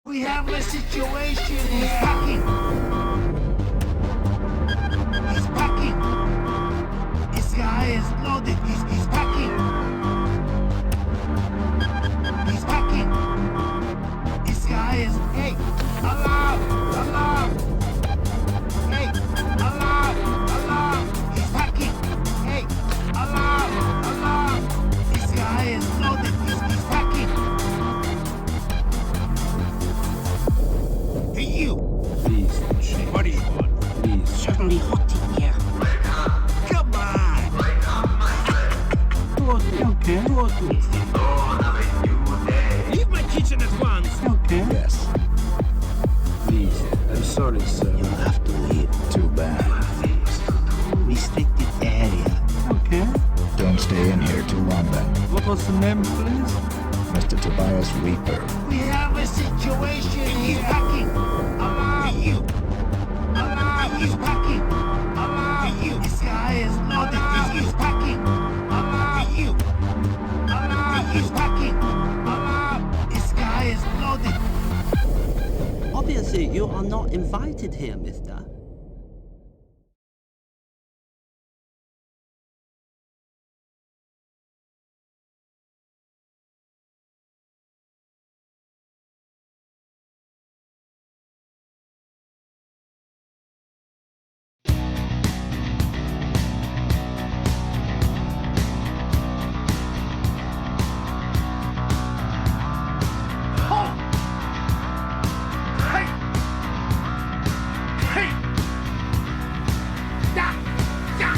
We have a situation. He's packing. He's packing. This guy is loaded. He's packing. He's packing. This guy is. Hey, alarm! Alarm! Hey, alarm! Alarm! He's packing. Hey, alarm! Alarm! This guy is loaded. He's packing. Hey, you! Please, What do you want? please. Certainly hot in here. Come on! Okay. Leave my kitchen at once! Okay. Yes, Please. I'm sorry, sir. you'll have to leave. Too bad. Restricted area. Okay. Don't stay in here too long then. What was the name, please? Mr. Tobias Reaper. We have a situation. He's packing. Alarm! You! Alarm! He's packing. Alarm! You! This guy is loaded. He's packing. Alarm! You! Alarm! He's packing. Alarm! This guy is loaded. Obviously, you are not invited here, mister. Hey! Hey! Da! Da!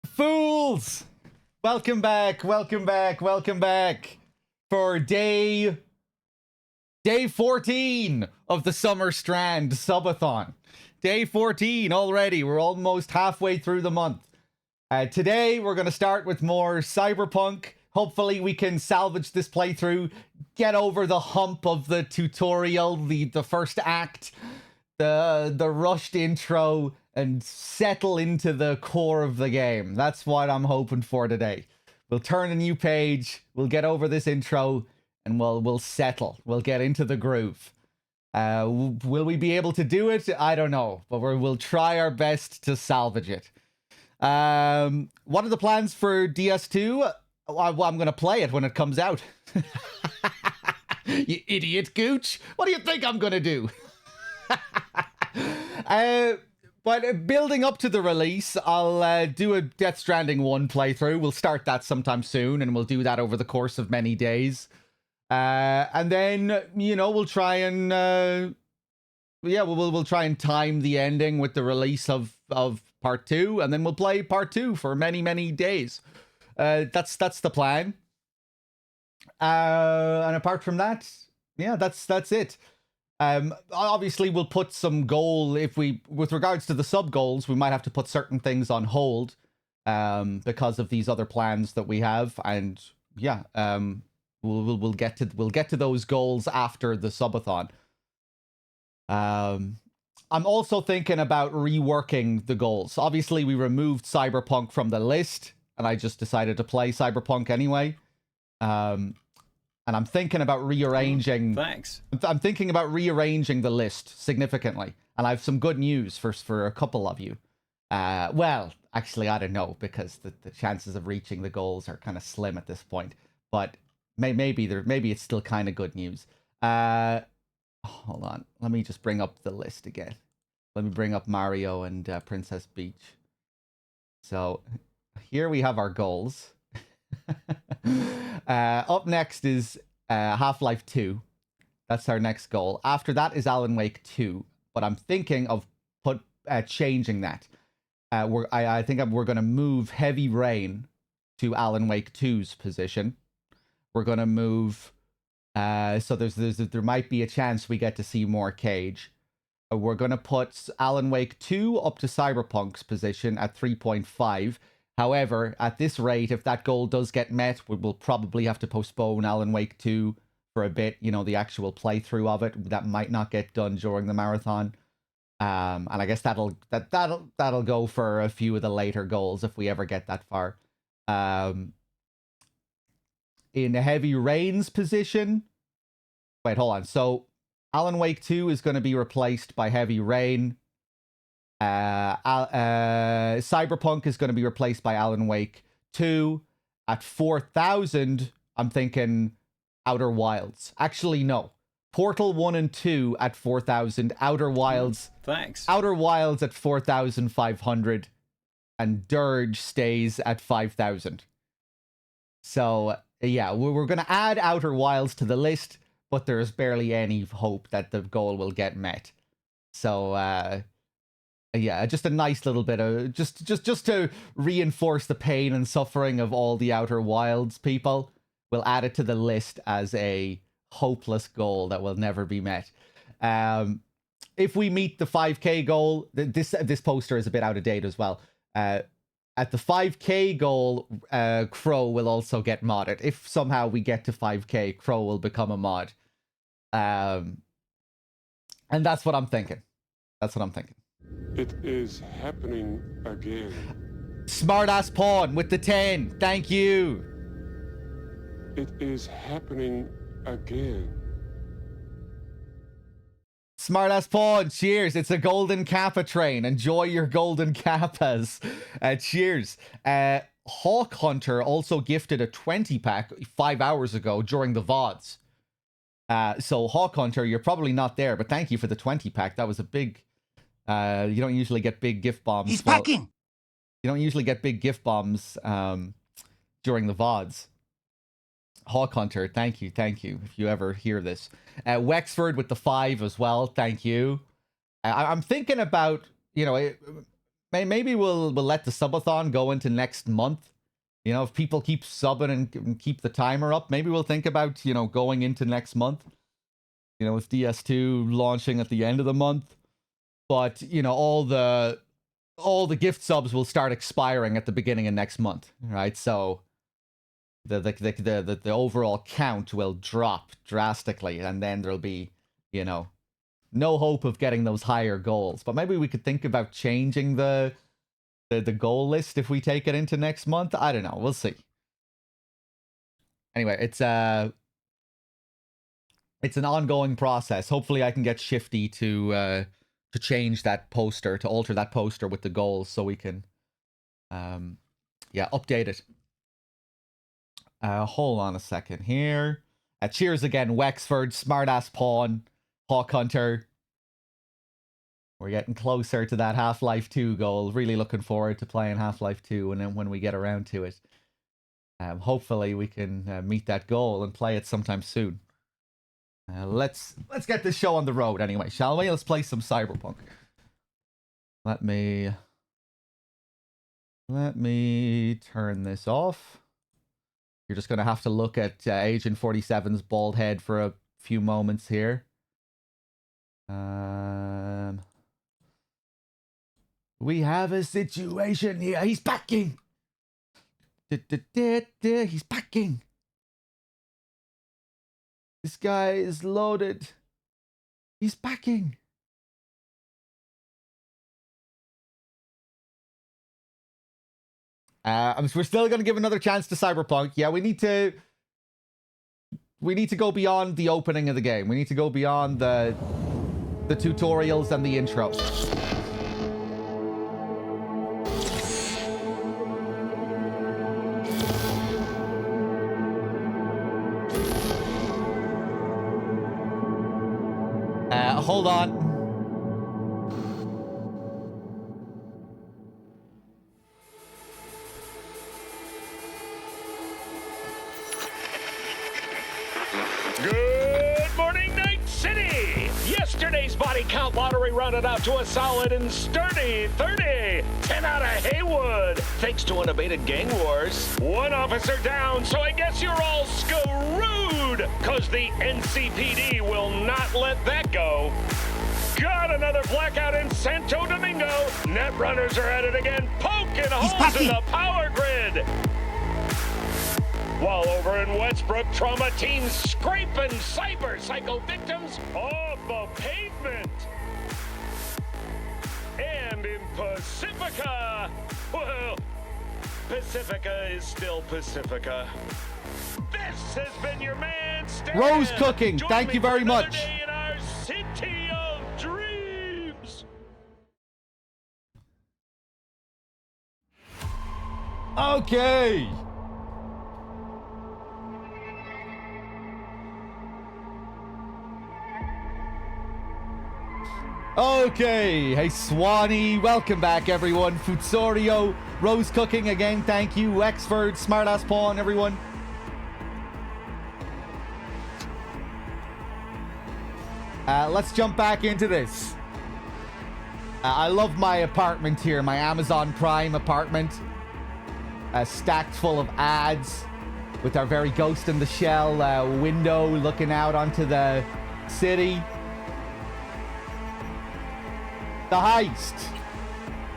Fools! Welcome back for day Day 14 of the Summer Strand subathon. Day 14 already. We're almost halfway through the month. Today, we're going to start with more Cyberpunk. Hopefully, we can salvage this playthrough, get over the hump of the tutorial, the first act, the rushed intro, and settle into the core of the game. That's what I'm hoping for today. We'll turn a new page, we'll get over this intro, and we'll settle. We'll get into the groove. Will we be able to do it? I don't know, but we'll try our best to salvage it. What are the plans for DS2? I'm going to play it when it comes out. You idiot gooch. What do you think I'm going to do? But building up to the release, I'll do a Death Stranding 1 playthrough. We'll start that sometime soon, and we'll do that over the course of many days. And then, you know, we'll try and... we'll try and time the ending with the release of part 2, and then we'll play part 2 for many, many days. That's the plan. And apart from that, yeah, that's it. Obviously we'll put some goal with regards to the sub goals, we might have to put certain things on hold, because of these other plans that we have, and yeah, we'll get to those goals after the subathon. I'm also thinking about reworking the goals. Obviously, we removed Cyberpunk from the list, and I just decided to play Cyberpunk anyway. And I'm thinking about rearranging... Thanks. I'm thinking about rearranging the list significantly. And I have some good news for a couple of you. Well, actually, I don't know, because the chances of reaching the goals are kind of slim at this point. But maybe it's still kind of good news. Hold on. Let me just bring up the list again. Let me bring up Mario and Princess Peach. So here we have our goals. Up next is Half-Life 2. That's our next goal. After that is Alan Wake 2. But I'm thinking of changing that. I think we're going to move Heavy Rain to Alan Wake 2's position. We're going to move... so there might be a chance we get to see more Cage. We're going to put Alan Wake 2 up to Cyberpunk's position at 3.5. However, at this rate, if that goal does get met, we'll probably have to postpone Alan Wake 2 for a bit. You know, the actual playthrough of it, that might not get done during the marathon. And I guess that'll go for a few of the later goals if we ever get that far. In Heavy Rain's position... Wait, hold on. So, Alan Wake 2 is going to be replaced by Heavy Rain. Cyberpunk is going to be replaced by Alan Wake 2. At 4,000, I'm thinking Outer Wilds. Actually, no. Portal 1 and 2 at 4,000. Outer Wilds... Thanks. Outer Wilds at 4,500. And Dirge stays at 5,000. So... yeah, we're going to add Outer Wilds to the list, but there's barely any hope that the goal will get met. So, yeah, just a nice little bit of... Just to reinforce the pain and suffering of all the Outer Wilds people, we'll add it to the list as a hopeless goal that will never be met. If we meet the 5k goal... This poster is a bit out of date as well. At the 5k goal, Crow will also get modded. If somehow we get to 5k, Crow will become a mod. And that's what I'm thinking. That's what I'm thinking. It is happening again. Smartass Pawn with the 10. Thank you. It is happening again. Smartass Pawn, cheers. It's a golden kappa train. Enjoy your golden kappas. Cheers. Hawk Hunter also gifted a 20-pack 5 hours ago during the VODs. So Hawk Hunter, you're probably not there, but thank you for the 20-pack. That was a big... you don't usually get big gift bombs. He's packing. You don't usually get big gift bombs during the VODs. Hawk Hunter, thank you, if you ever hear this. Wexford with the 5 as well, thank you. I'm thinking about, you know, maybe we'll let the subathon go into next month. You know, if people keep subbing and keep the timer up, maybe we'll think about, you know, going into next month. You know, with DS2 launching at the end of the month. But, you know, all the gift subs will start expiring at the beginning of next month, right? So the overall count will drop drastically, and then there'll be, you know, no hope of getting those higher goals. But maybe we could think about changing the goal list if we take it into next month. I don't know. We'll see. Anyway, it's an ongoing process. Hopefully I can get Shifty to change that poster, to alter that poster with the goals, so we can update it. Hold on a second here. Cheers again, Wexford, Smartass Pawn, Hawk Hunter. We're getting closer to that Half-Life 2 goal. Really looking forward to playing Half-Life 2 when we get around to it. Hopefully we can meet that goal and play it sometime soon. Let's get this show on the road anyway, shall we? Let's play some Cyberpunk. Let me turn this off. You're just going to have to look at Agent 47's bald head for a few moments here. We have a situation here. He's backing. He's backing. This guy is loaded. He's backing. We're still going to give another chance to Cyberpunk. Yeah, we need to go beyond the opening of the game. We need to go beyond the tutorials and the intro. Hold on. Good morning, Night City! Yesterday's body count lottery rounded out to a solid and sturdy 30. 10 out of Haywood, thanks to unabated gang wars. One officer down, so I guess you're all screwed, cause the NCPD will not let that go. Got another blackout in Santo Domingo. Netrunners are at it again, poking holes in the power grid. While over in Westbrook, trauma teams scraping cyber psycho victims off the pavement. And in Pacifica, well, Pacifica is still Pacifica. This has been your man, Stan. Rose Cooking, thank you very much. Day in our city of dreams. Okay. Okay, hey Swanee, welcome back everyone. Futsorio, Rose Cooking again, thank you. Wexford, Smartass Pawn, everyone. Let's jump back into this. I love my apartment here, my Amazon Prime apartment. Stacked full of ads with our very Ghost in the Shell window looking out onto the city. The heist.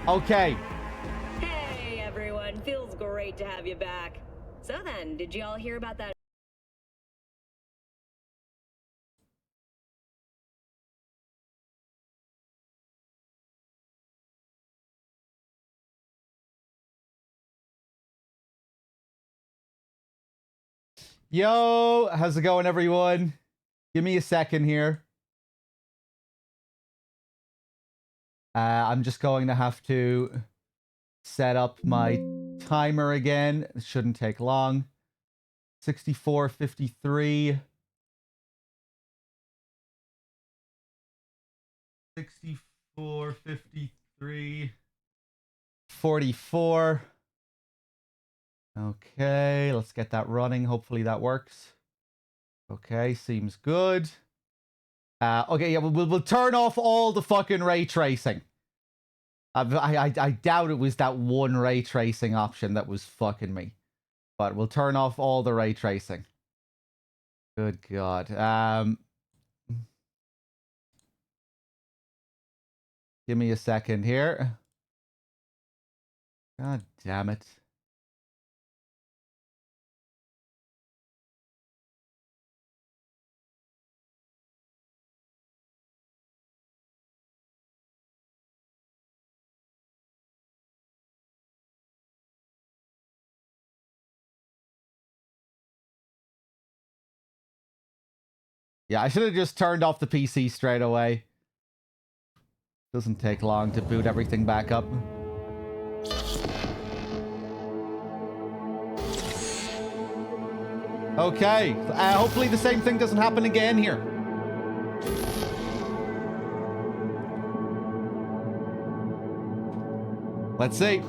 Okay. Hey everyone, feels great to have you back. So then, did you all hear about that? Yo, how's it going everyone? Give me a second here. I'm just going to have to set up my timer again. It shouldn't take long. 64:53. 64:53. 44. Okay, let's get that running. Hopefully that works. Okay, seems good. Okay, yeah, we'll turn off all the fucking ray tracing. I doubt it was that one ray tracing option that was fucking me. But we'll turn off all the ray tracing. Good God. Give me a second here. God damn it. Yeah, I should have just turned off the PC straight away. Doesn't take long to boot everything back up. Okay, hopefully the same thing doesn't happen again here. Let's see.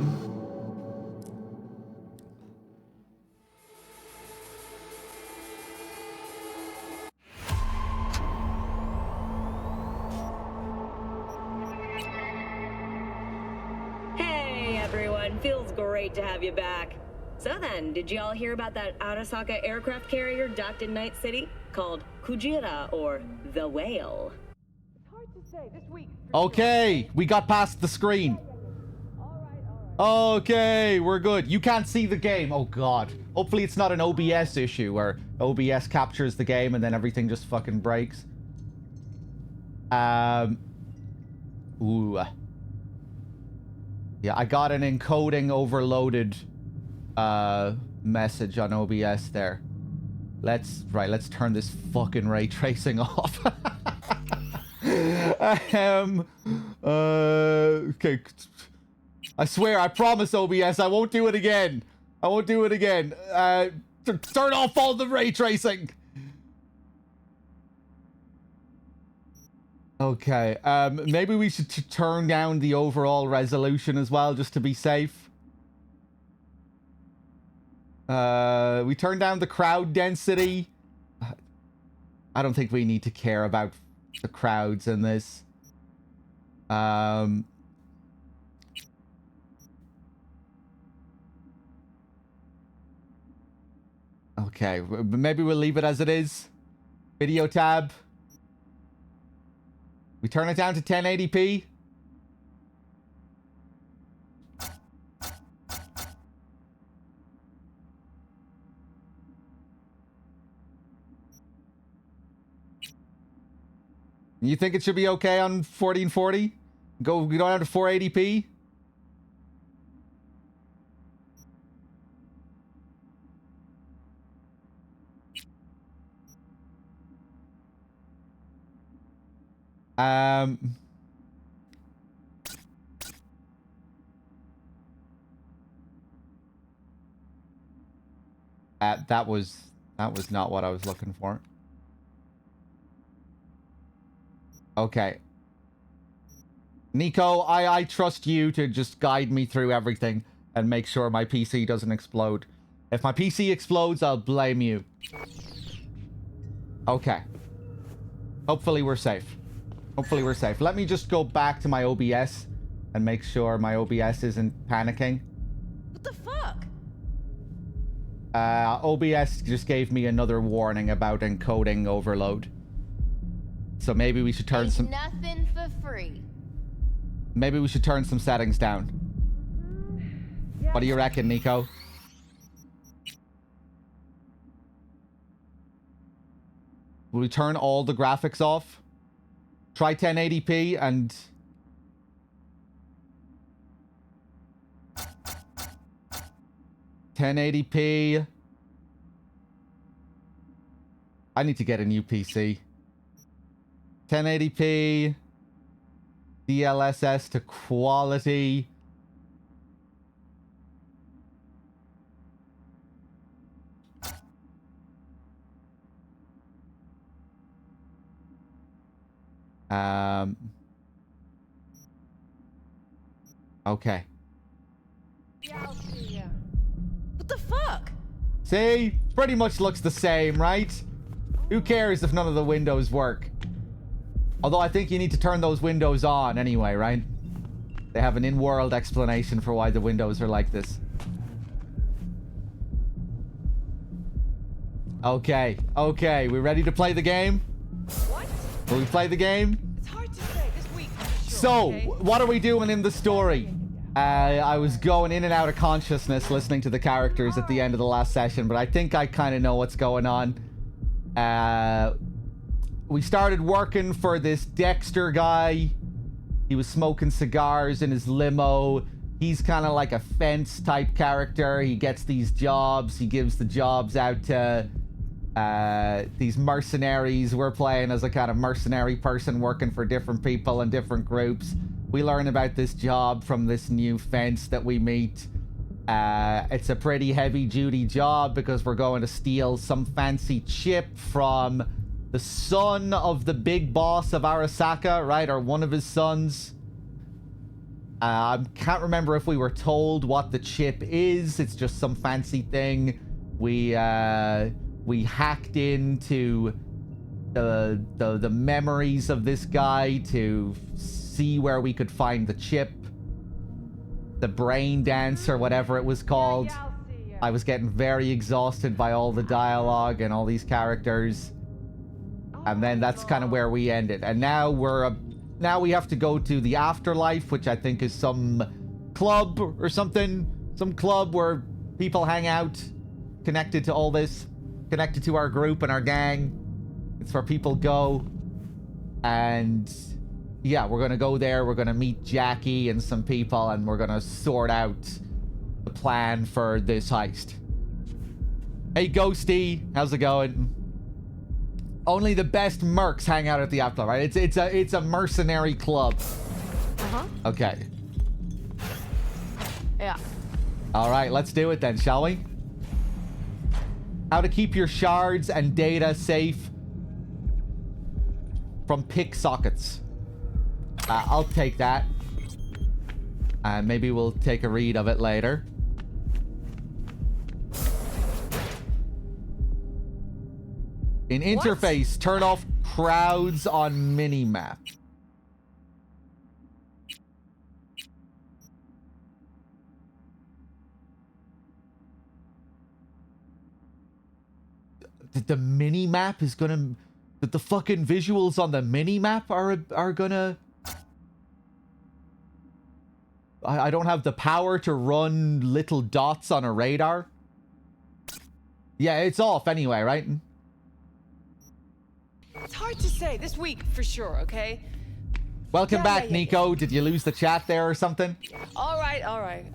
Hey everyone, feels great to have you back. So then, did y'all hear about that Arasaka aircraft carrier docked in Night City called Kujira or the Whale? It's hard to say this week. Okay, we got past the screen. Okay, we're good. You can't see the game. Oh god. Hopefully it's not an OBS issue where OBS captures the game and then everything just fucking breaks. Ooh. Yeah, I got an encoding overloaded message on OBS there. Let's turn this fucking ray tracing off. Okay. I swear, I promise OBS, I won't do it again. I won't do it again. Turn off all the ray tracing. Okay, maybe we should turn down the overall resolution as well, just to be safe. We turn down the crowd density. I don't think we need to care about the crowds in this. Okay, maybe we'll leave it as it is. Video tab. We turn it down to 1080p. You think it should be okay on 1440? Go down to 480p? That was not what I was looking for. Okay. Nico, I trust you to just guide me through everything and make sure my PC doesn't explode. If my PC explodes, I'll blame you. Okay. Hopefully we're safe. Hopefully we're safe. Let me just go back to my OBS and make sure my OBS isn't panicking. What the fuck? OBS just gave me another warning about encoding overload. So maybe we should turn Ain't some... nothing for free. Maybe we should turn some settings down. What do you reckon, Nico? Will we turn all the graphics off? Try 1080p and... ...1080p... I need to get a new PC. 1080p... DLSS to quality... Okay. Yeah, I'll see ya. What the fuck? See? Pretty much looks the same, right? Who cares if none of the windows work? Although I think you need to turn those windows on anyway, right? They have an in-world explanation for why the windows are like this. Okay, okay, we ready to play the game? What? Will we play the game? It's hard to say this week. For sure. So, what are we doing in the story? I was going in and out of consciousness listening to the characters at the end of the last session, but I think I kind of know what's going on. We started working for this Dexter guy. He was smoking cigars in his limo. He's kind of like a fence type character. He gets these jobs. He gives the jobs out to these mercenaries. We're playing as a kind of mercenary person working for different people and different groups. We learn about this job from this new fence that we meet. It's a pretty heavy duty job because we're going to steal some fancy chip from the son of the big boss of Arasaka, right? Or one of his sons. I can't remember if we were told what the chip is. It's just some fancy thing. We hacked into the memories of this guy to see where we could find the chip. The brain dance or whatever it was called. Yeah, I'll see ya. I was getting very exhausted by all the dialogue and all these characters. And then that's kind of where we ended. And now now we have to go to the afterlife, which I think is some club or something. Some club where people hang out, connected to all this, connected to our group and our gang. It's where people go. And yeah, we're going to go there. We're going to meet Jackie and some people, and we're going to sort out the plan for this heist. Hey, Ghosty. How's it going? Only the best mercs hang out at the afterlife, right? It's a mercenary club. Uh-huh. Okay. Yeah. All right, let's do it then, shall we? How to keep your shards and data safe from pick sockets. I'll take that. Maybe we'll take a read of it later. In interface, turn off crowds on minimap. The minimap is gonna... The fucking visuals on the minimap are gonna... I don't have the power to run little dots on a radar. Yeah, it's off anyway, right? It's hard to say. This week, for sure, okay? Welcome back, Nico. Did you lose the chat there or something? All right. All right.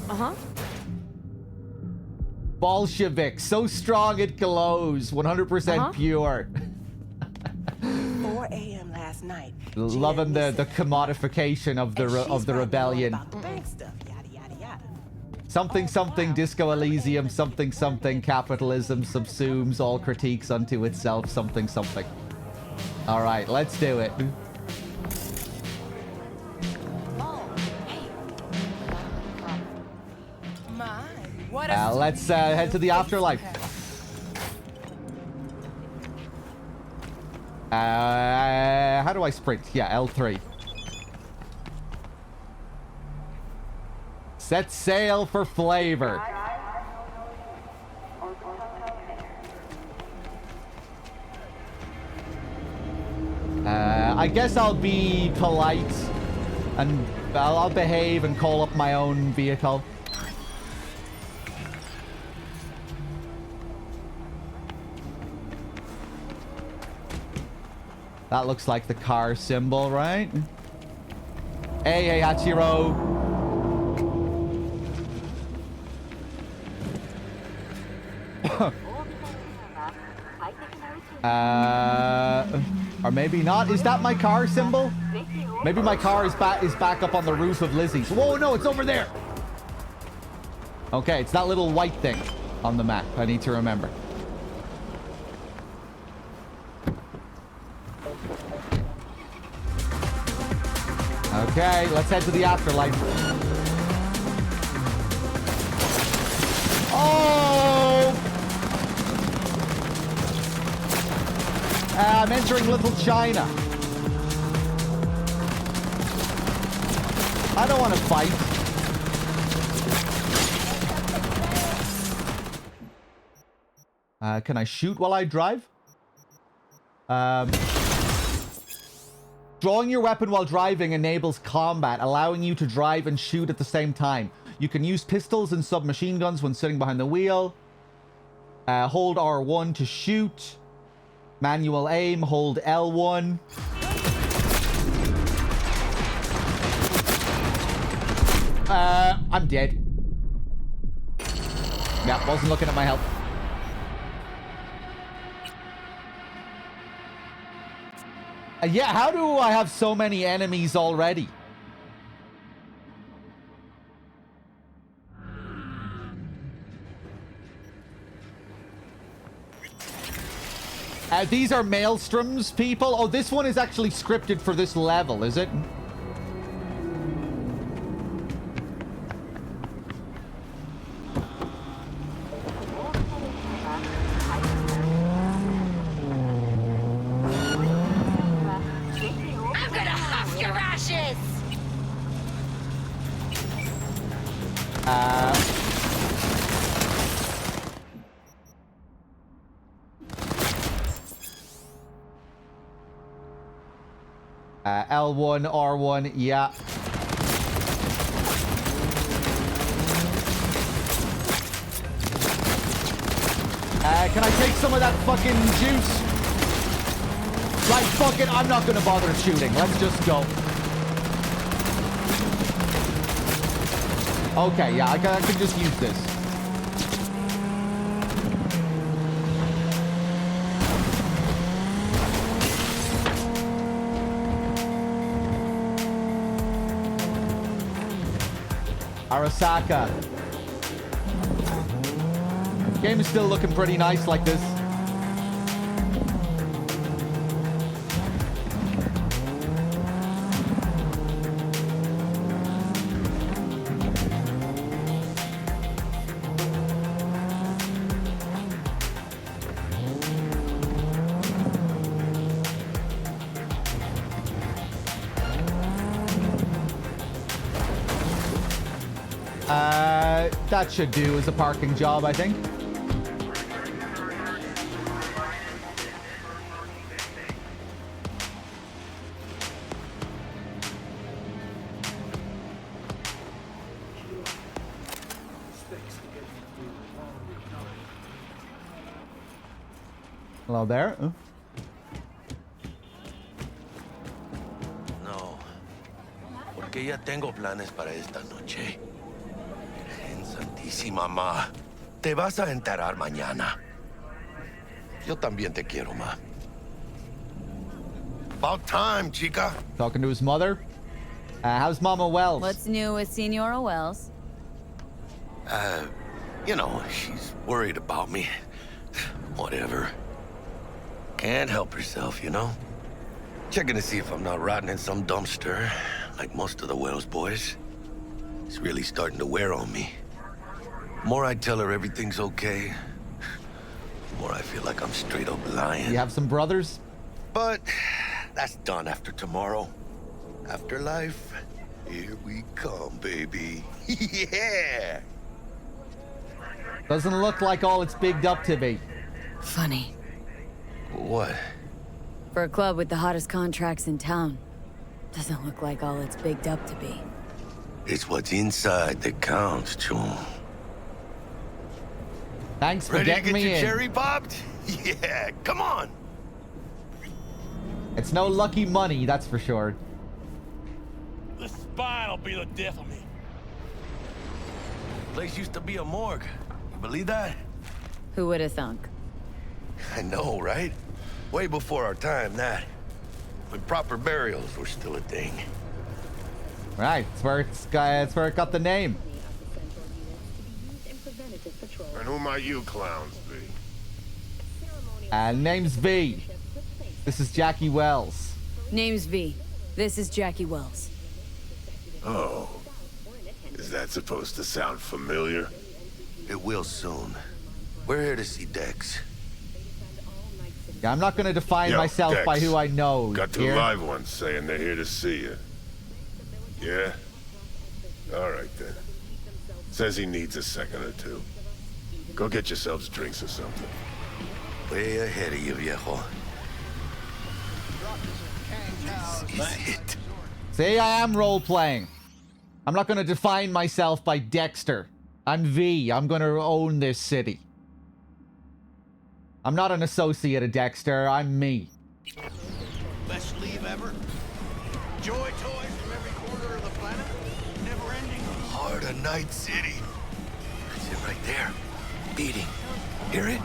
Uh-huh. Bolshevik, so strong it glows, 100% pure. 4 a.m. last night. Loving the commodification of the rebellion. About the bank stuff, yada yada yada. Something something Disco Elysium, something something capitalism subsumes all critiques unto itself, something something. All right, let's do it. Let's head to the afterlife. How do I sprint? Yeah, L3. Set sail for flavor. I guess I'll be polite and I'll behave and call up my own vehicle. That looks like the car symbol, right? Hey, Hachiro. Or maybe not. Is that my car symbol? Maybe my car is back up on the roof of Lizzie's. Whoa, no, it's over there. Okay, it's that little white thing on the map. I need to remember. Okay, let's head to the afterlife. Oh! I'm entering Little China. I don't want to fight. Can I shoot while I drive? Drawing your weapon while driving enables combat, allowing you to drive and shoot at the same time. You can use pistols and submachine guns when sitting behind the wheel. Hold R1 to shoot. Manual aim, hold L1. I'm dead. Yeah, wasn't looking at my health. Yeah, how do I have so many enemies already? These are maelstroms, people. Oh, this one is actually scripted for this level, is it? I'm gonna huff your ashes! L1, R1, yeah. Can I take some of that fucking juice? Right, fuck it, I'm not gonna bother shooting. Let's just go. Okay, yeah, I can just use this. Arasaka. Game is still looking pretty nice like this. That should do as a parking job, I think. Hello there. No, porque ya tengo planes para esta noche. Virgen Santísima, ma. Te vas a enterar mañana. Yo también te quiero, ma. About time, chica. Talking to his mother. How's Mama Wells? What's new with Senora Wells? You know, she's worried about me. Whatever. Can't help herself, you know? Checking to see if I'm not rotting in some dumpster, like most of the Wells boys. It's really starting to wear on me. The more I tell her everything's okay, the more I feel like I'm straight up lying. You have some brothers? But that's done after tomorrow. Afterlife, here we come, baby. Yeah! Doesn't look like all it's bigged up to be. Funny. What? For a club with the hottest contracts in town, doesn't look like all it's bigged up to be. It's what's inside that counts, Chum. Thanks for Ready to getting get me your in. cherry popped? Yeah, come on. It's no lucky money, that's for sure. This spine'll be the death of me. Place used to be a morgue. You believe that? Who would have thunk? I know, right? Way before our time, that. When proper burials were still a thing. Right, it's where it got the name. And who might you clowns be? Name's V. This is Jackie Wells. Name's V. This is Jackie Wells. Oh. Is that supposed to sound familiar? It will soon. We're here to see Dex. Yeah, I'm not going to define myself Dex. by who I know. Got two here. live ones saying they're here to see you. Yeah? All right, then. Says he needs a second or two. Go get yourselves drinks or something. Way ahead of you, viejo. This is it. See, I am role-playing. I'm not going to define myself by Dexter. I'm V. I'm going to own this city. I'm not an associate of Dexter. I'm me. Best leave ever. Joy toys from every corner of the planet. Never ending. Heart of Night City. That's it right there. Beating. Hear it?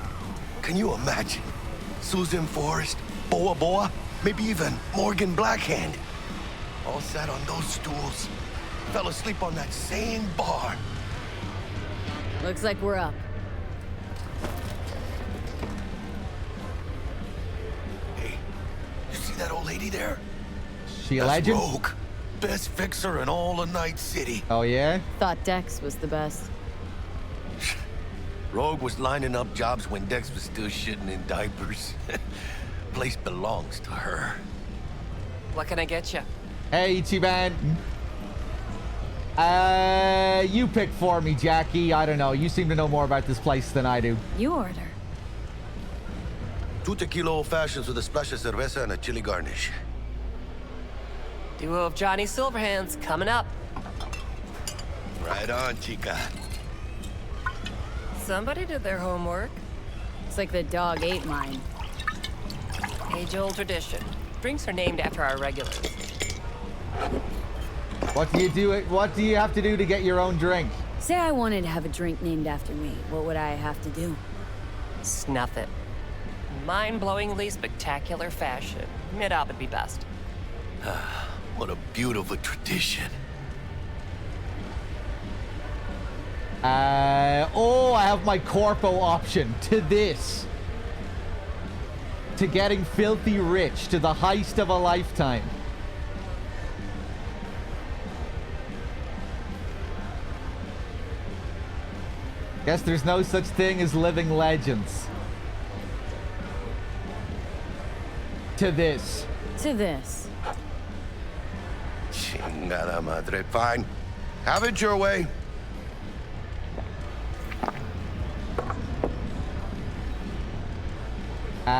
Can you imagine? Susan Forrest, Boa Boa, maybe even Morgan Blackhand. All sat on those stools. Fell asleep on that same bar. Looks like we're up. Hey, you see that old lady there? She a legend? Rogue. Best fixer in all of Night City. Oh, yeah? Thought Dex was the best. Rogue was lining up jobs when Dex was still shitting in diapers. Place belongs to her. What can I get you? Hey, T-Man. You pick for me, Jackie. I don't know. You seem to know more about this place than I do. You order. 2 tequila old fashions with a splash of cerveza and a chili garnish. Duo of Johnny Silverhands coming up. Right on, chica. Somebody did their homework. It's like the dog ate mine. Age-old tradition. Drinks are named after our regulars. What do you do? What do you have to do to get your own drink? Say I wanted to have a drink named after me. What would I have to do? Snuff it. Mind-blowingly spectacular fashion. Mid-op would be best. What a beautiful tradition. Oh, I have my corpo option to this. To getting filthy rich, to the heist of a lifetime. Guess there's no such thing as living legends. To this. To this. Chingada madre. Fine. Have it your way.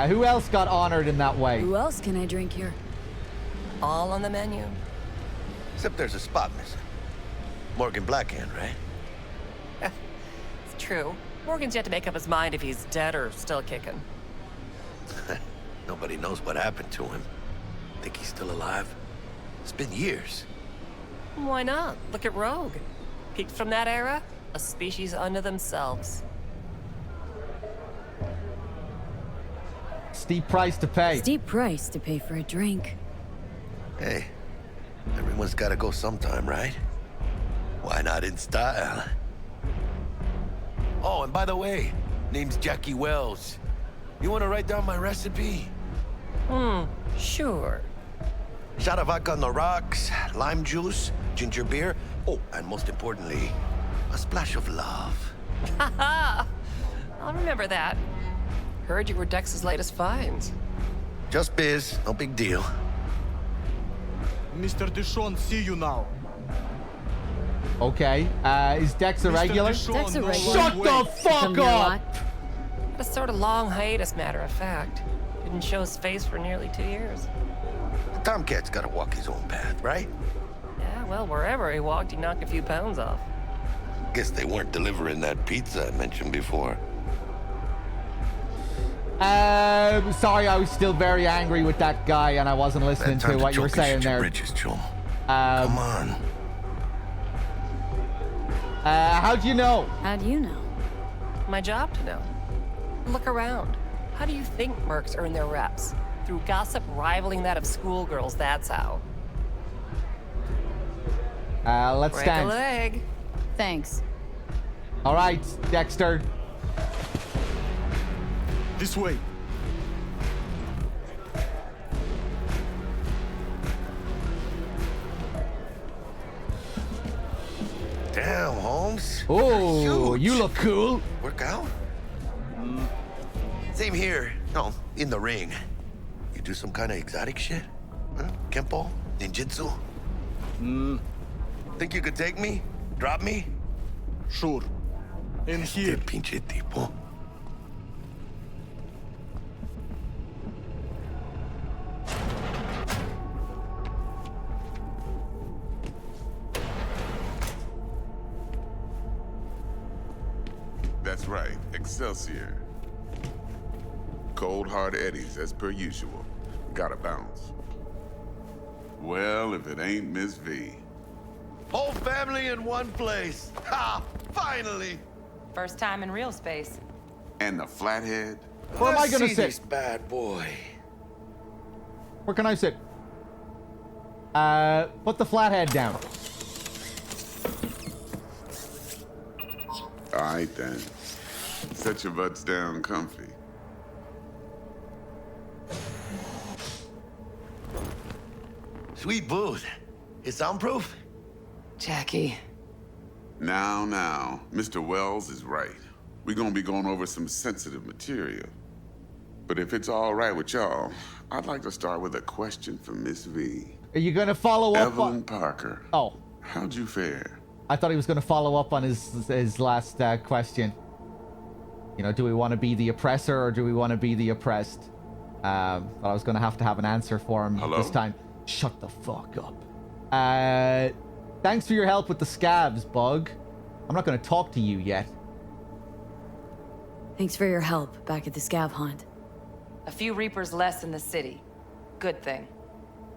Who else got honored in that way? Who else can I drink here? All on the menu. Except there's a spot missing. Morgan Blackhand, right? It's true. Morgan's yet to make up his mind if he's dead or still kicking. Nobody knows what happened to him. Think he's still alive? It's been years. Why not? Look at Rogue. Peaked from that era, a species unto themselves. Steep price to pay. Steep price to pay for a drink. Hey, everyone's gotta go sometime, right? Why not in style? Oh, and by the way, name's Jackie Wells. You wanna write down my recipe? Sure. Shot of vodka on the rocks, lime juice, ginger beer. Oh, and most importantly, a splash of love. Haha! I'll remember that. Heard you were Dex's latest finds. Just biz, no big deal. Mr. Dishon, see you now. Okay. Is Dex a regular? Dex a regular. Shut the fuck up! A sort of long hiatus, matter of fact. Didn't show his face for nearly 2 years. Tomcat's gotta walk his own path, right? Yeah, well, wherever he walked, he knocked a few pounds off. Guess they weren't delivering that pizza I mentioned before. Sorry, I was still very angry with that guy and I wasn't listening to what you were saying there. Bridges, chum. Come on. How do you know? How do you know? My job to know. Look around. How do you think mercs earn their reps? Through gossip rivaling that of schoolgirls, that's how. Let's Break stand. a leg. Thanks. All right, Dexter. This way. Damn, Holmes. Oh, you look cool. Work out? Same here. No, in the ring. You do some kind of exotic shit? Huh? Kempo? Ninjutsu? Think you could take me? Drop me? Sure. In here. Pinche tipo. That's right, Excelsior. Cold hard eddies as per usual. Gotta bounce. Well, if it ain't Miss V. Whole family in one place. Ha! Finally! First time in real space. And the flathead. Where am I gonna see sit? this bad boy. Where can I sit? Put the flathead down. All right then. Set your butts down comfy. Sweet booth. It's soundproof? Jackie. Now, Mr. Wells is right. We're gonna be going over some sensitive material. But if it's all right with y'all, I'd like to start with a question for Miss V. Are you gonna follow up Evelyn Parker. Oh. How'd you fare? I thought he was gonna follow up on his last question. You know, do we want to be the oppressor or do we want to be the oppressed? But I was gonna have to have an answer for him this time. Shut the fuck up. Thanks for your help with the scabs, Bug. I'm not gonna talk to you yet. Thanks for your help back at the scab hunt. A few Reapers less in the city. Good thing.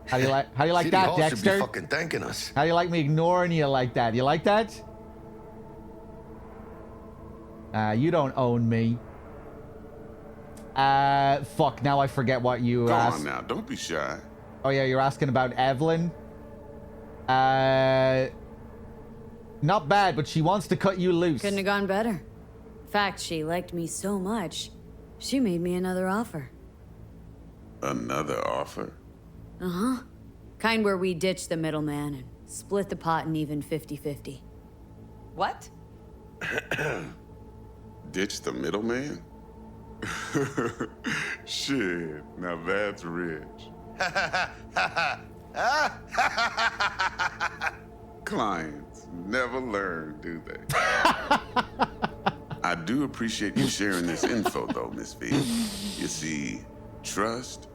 How do you like City that, Hall Dexter? should be fucking thanking us. How do you like me ignoring you like that? You like that? You don't own me. Fuck, now I forget what you Go asked. on now, don't be shy. Oh yeah, you're asking about Evelyn? Not bad, but she wants to cut you loose. Couldn't have gone better. In fact, she liked me so much, she made me another offer. Another offer? Uh-huh. Kind where we ditch the middleman and split the pot in even 50-50. What? Ditch the middleman? Shit, now that's rich. Clients never learn, do they? I do appreciate you sharing this info, though, Miss V. You see, trust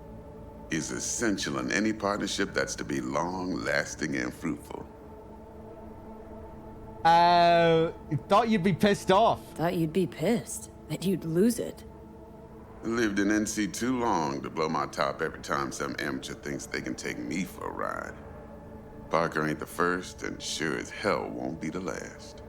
is essential in any partnership that's to be long-lasting and fruitful. Thought you'd be pissed off. Thought you'd be pissed. That you'd lose it. Lived in NC too long to blow my top every time some amateur thinks they can take me for a ride. Parker ain't the first, and sure as hell won't be the last.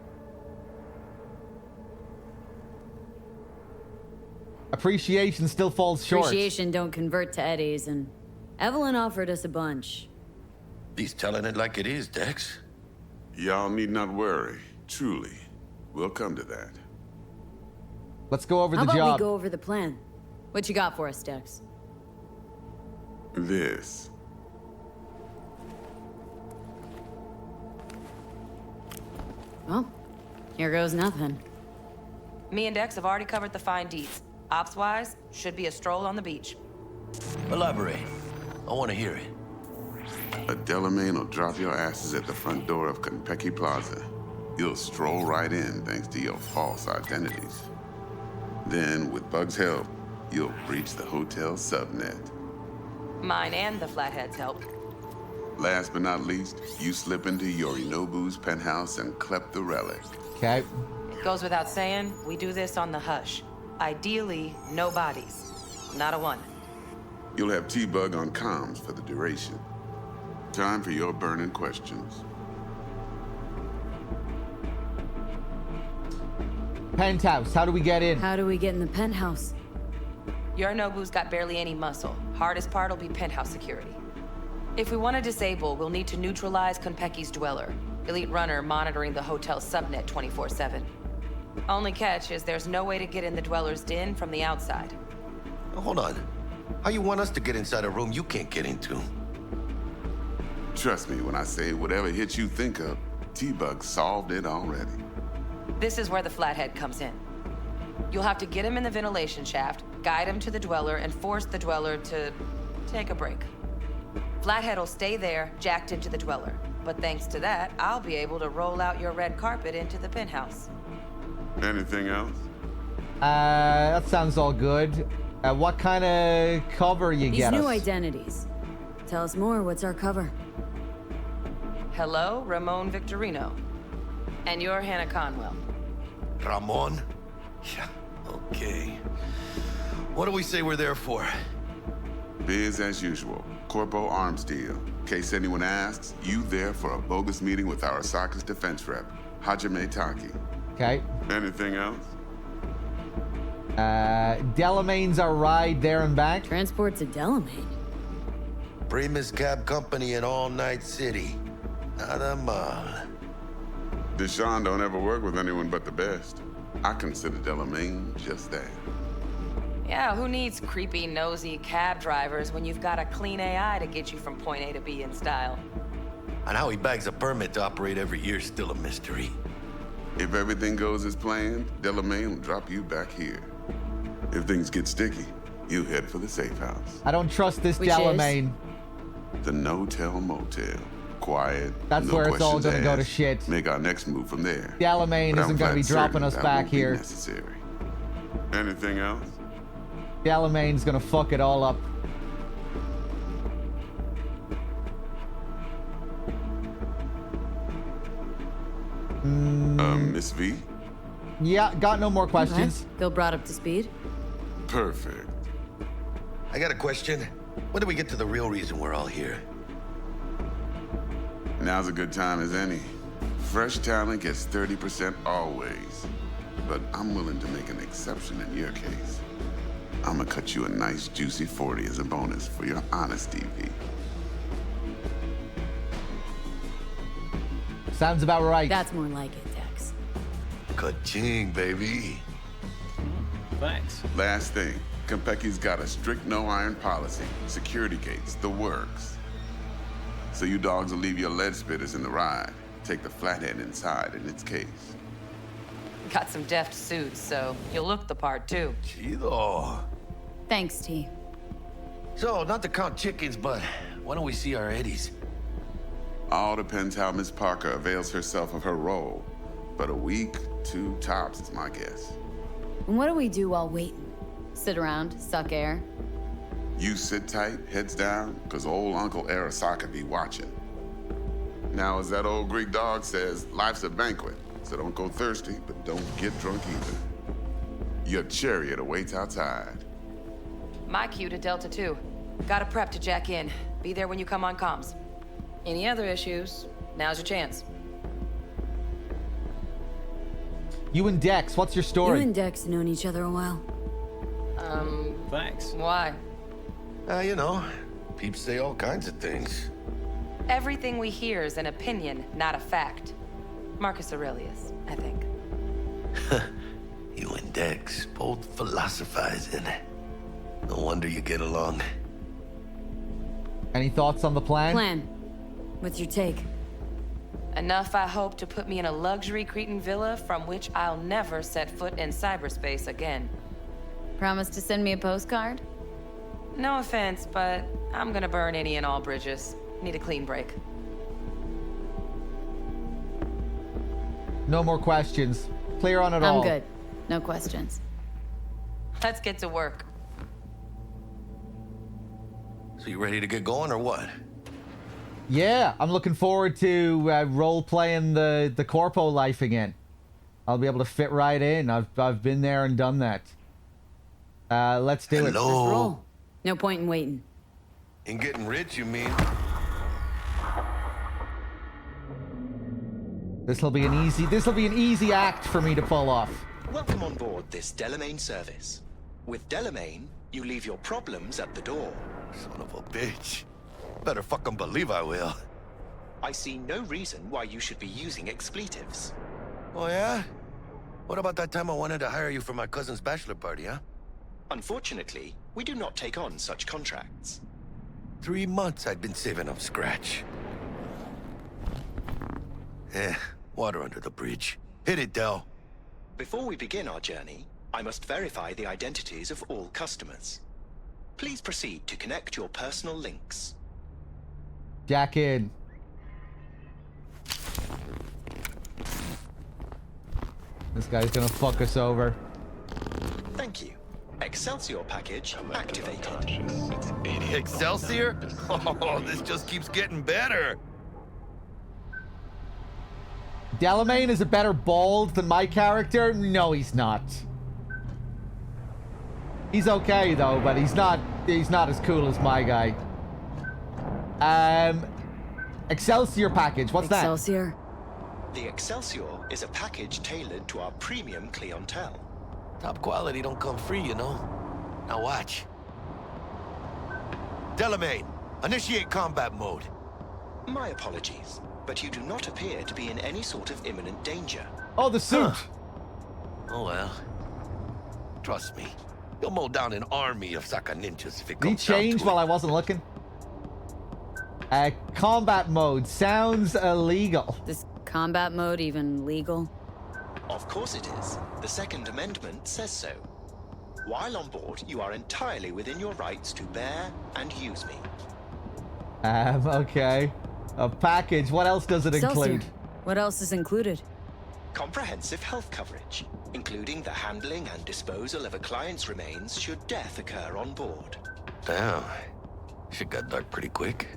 Appreciation still falls short. Appreciation don't convert to eddies, and Evelyn offered us a bunch. He's telling it like it is, Dex. Y'all need not worry. Truly, we'll come to that. Let's go over How the about job. we go over the plan? What you got for us, Dex? This. Well, here goes nothing. Me and Dex have already covered the fine deeds. Ops-wise, should be a stroll on the beach. Elaborate. I want to hear it. A Delamain will drop your asses at the front door of Konpeki Plaza. You'll stroll right in thanks to your false identities. Then, with Bug's help, you'll breach the hotel subnet. Mine and the Flathead's help. Last but not least, you slip into Yorinobu's penthouse and clep the relic. Okay. It goes without saying, we do this on the hush. Ideally, no bodies. Not a one. You'll have T-Bug on comms for the duration. Time for your burning questions. Penthouse, how do we get in? How do we get in the penthouse? Yorinobu's got barely any muscle. Hardest part will be penthouse security. If we want to disable, we'll need to neutralize Konpeki's dweller. Elite runner monitoring the hotel subnet 24/7. Only catch is there's no way to get in the dweller's den from the outside. Hold on. How you want us to get inside a room you can't get into? Trust me when I say whatever hit you think of, T-Bug solved it already. This is where the Flathead comes in. You'll have to get him in the ventilation shaft, guide him to the dweller, and force the dweller to take a break. Flathead will stay there, jacked into the dweller. But thanks to that, I'll be able to roll out your red carpet into the penthouse. Anything else? That sounds all good. What kind of cover you These get new us? identities. Tell us more, what's our cover? Hello, Ramon Victorino. And you're Hannah Conwell. Ramon? Yeah, okay. What do we say we're there for? Biz as usual. Corpo arms deal. In case anyone asks, you there for a bogus meeting with Arasaka's defense rep, Hajime Taki. Okay. Anything else? Delamain's our ride there and back. Transport to Delamain. Primus Cab Company in All Night City. Nada mal. Deshaun don't ever work with anyone but the best. I consider Delamain just that. Yeah, who needs creepy, nosy cab drivers when you've got a clean AI to get you from point A to B in style? And how he bags a permit to operate every year is still a mystery. If everything goes as planned, Delamain will drop you back here. If things get sticky, you head for the safe house. I don't trust this Which Delamain. The no-tell motel. Quiet. That's no where it's all questions gonna go to asked. shit. Make our next move from there. Delamain But isn't I'm gonna be flat dropping certain us that back won't be here. necessary. Anything else? Delamain's gonna fuck it all up. Miss V? Yeah, got no more questions. Okay. Bill brought up to speed. Perfect. I got a question. When do we get to the real reason we're all here? Now's a good time as any. Fresh talent gets 30% always. But I'm willing to make an exception in your case. I'm gonna cut you a nice juicy 40 as a bonus for your honesty, V. Sounds about right. That's more like it, Dex. Ka-ching, baby. Thanks. Last thing, Konpeki's got a strict no-iron policy. Security gates, the works. So you dogs will leave your lead spitters in the ride. Take the flathead inside in its case. Got some deft suits, so you'll look the part too. Chido. Thanks, T. So, not to count chickens, but why don't we see our Eddies? All depends how Miss Parker avails herself of her role. But a week, 2 tops is my guess. And what do we do while waiting? Sit around, suck air? You sit tight, heads down, cause old Uncle Arasaka be watching. Now, as that old Greek dog says, life's a banquet, so don't go thirsty, but don't get drunk either. Your chariot awaits outside. My cue to Delta 2. Gotta prep to jack in. Be there when you come on comms. Any other issues, now's your chance. You and Dex, what's your story? You and Dex known each other a while. Thanks. Why? You know, peeps say all kinds of things. Everything we hear is an opinion, not a fact. Marcus Aurelius, I think. You and Dex both philosophizing. No wonder you get along. Any thoughts on the plan? Plan. What's your take? Enough, I hope, to put me in a luxury Cretan villa from which I'll never set foot in cyberspace again. Promise to send me a postcard? No offense, but I'm gonna burn any and all bridges. Need a clean break. No more questions. Clear on it all. I'm good. No questions. Let's get to work. So you ready to get going or what? Yeah, I'm looking forward to role-playing the corpo life again. I'll be able to fit right in. I've been there and done that. Let's do it. Let's roll. No point in waiting. In getting rich, you mean? This'll be an easy act for me to pull off. Welcome on board this Delamain service. With Delamain, you leave your problems at the door. Son of a bitch. Better fucking believe I will. I see no reason why you should be using expletives. Oh, yeah? What about that time I wanted to hire you for my cousin's bachelor party, huh? Unfortunately, we do not take on such contracts. 3 months I'd been saving up scratch. Water under the bridge. Hit it, Del. Before we begin our journey, I must verify the identities of all customers. Please proceed to connect your personal links. Jack in. This guy's gonna fuck us over. Thank you. Excelsior package activated. Excelsior? Oh, this just keeps getting better. Delamain is a better bald than my character? No, he's not. He's okay though, but he's not as cool as my guy. Excelsior package. What's Excelsior? The Excelsior is a package tailored to our premium clientele. Top quality don't come free, you know. Now watch. Delamain, initiate combat mode. My apologies, but you do not appear to be in any sort of imminent danger. Oh, the suit. Huh. Oh well. Trust me, you'll mow down an army of Saka ninjas if it comes Did he change down to while it. I wasn't looking? Combat mode sounds illegal. Is combat mode even legal? Of course it is. The Second Amendment says so. While on board, you are entirely within your rights to bear and use me. Okay. A package. What else does it Excelsior. include? What else is included? Comprehensive health coverage, including the handling and disposal of a client's remains should death occur on board. Damn. Shit got dark pretty quick.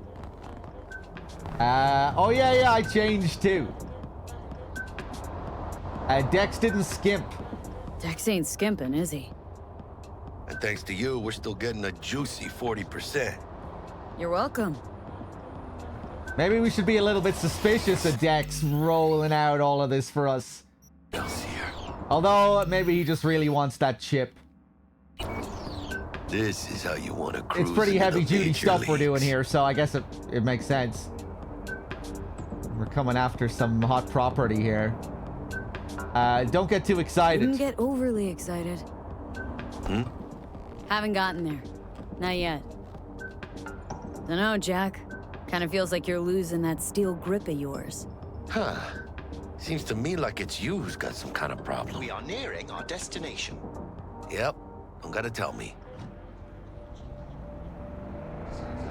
Oh yeah, I changed too. Dex didn't skimp. Dex ain't skimping, is he? And thanks to you, we're still getting a juicy 40%. You're welcome. Maybe we should be a little bit suspicious of Dex rolling out all of this for us. Although, maybe he just really wants that chip. This is how you want to cruise. It's pretty into the heavy-duty major stuff we're doing leagues. here, so I guess it makes sense. We're coming after some hot property here. Don't get too excited. Didn't get overly excited. Haven't gotten there. Not yet. Dunno, Jack. Kind of feels like you're losing that steel grip of yours. Huh. Seems to me like it's you who's got some kind of problem. We are nearing our destination. Yep. Don't gotta tell me.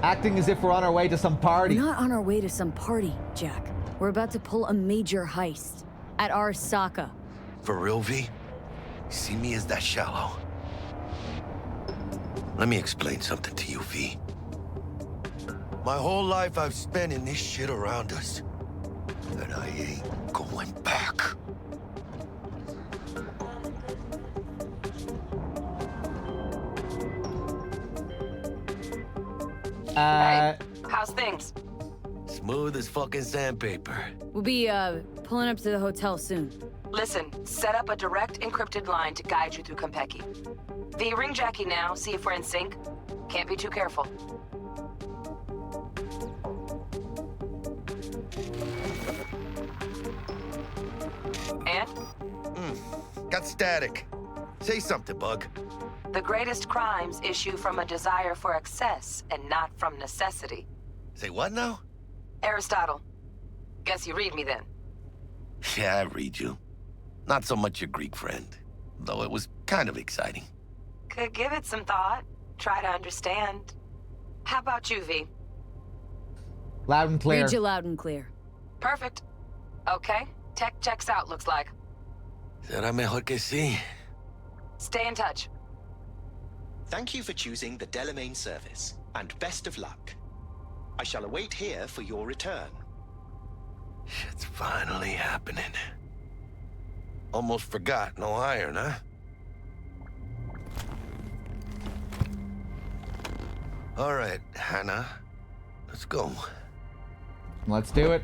Acting as if we're on our way to some party. We're not on our way to some party, Jack. We're about to pull a major heist. At Arasaka. For real, V? You see me as that shallow? Let me explain something to you, V. My whole life I've spent in this shit around us. And I ain't going back. Hey, how's things? Smooth as fucking sandpaper. We'll be, pulling up to the hotel soon. Listen, set up a direct encrypted line to guide you through Konpeki. V, ring Jackie now, see if we're in sync. Can't be too careful. And? Got static. Say something, Bug. The greatest crimes issue from a desire for excess and not from necessity. Say what now? Aristotle. Guess you read me then. Yeah, I read you. Not so much your Greek friend, though it was kind of exciting. Could give it some thought. Try to understand. How about you, V? Loud and clear. Read you loud and clear. Perfect. Okay, tech checks out, looks like. Será mejor que sí. Stay in touch. Thank you for choosing the Delamain service, and best of luck. I shall await here for your return. Shit's finally happening. Almost forgot, no iron, huh? All right, Hannah. Let's go. Let's do it.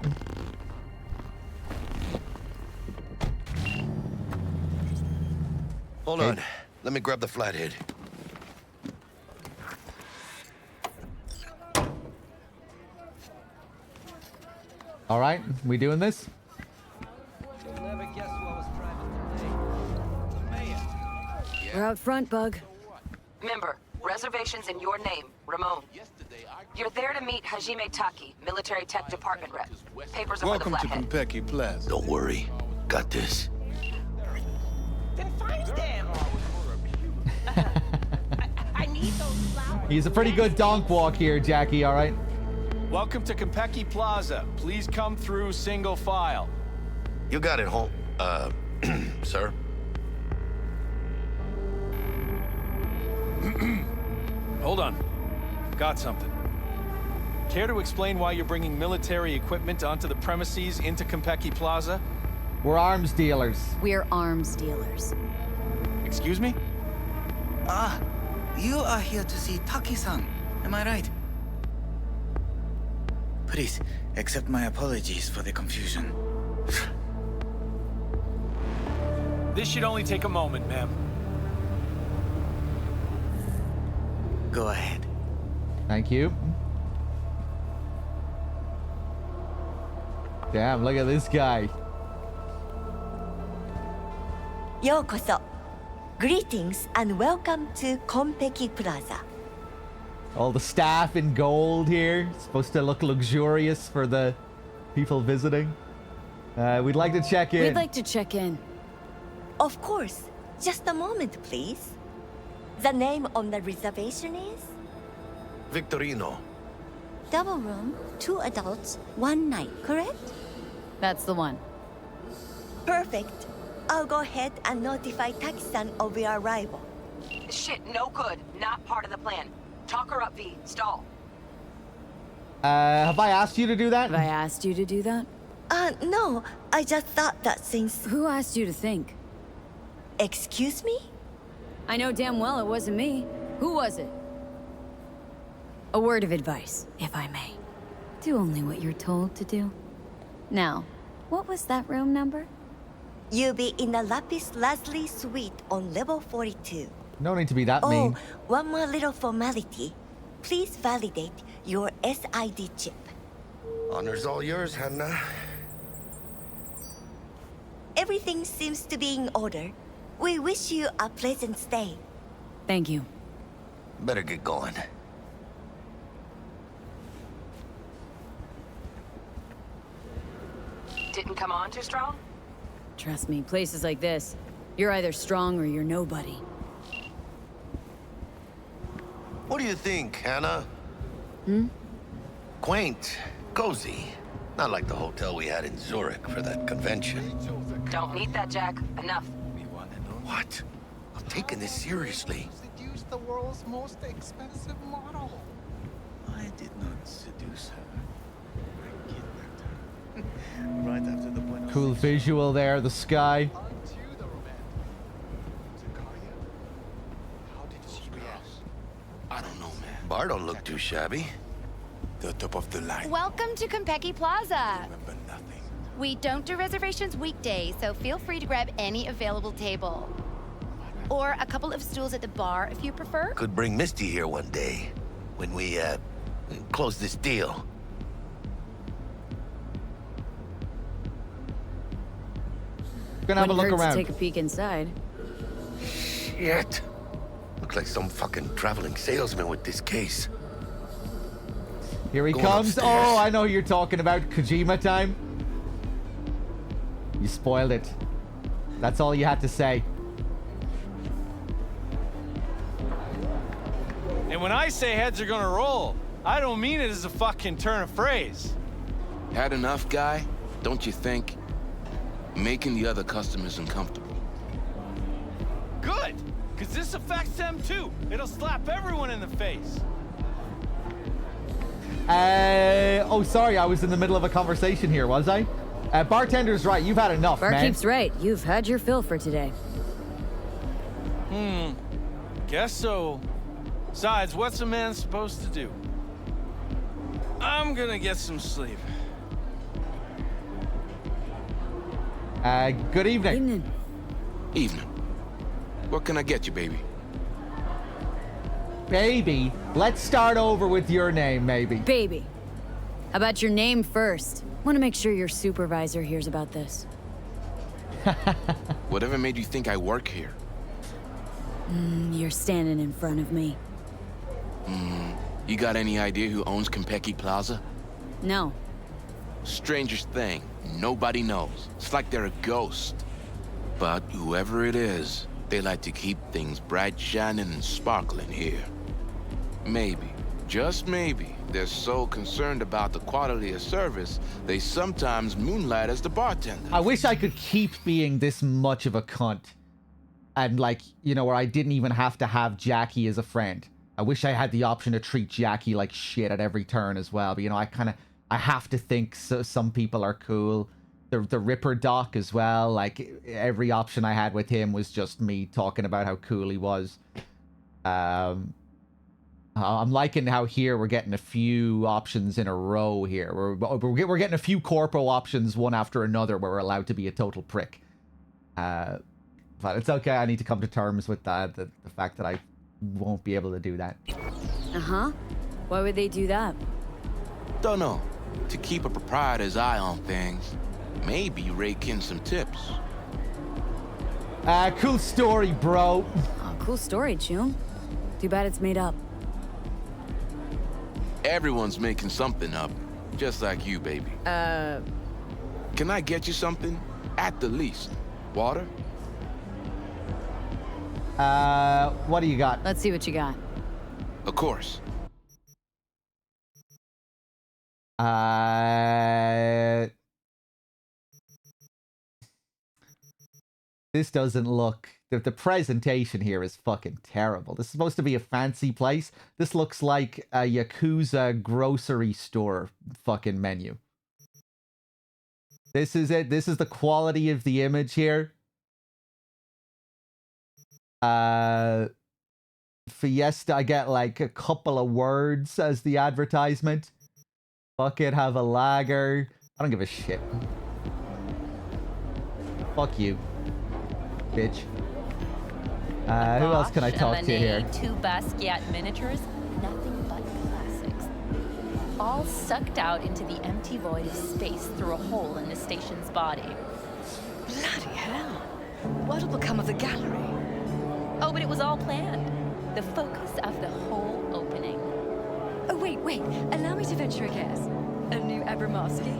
Hold on. Let me grab the flathead. All right, we doing this? We're out front, Bug. Remember, reservations in your name, Ramon. You're there to meet Hajime Taki, military tech department rep. Papers are for the Welcome to flathead. Konpeki Plaza. Don't worry. Got this. Then find them. I need those flowers. He's a pretty good donk walk here, Jackie, all right? Welcome to Konpeki Plaza. Please come through single file. You got it, home. Sir? Hold on. Got something. Care to explain why you're bringing military equipment onto the premises into Konpeki Plaza? We're arms dealers. We're arms dealers. Excuse me? You are here to see Taki-san, am I right? Please, accept my apologies for the confusion. This should only take a moment, ma'am. Go ahead. Thank you. Damn, look at this guy. Yokoso. Greetings and welcome to Konpeki Plaza. All the staff in gold here. Supposed to look luxurious for the people visiting. We'd like to check in. We'd like to check in. Of course. Just a moment, please. The name on the reservation is? Victorino. Double room, 2 adults, 1 night, correct? That's the one. Perfect. I'll go ahead and notify Taki-san of your arrival. Shit, no good. Not part of the plan. Talk her up, V. Stall. Have I asked you to do that? Have I asked you to do that? No. I just thought that since... Who asked you to think? Excuse me? I know damn well it wasn't me. Who was it? A word of advice, if I may. Do only what you're told to do. Now, what was that room number? You'll be in the Lapis Lazuli suite on level 42. No need to be that mean. Oh, one more little formality. Please validate your SID chip. Honor's all yours, Hannah. Everything seems to be in order. We wish you a pleasant stay. Thank you. Better get going. Didn't come on too strong? Trust me, places like this, you're either strong or you're nobody. What do you think, Hannah? Hmm? Quaint, cozy. Not like the hotel we had in Zurich for that convention. Don't need that, Jack. Enough. What? I'm taking this seriously. Seduce the world's most expensive model. I did not seduce her. I kidnapped her. Right after the Buenos Cool visual there, the sky. I don't know, man. Bar don't look too shabby. The top of the line. Welcome to Konpeki Plaza. We don't do reservations weekdays, so feel free to grab any available table. Or a couple of stools at the bar if you prefer. Could bring Misty here one day when we, close this deal. Gonna have a look around. Take a peek inside. Shit. Looks like some fucking traveling salesman with this case. Here he Going comes. upstairs. Oh, I know who you're talking about. Kojima time. You spoiled it. That's all you had to say. And when I say heads are gonna roll, I don't mean it as a fucking turn of phrase. Had enough, guy? Don't you think? Making the other customers uncomfortable. Good, because this affects them too. It'll slap everyone in the face. Oh, sorry, I was in the middle of a conversation here, was I? Bartender's right, you've had enough, man. Barkeep's right, you've had your fill for today. Guess so. Besides, what's a man supposed to do? I'm gonna get some sleep. Good evening. Evening. What can I get you, baby? Baby, let's start over with your name, maybe. Baby. How about your name first? Want to make sure your supervisor hears about this. Whatever made you think I work here? You're standing in front of me. You got any idea who owns Konpeki Plaza? No. Strangest thing, nobody knows. It's like they're a ghost. But whoever it is, they like to keep things bright, shining, and sparkling here. Maybe, just maybe, they're so concerned about the quality of service, they sometimes moonlight as the bartender. I wish I could keep being this much of a cunt. And like, you know, where I didn't even have to have Jackie as a friend. I wish I had the option to treat Jackie like shit at every turn as well. But, you know, I have to think some people are cool. The Ripper Doc as well. Like, every option I had with him was just me talking about how cool he was. I'm liking how here we're getting a few options in a row here. We're getting a few corpo options one after another where we're allowed to be a total prick. But it's okay. I need to come to terms with that, the fact that I won't be able to do that. Uh-huh. Why would they do that? Don't know. To keep a proprietor's eye on things. Maybe rake in some tips. Cool story, bro. Oh, cool story, June. Too bad it's made up. Everyone's making something up. Just like you, baby. Can I get you something? At the least. Water? What do you got? Let's see what you got. Of course. This doesn't look... The presentation here is fucking terrible. This is supposed to be a fancy place. This looks like a Yakuza grocery store fucking menu. This is it. This is the quality of the image here. Fiesta, I get like a couple of words as the advertisement. Fuck it, have a lager. I don't give a shit. Fuck you, bitch. Who else can I talk to here? 2 Basquiat miniatures, nothing but classics. All sucked out into the empty void of space through a hole in the station's body. Bloody hell. What'll become of the gallery? Oh, but it was all planned. The focus of the whole opening. Oh, wait. Allow me to venture a guess. A new Abramovsky?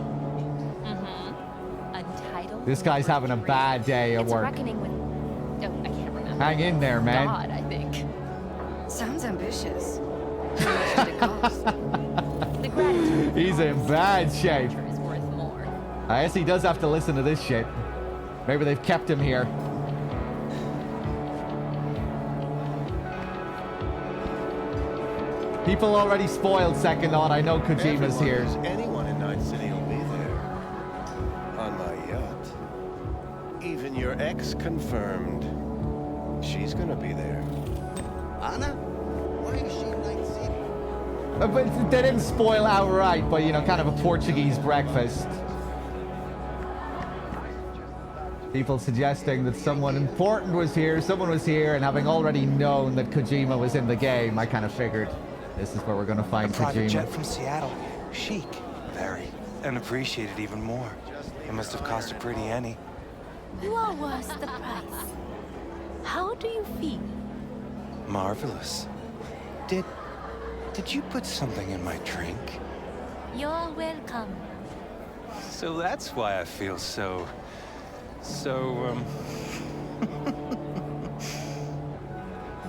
Mm-hmm. Untitled. This guy's having a bad day at work. Reckoning with... Oh, I can't remember. Hang in there, man. God, I think. Sounds ambitious. How much did it cost? The gratitude. He's in bad shape. Is worth more. I guess he does have to listen to this shit. Maybe they've kept him here. People already spoiled second on. I know Kojima's here. Anyone in Night City will be there. On my yacht. Even your ex confirmed. She's gonna be there. Anna? Why is she in Night City? But they didn't spoil outright, but you know, kind of a Portuguese breakfast. People suggesting that someone important was here, someone was here, and having already known that Kojima was in the game, I kind of figured this is where we're going to find a private Kojima. jet from Seattle. Chic. Very. And appreciated even more. It must have cost a pretty penny. What was the price? How do you feel? Marvelous. Did you put something in my drink? You're welcome. So that's why I feel so...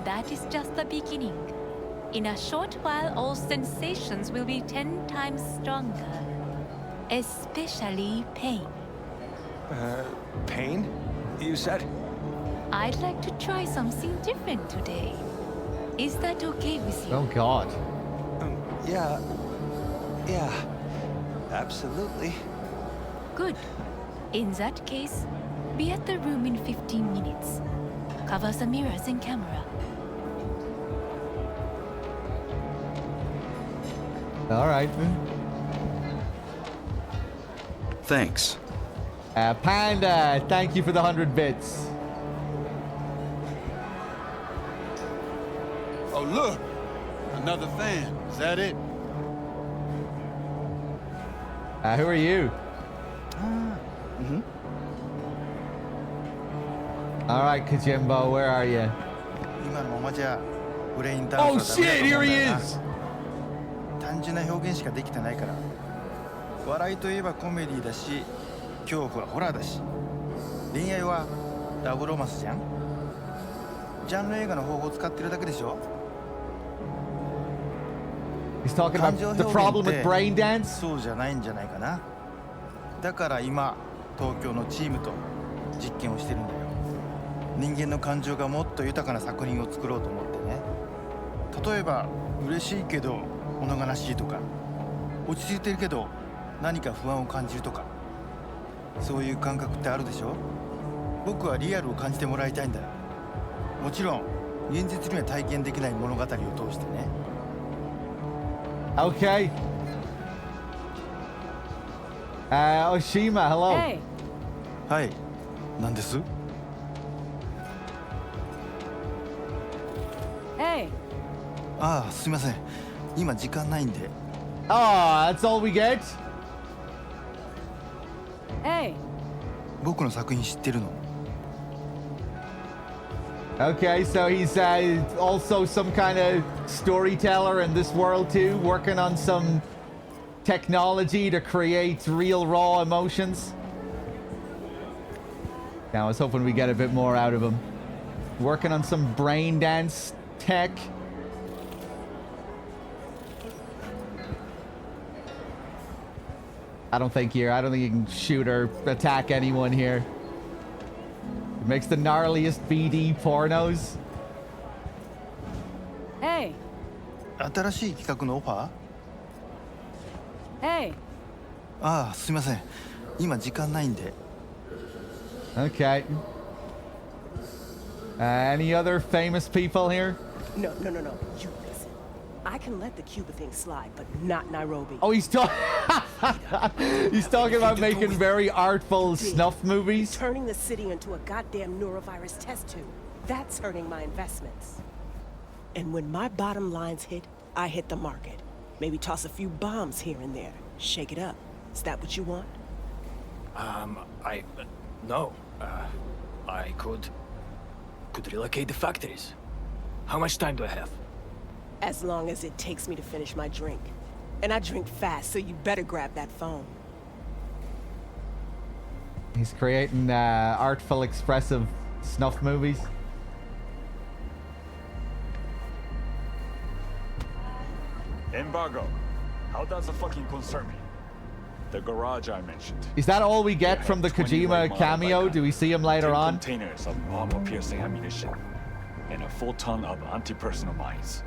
That is just the beginning. In a short while, all sensations will be 10 times stronger. Especially pain. Pain? You said? I'd like to try something different today. Is that okay with you? Oh, God. Yeah. Absolutely. Good. In that case, be at the room in 15 minutes. Cover the mirrors and camera. All right. Thanks. Panda, thank you for the 100 bits. Oh, look! Another fan. Is that it? Who are you? All right, Kojimbo, where are you? Oh shit, here he is! 単純な表現しかできてないから。笑いといえばコメディだし、恐怖はホラーだし、恋愛はラブロマンスじゃん。ジャンル映画の方法を使ってるだけでしょ。He's talking about the problem with brain dance? そうじゃないんじゃないかな。だから今、東京のチームと実験をしてるんだよ。人間の感情がもっと豊かな作品を作ろうと思ってね。例えば嬉しいけど物悲しいとか、落ち着いてるけど何か不安を感じるとか、そういう感覚ってあるでしょ。僕はリアルを感じてもらいたいんだよ。もちろん現実には体験できない物語を通してね。 Okay. Oshima, hello. Hey. はい。なんです？ Hey. ああ、すいません。今時間ないんで。 Oh, that's all we get? Hey. 僕の作品知ってるの？ Okay, so he's also some kind of storyteller in this world too, working on some technology to create real raw emotions. Now I was hoping we get a bit more out of him. Working on some brain dance tech. I don't think you can shoot or attack anyone here. It makes the gnarliest BD pornos. Hey. 新しい企画のオファー？ Hey. ああ、すいません。今時間ないんで。 Okay. Any other famous people here? No. You listen. I can let the Cuba thing slide, but not Nairobi. Oh, he's talking about making very artful snuff movies. Turning the city into a goddamn neurovirus test tube. That's hurting my investments. And when my bottom lines hit, I hit the market. Maybe toss a few bombs here and there. Shake it up. Is that what you want? No. I could relocate the factories. How much time do I have? As long as it takes me to finish my drink. And I drink fast, so you better grab that phone. He's creating artful, expressive snuff movies. Embargo. How does it fucking concern me? The garage I mentioned. Is that all we get from the 20 Kojima late cameo? model Do we see him later 10 on? containers of armor-piercing ammunition and a full ton of anti-personnel mines.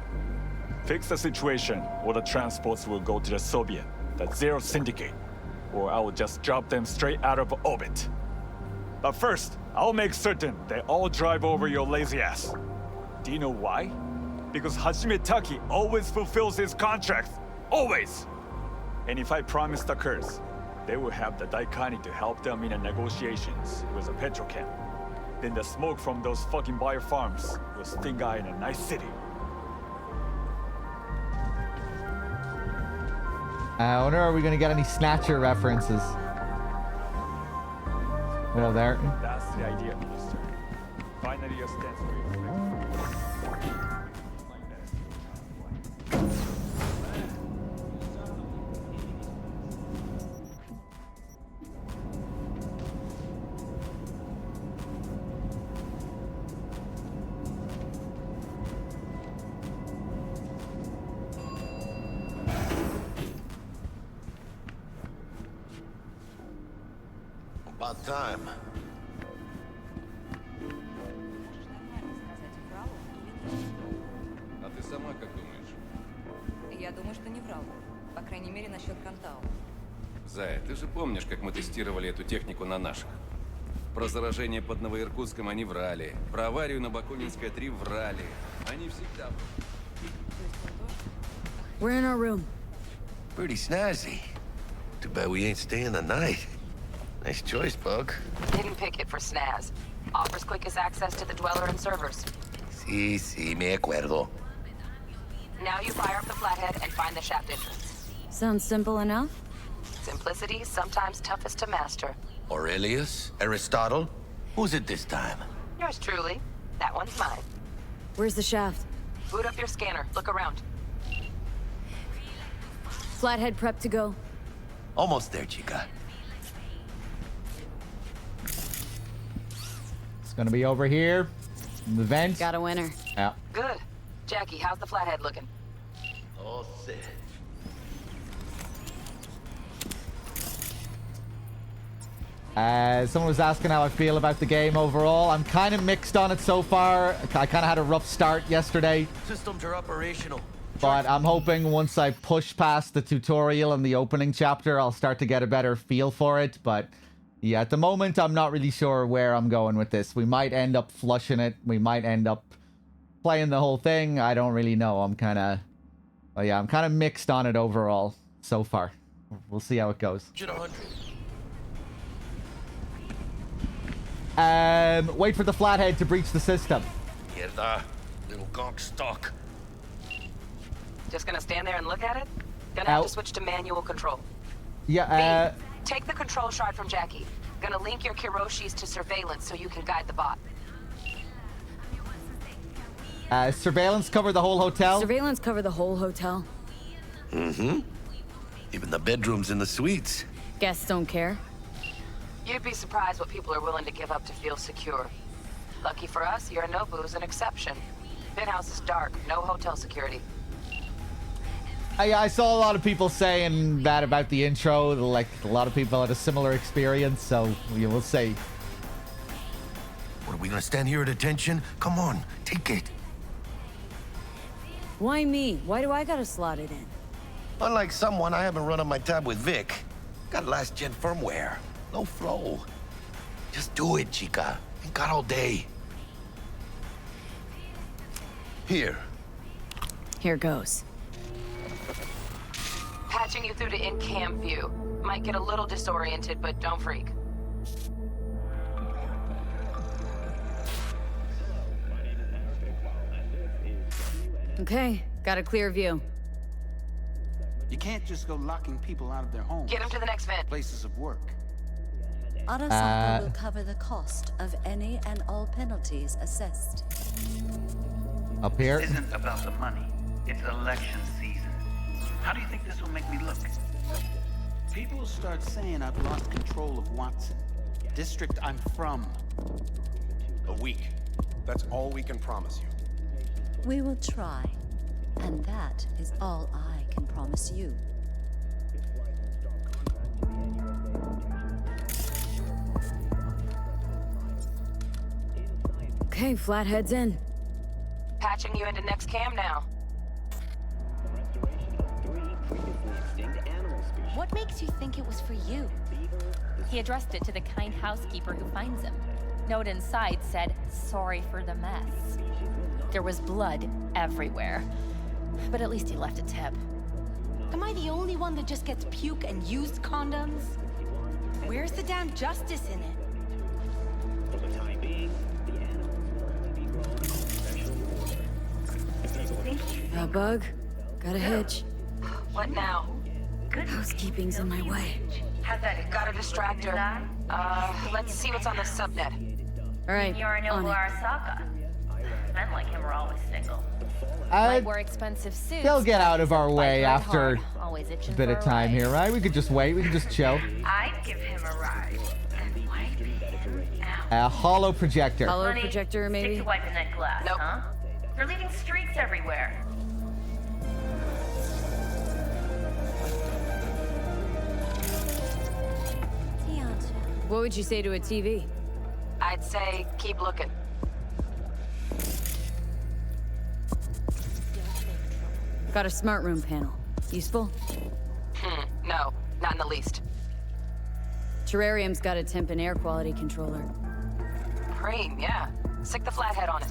Fix the situation, or the transports will go to the Soviet, the Zero Syndicate, or I will just drop them straight out of orbit. But first, I'll make certain they all drive over your lazy ass. Do you know why? Because Hajime Taki always fulfills his contracts. Always! And if I promise the curse, they will have the Daikani to help them in the negotiations with the petrochem. Then the smoke from those fucking bio farms will sting out in a nice city. I wonder, are we going to get any Snatcher references? Oh, there. That's the idea, Minister. Finally, a stance for About time. А ты сама как думаешь? Я думаю, что не врал. По крайней мере, насчет Кантау. Зая, ты же помнишь, как мы тестировали эту технику на наших? Про заражение под Новоиркутском они врали. Про аварию на Бакунинской 3 врали. Они всегда... We're in our room. Pretty snazzy. Too bad we ain't staying the night. Nice choice, Bug. Didn't pick it for snaz. Offers quickest access to the Dweller and servers. Sí, me acuerdo. Now you fire up the flathead and find the shaft entrance. Sounds simple enough. Simplicity is sometimes toughest to master. Aurelius? Aristotle? Who's it this time? Yours truly. That one's mine. Where's the shaft? Boot up your scanner. Look around. Flathead prep to go. Almost there, chica. It's going to be over here. In the vent. Got a winner. Yeah. Good. Jackie, how's the flathead looking? All set. Someone was asking how I feel about the game overall. I'm kind of mixed on it so far. I kind of had a rough start yesterday. Systems are operational. But I'm hoping once I push past the tutorial and the opening chapter, I'll start to get a better feel for it. But yeah, at the moment, I'm not really sure where I'm going with this. We might end up flushing it. We might end up playing the whole thing, I don't really know. I'm kind of... Oh yeah, I'm kind of mixed on it overall so far. We'll see how it goes. Wait for the flathead to breach the system. Mierda, little gonk stock. Just gonna stand there and look at it? Gonna have to switch to manual control. Yeah, B, take the control shard from Jackie. Gonna link your Kiroshis to surveillance so you can guide the bot. Surveillance cover the whole hotel? Surveillance cover the whole hotel. Mm-hmm. Even the bedrooms and the suites. Guests don't care. You'd be surprised what people are willing to give up to feel secure. Lucky for us, Yorinobu's an exception. Penthouse is dark, no hotel security. I saw a lot of people saying that about the intro. Like, a lot of people had a similar experience, so we will see. What, are we gonna stand here at attention? Come on, take it. Why me? Why do I gotta slot it in? Unlike someone, I haven't run on my tab with Vic. Got last-gen firmware. Low flow. Just do it, chica. Ain't got all day. Here. Here goes. Patching you through to in-cam view. Might get a little disoriented, but don't freak. Okay, got a clear view. You can't just go locking people out of their homes. Get them to the next vent. Places of work. Arasaka will cover the cost of any and all penalties assessed. Up here? This isn't about the money. It's election season. How do you think this will make me look? People will start saying I've lost control of Watson, district I'm from. A week. That's all we can promise you. We will try, and that is all I can promise you. Okay, Flathead's in. Patching you into next cam now. What makes you think it was for you? He addressed it to the kind housekeeper who finds him. Note inside said, "Sorry for the mess." There was blood everywhere. But at least he left a tip. Am I the only one that just gets puke and used condoms? Where's the damn justice in it? For the time being, the animals will only be grown on special Bug, got a hitch. What now? Housekeeping's in my way. Got a distractor. Let's see what's on the subnet. All right, Yorinobu on it. Arasaka. Men like him are always single. I'd Might wear expensive suits. They'll get out of our way Fight after hard, always a itching bit for of a time ride. here, right? We could just wait. We could just chill. I'd give him a ride. And wipe him out. A hollow projector. Hollow projector, maybe? Stick to wiping that glass, Nope. huh? They're leaving streaks everywhere. What would you say to a TV? I'd say keep looking. Got a smart room panel. Useful? No, not in the least. Terrarium's got a temp and air quality controller. Cream, yeah. Stick the flathead on it.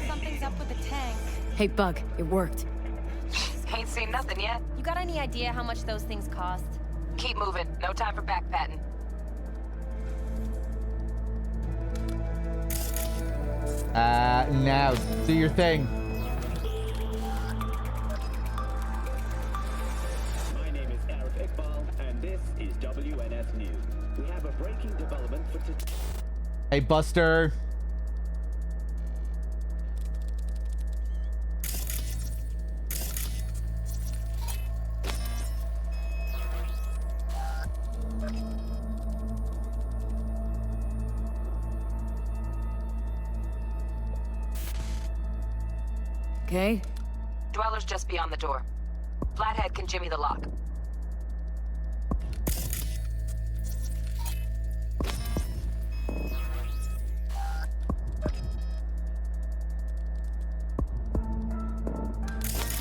Something's up with the tank. Hey, Bug, it worked. Ain't seen nothing yet. You got any idea how much those things cost? Keep moving. No time for backpatting. Now, do your thing. My name is Eric Iqbal, and this is WNS News. We have a breaking development for today. Hey, Buster. Okay. Dweller's just beyond the door. Flathead can jimmy the lock.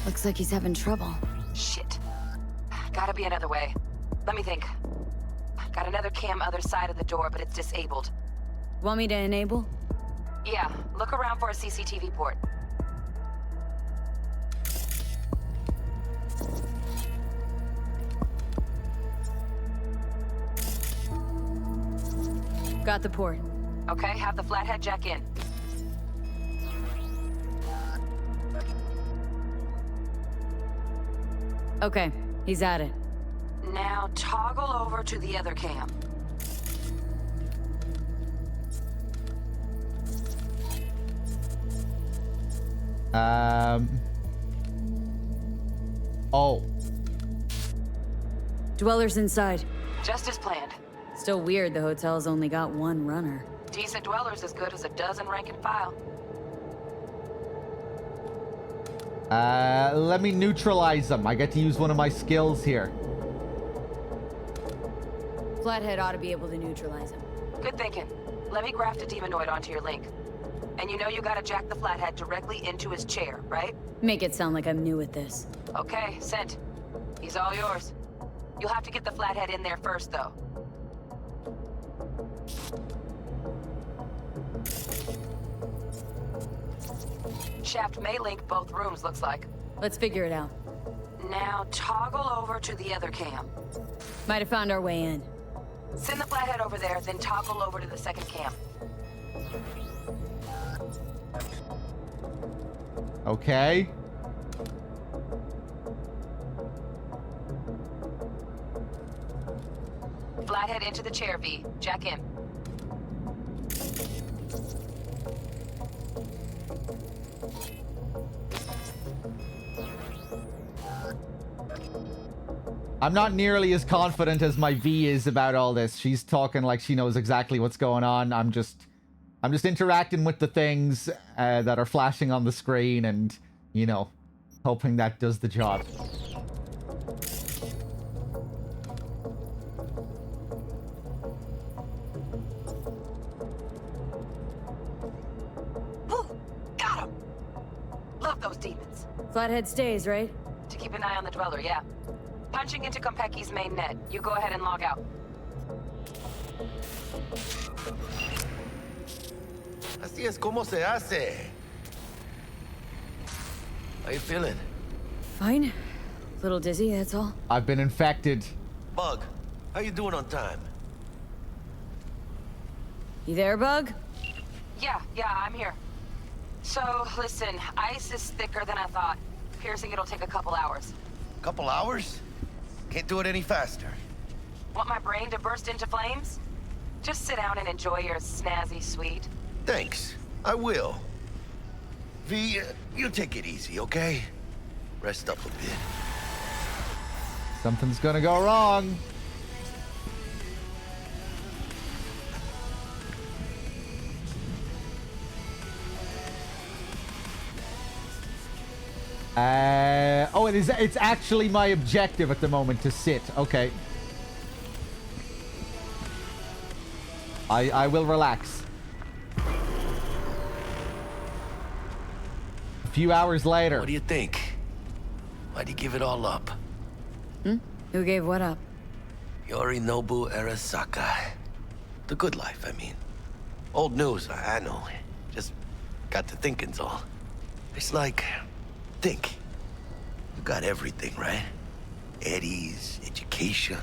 Looks like he's having trouble. Shit. Gotta be another way. Let me think. Got another cam other side of the door, but it's disabled. Want me to enable? Yeah, look around for a CCTV port. Got the port. Okay, have the flathead jack in. Okay, he's at it. Now toggle over to the other cam. Oh. Dweller's inside. Just as planned. Still weird the hotel's only got one runner. Decent dweller's as good as a dozen rank and file. Let me neutralize them. I get to use one of my skills here. Flathead ought to be able to neutralize him. Good thinking. Let me graft a demonoid onto your link. And you know you gotta jack the flathead directly into his chair, right? Make it sound like I'm new at this. Okay, sent. He's all yours. You'll have to get the flathead in there first, though. Shaft may link both rooms, looks like. Let's figure it out. Now toggle over to the other cam. Might have found our way in. Send the flathead over there, then toggle over to the second cam. Okay. Flathead into the chair, V. Jack in. I'm not nearly as confident as my V is about all this. She's talking like she knows exactly what's going on. I'm just interacting with the things that are flashing on the screen and, you know, hoping that does the job. Got him! Love those demons. Flathead stays, right? To keep an eye on the dweller, yeah. Punching into Kompeki's main net. You go ahead and log out. Así es como se hace. How you feeling? Fine. Little dizzy, that's all. I've been infected. Bug, how you doing on time? You there, Bug? Yeah, I'm here. So, listen, ice is thicker than I thought. Piercing it'll take a couple hours. Couple hours? Can't do it any faster. Want my brain to burst into flames? Just sit down and enjoy your snazzy sweet. Thanks. I will. V, you take it easy, okay? Rest up a bit. Something's gonna go wrong. Oh, it's actually my objective at the moment to sit. Okay. I will relax. A few hours later. What do you think? Why'd you give it all up? Who gave what up? Yorinobu Arasaka. The good life, I mean. Old news, I know. Just got to thinking's all. It's like, think. You got everything, right? Eddies, education.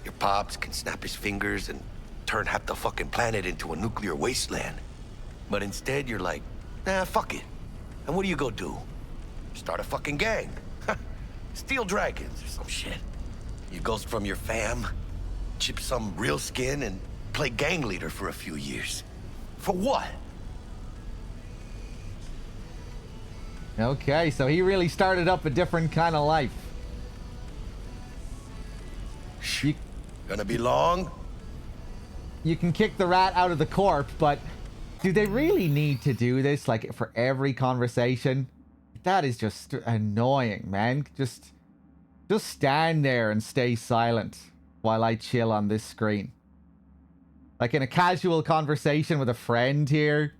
Your pops can snap his fingers and turn half the fucking planet into a nuclear wasteland. But instead, you're like, nah, fuck it. And what do you go do? Start a fucking gang. Steal dragons or some shit. You ghost from your fam, chip some real skin, and play gang leader for a few years. For what? Okay, so he really started up a different kind of life. Gonna be long? You can kick the rat out of the corp, but do they really need to do this, like, for every conversation? That is just annoying, man. Just Just stand there and stay silent while I chill on this screen. Like in a casual conversation with a friend here,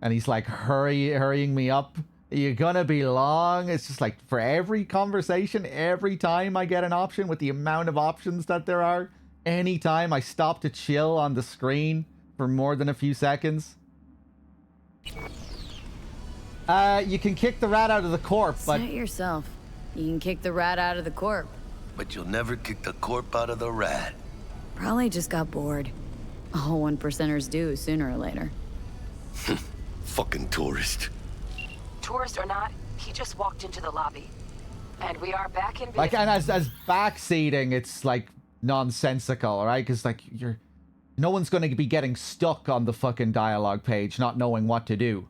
and he's like hurrying me up. You're gonna be long. It's just like for every conversation, every time I get an option with the amount of options that there are, anytime I stop to chill on the screen for more than a few seconds. You can kick the rat out of the corp, but... Say it yourself. You can kick the rat out of the corp. But you'll never kick the corp out of the rat. Probably just got bored. All 1%ers do sooner or later. Fucking tourist. Tourist or not, he just walked into the lobby. And we are back in business. Like, and as backseating, it's like nonsensical, right? Because like no one's going to be getting stuck on the fucking dialogue page, not knowing what to do.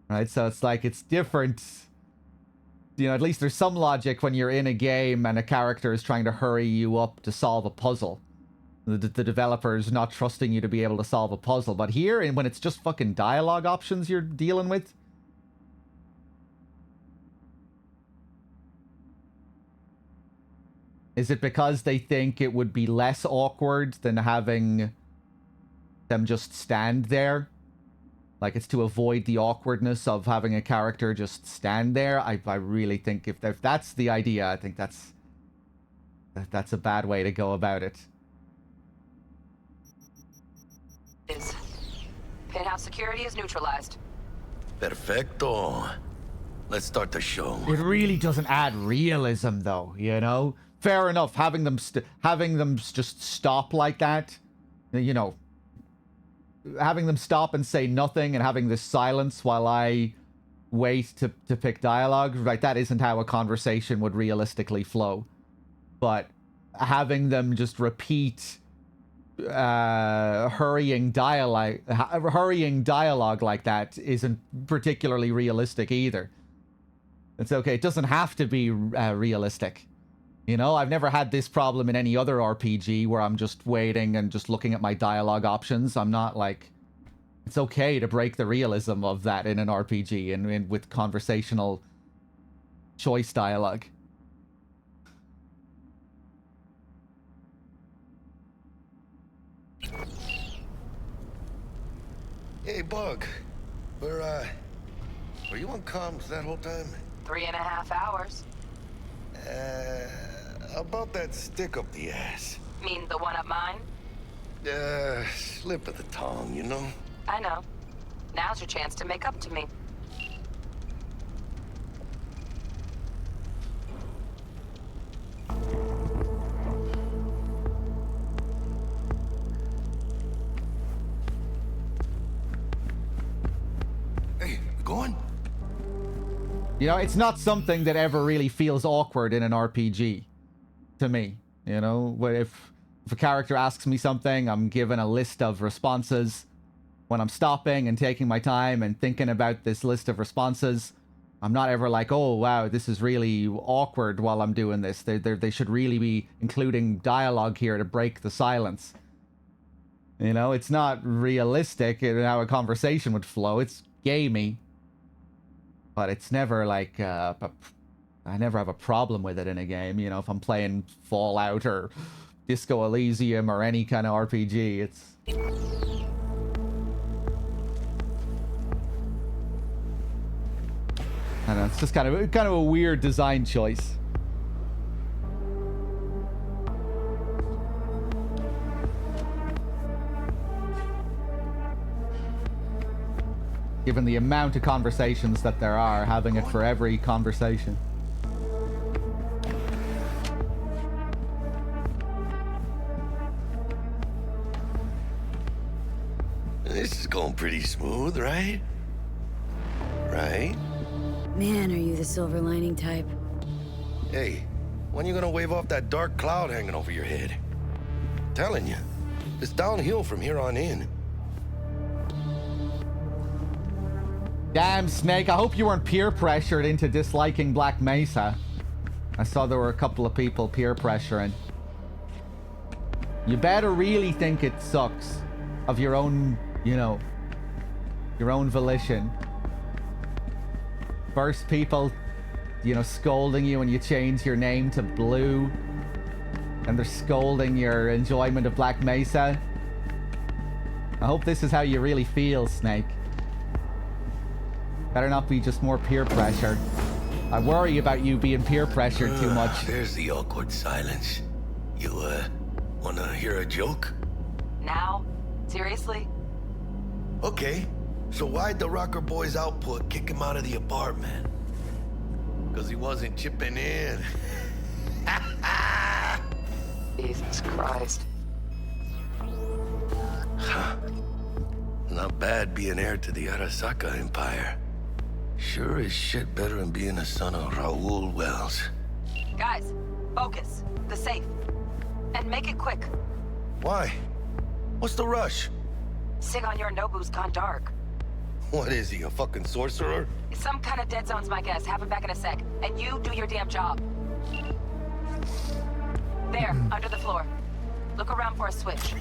Right? So it's like, it's different. You know, at least there's some logic when you're in a game and a character is trying to hurry you up to solve a puzzle. The developer's not trusting you to be able to solve a puzzle. But here, and when it's just fucking dialogue options you're dealing with, is it because they think it would be less awkward than having them just stand there? Like, it's to avoid the awkwardness of having a character just stand there? I really think if that's the idea, I think that's a bad way to go about it. Penthouse security is neutralized. Perfecto. Let's start the show. It really doesn't add realism, though, you know? Fair enough, having them just stop like that, you know, having them stop and say nothing and having this silence while I wait to pick dialogue, right? That isn't how a conversation would realistically flow. But having them just repeat hurrying dialogue like that isn't particularly realistic either. It's okay. It doesn't have to be realistic. You know, I've never had this problem in any other RPG where I'm just waiting and just looking at my dialogue options. I'm not like... It's okay to break the realism of that in an RPG and with conversational choice dialogue. Hey, Bug. Were you on comms that whole time? 3.5 hours. About that stick up the ass. Mean the one up mine? Slip of the tongue, you know? I know. Now's your chance to make up to me. Hey, going? You know, it's not something that ever really feels awkward in an RPG, to me. You know, if a character asks me something, I'm given a list of responses. When I'm stopping and taking my time and thinking about this list of responses, I'm not ever like, oh, wow, this is really awkward while I'm doing this. They should really be including dialogue here to break the silence. You know, it's not realistic in how a conversation would flow. It's gamey. But it's never like, I never have a problem with it in a game. You know, if I'm playing Fallout or Disco Elysium or any kind of RPG, it's... I don't know, it's just kind of a weird design choice. Given the amount of conversations that there are, having it for every conversation. This is going pretty smooth, right? Right? Man, are you the silver lining type? Hey, when you gonna wave off that dark cloud hanging over your head? Telling you, it's downhill from here on in. Damn, Snake, I hope you weren't peer pressured into disliking Black Mesa. I saw there were a couple of people peer pressuring. You better really think it sucks of your own, you know, your own volition. First people, you know, scolding you when you change your name to Blue. And they're scolding your enjoyment of Black Mesa. I hope this is how you really feel, Snake. Better not be just more peer pressure. I worry about you being peer pressured too much. There's the awkward silence. You, wanna hear a joke? Now? Seriously? Okay. So why'd the Rocker Boy's output kick him out of the apartment? Because he wasn't chipping in. Jesus Christ. Not bad being heir to the Arasaka Empire. Sure as shit better than being a son of Raoul Wells. Guys, focus. The safe. And make it quick. Why? What's the rush? Sigon Yorinobu's gone dark. What is he, a fucking sorcerer? Some kind of dead zone's my guess. Have him back in a sec. And you do your damn job. There, under the floor. Look around for a switch.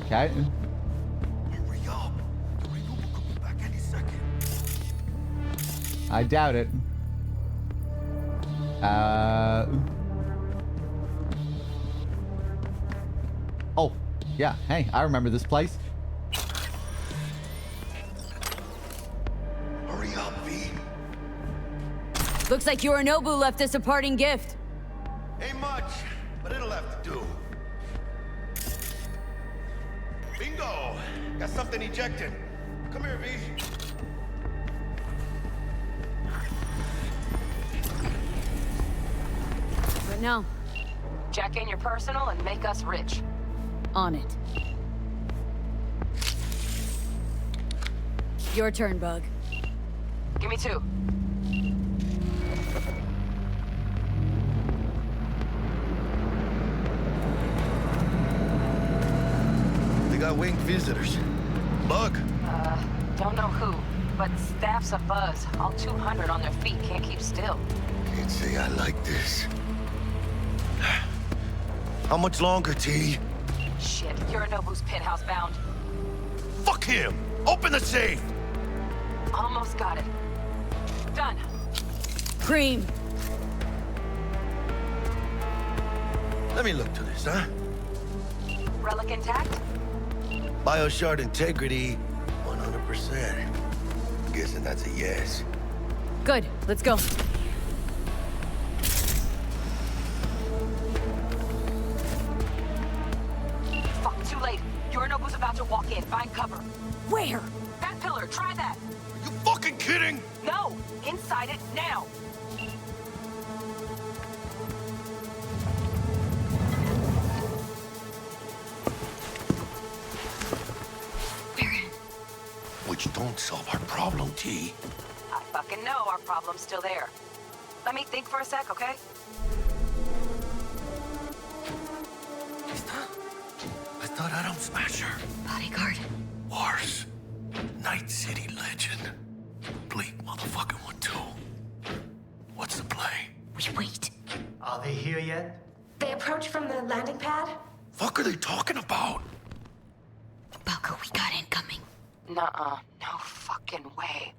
Okay. Hurry up. Yorinobu could be back any second. I doubt it. Oh, yeah. Hey, I remember this place. Hurry up, V. Looks like Yorinobu left us a parting gift. Ain't much, but it'll have to do. Bingo! Got something ejected. Come here, V. But no. Jack in your personal and make us rich. On it. Your turn, Bug. Give me 2. They got winged visitors. Bug. Don't know who, but staff's a buzz. All 200 on their feet, can't keep still. Can't say I like this. How much longer, T? Shit, Yorinobu's penthouse bound. Fuck him! Open the safe! Almost got it. Done. Cream. Let me look to this, huh? Relic intact? Bioshard integrity, 100%. Guessing that's a yes. Good, let's go. Fuck, too late. Yorinobu's about to walk in. Find cover. Where? That pillar, try that. You fucking kidding? No, inside it now. Which don't solve our problem, T. I fucking know our problem's still there. Let me think for a sec, okay? I thought Atom Smasher. Bodyguard. Wars. Night City legend. Bleak motherfucking one, too. What's the play? We wait. Are they here yet? They approach from the landing pad? Fuck are they talking about? Balco, we got incoming. Nuh-uh. No fucking way.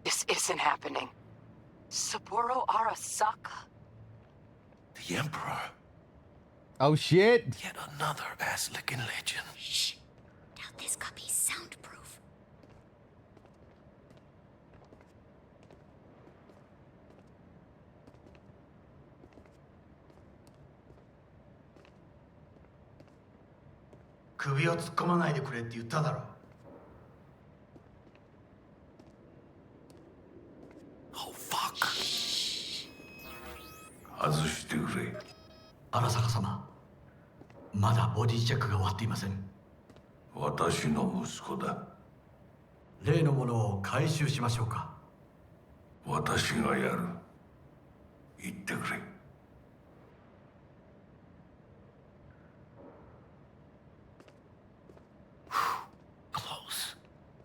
This isn't happening. Saburo Arasaka? The Emperor. Oh, shit. Yet another ass-licking legend. Shh. Now this copy's soundproof.首を突っ込まないでくれって言っただろ。Oh, fuck. 外してくれ。荒坂様、まだボディチェックが終わっていません。私の息子だ。例のものを回収しましょうか。私がやる。言ってくれ。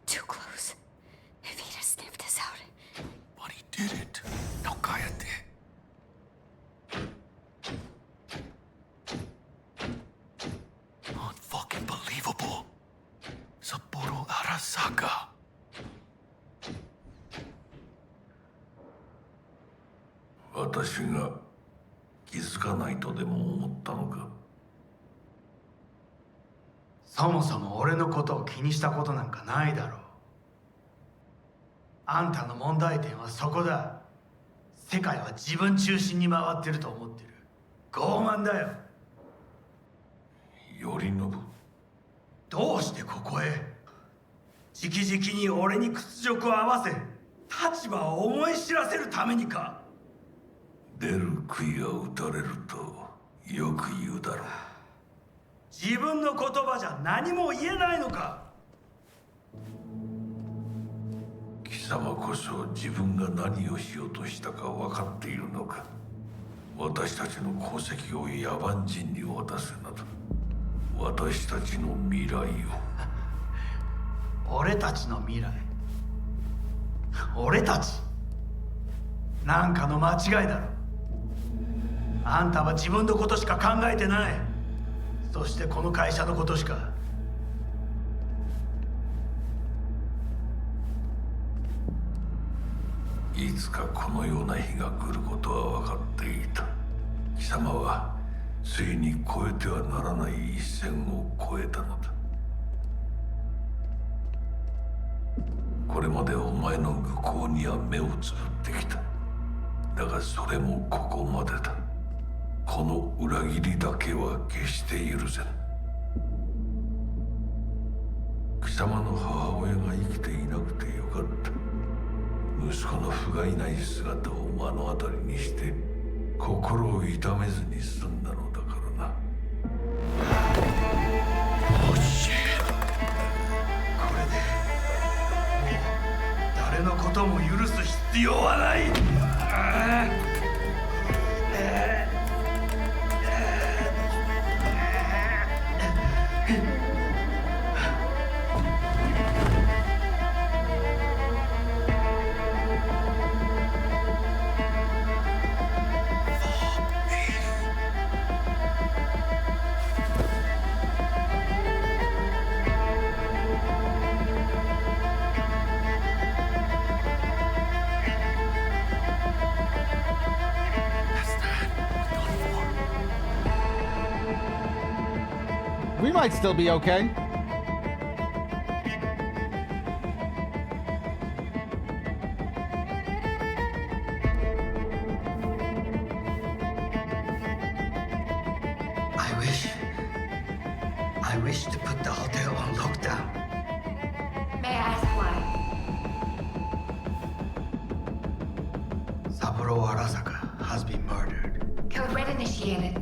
Too close. 幌荒坂。私が気づかないとでも思ったのか。そもそも俺のことを気にしたことなんかないだろう。あんたの問題点はそこだ。世界は自分中心に回ってると思ってる。傲慢だよ。頼信。どうしてここへ？直々に俺に屈辱を合わせ立場を思い知らせるためにか？出る杭は打たれるとよく言うだろう。自分の言葉じゃ何も言えないのか？貴様こそ自分が何をしようとしたか分かっているのか。私たちの功績を野蛮人に渡すなど、私たちの未来を。俺たちの未来？俺たち？なんかの間違いだろ。あんたは自分のことしか考えてない。そしてこの会社のことしか。いつかこのような日が来ることは分かっていた。貴様はついに越えてはならない一線を越えたのだ。これまでお前の愚行には目をつぶってきた。だがそれもここまでだ。この裏切りだけは決して許せん。貴様の母親が生きていなくてよかった。息子の不甲斐ない姿を目の当たりにして心を痛めずに済んだのだからな。おしこれでもう誰のことも許す必要はない。We might still be okay. I wish to put the hotel on lockdown. May I ask why? Saburo Arasaka has been murdered. Code Red initiated.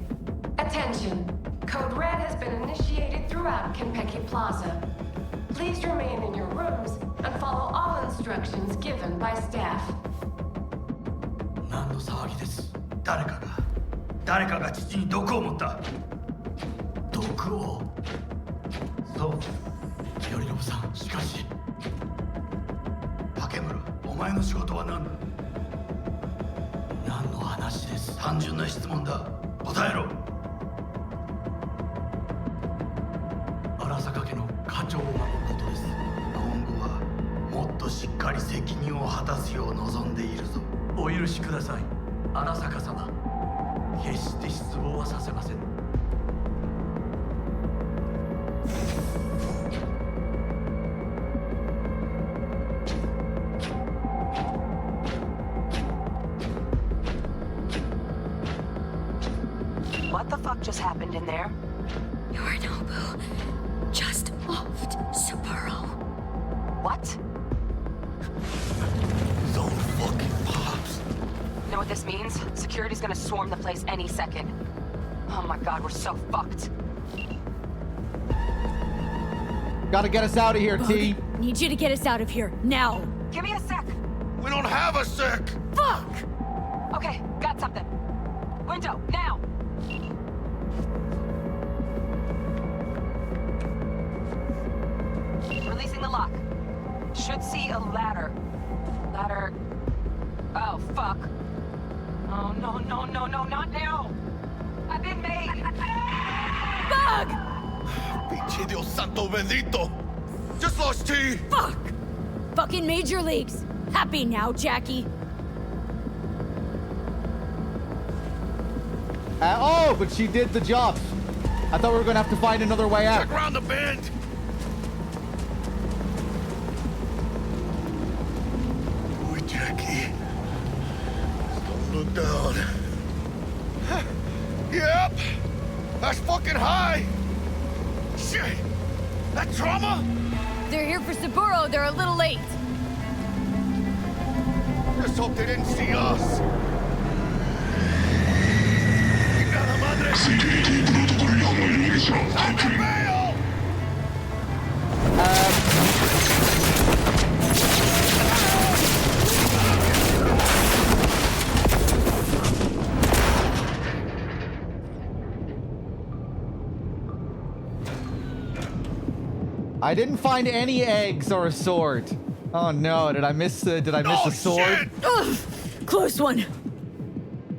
Attention. Code Red has been initiated throughout Kenpeki Plaza. Please remain in your rooms and follow all instructions given by staff. 何の騒ぎです。誰かが父に毒を持った。毒を。そう頼信さん。しかし竹村、お前の仕事は何だ。何の話です。単純な質問だ。答えろ。荒坂家の課長がのことです。今後はもっとしっかり責任を果たすよう望んでいるぞ。お許しください荒坂様。決して失望はさせません。What the fuck just happened in there? Yorinobu just offed Sapporo. What? Zone fucking pops. Know what this means? Security's gonna swarm the place any second. Oh my god, we're so fucked. Gotta get us out of here, Bug, T. Need you to get us out of here, now! Give me a sec! We don't have a sec! Fuck! Okay, got something. Window, now! Releasing the lock. Should see a ladder. Ladder... Oh, fuck. Oh, no, not now! I've been made! Bug! Pinche Dios santo bendito! Just lost T. Fuck! Fucking major leagues. Happy now, Jackie? Oh, but she did the job. I thought we were gonna have to find another way out. Check around the bend. Boy, Jackie. Don't look down. Yep. That's fucking high. Shit. That trauma? They're here for Saburo. They're a little late. Just hope they didn't see us. I didn't find any eggs or a sword. Oh no, did I miss the sword? Shit. Ugh, close one.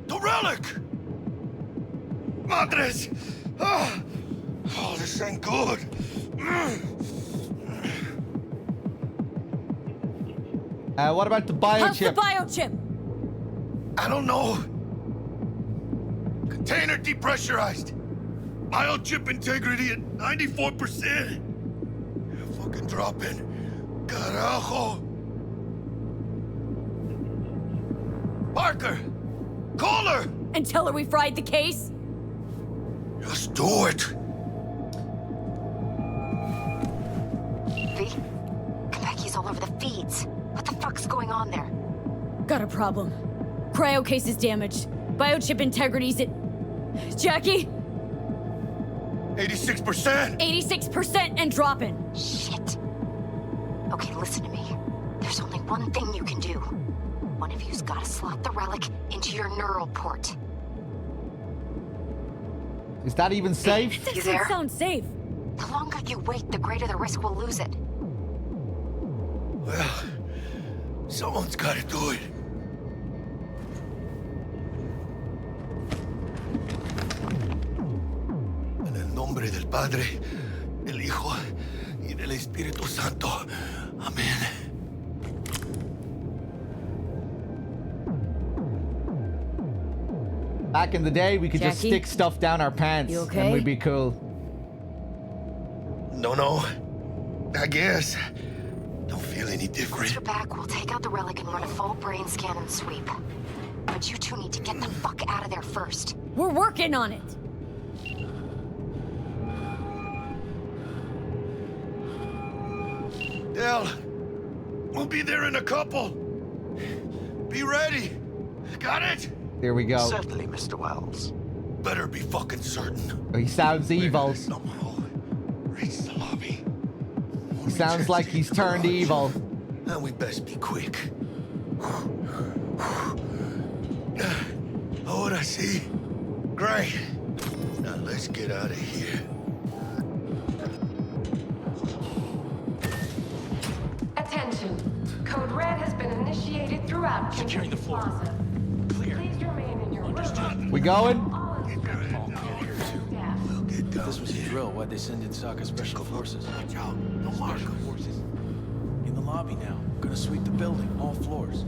The relic! Madres! Oh, this ain't good. What about the How's the biochip? biochip? I don't know. Container depressurized. Biochip integrity at 94%. Fucking dropping. Carajo. Parker! Call her! And tell her we fried the case? Just do it. V? Konpeki's all over the feeds. What the fuck's going on there? Got a problem. Cryo case is damaged. Biochip integrity's at... Jackie? 86%! 86% and dropping. Shit. Okay, listen to me. There's only one thing you can do. One of you's gotta slot the relic into your neural port. Is that even safe? That You doesn't there? sound safe. The longer you wait, the greater the risk we'll lose it. Well, someone's gotta do it. En el nombre del Padre, del Hijo y del Espíritu Santo. Amén. Back in the day, we could just Jackie? stick stuff down our pants You okay? and we'd be cool. No. I guess. Don't feel any Once different. you're back, we'll take out the relic and run a full brain scan and sweep. But you two need to get the fuck out of there first. We're working on it. Del, we'll be there in a couple. Be ready. Got it? Here we go. Certainly, Mr. Wells. Better be fucking certain. He sounds evil. Somehow reach the lobby. He sounds like he's turned evil. And we best be quick. Ahora sí. Great. Now let's get out of here. Attention. Code Red has been initiated throughout Securing the floor. Plaza. Clear. Please remain in your room. We going? All instructions staff. We'll get If down this was a there. drill, why'd they send in Sokka Special Forces? Watch out. No mark. Special Forces. In the lobby now. Gonna sweep the building, all floors.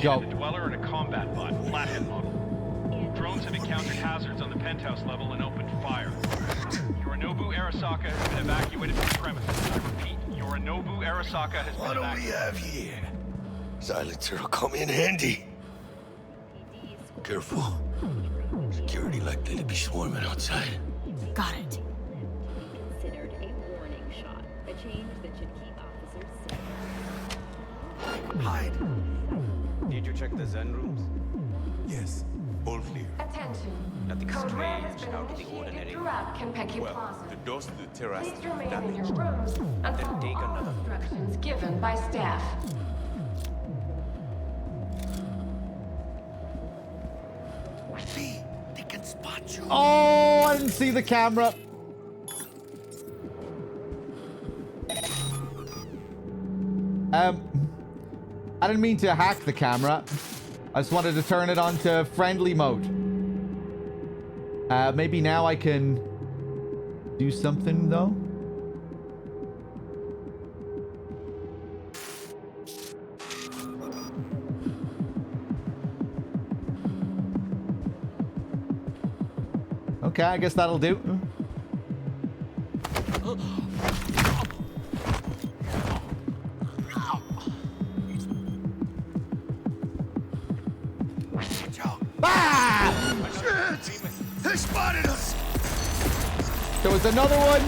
Go. A dweller and a combat bot, flathead model. Drones have encountered hazards on the penthouse level and opened fire. Yorinobu Arasaka has been evacuated from the premises. I repeat, Yorinobu Arasaka has What been do we evacuated. have here? Silencer will come in handy. Careful. Security likely to be swarming outside. Got it. Considered a warning shot, a change that should keep officers safe. Hide. Did you check the Zen rooms? Yes. All clear. Attention. Nothing Code Red has strange been out of the initiated ordinary. throughout Konpeki Well, Plaza. the doors to the terrace Please remain damaged. in your rooms and Then follow take all another. instructions given by staff. See, they can spot you. Oh, I didn't see the camera. I didn't mean to hack the camera. I just wanted to turn it on to friendly mode. Maybe now I can do something, though. Okay, I guess that'll do. Ah! Shit! They spotted us! There was another one.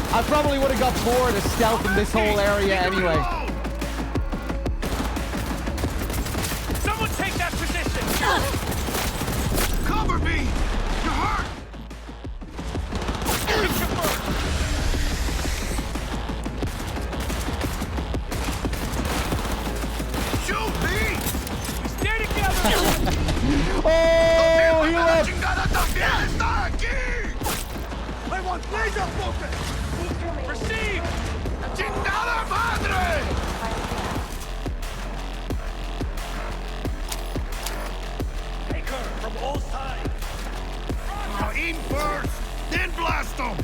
I probably would have got bored of stealthing this whole area anyway. Someone take that position! Cover me! You're hurt! Shoot me! We stay together! Oh, heal up! I want laser focus! Receive! ¡Chingada madre! Take her from all sides! Now aim first, then blast them!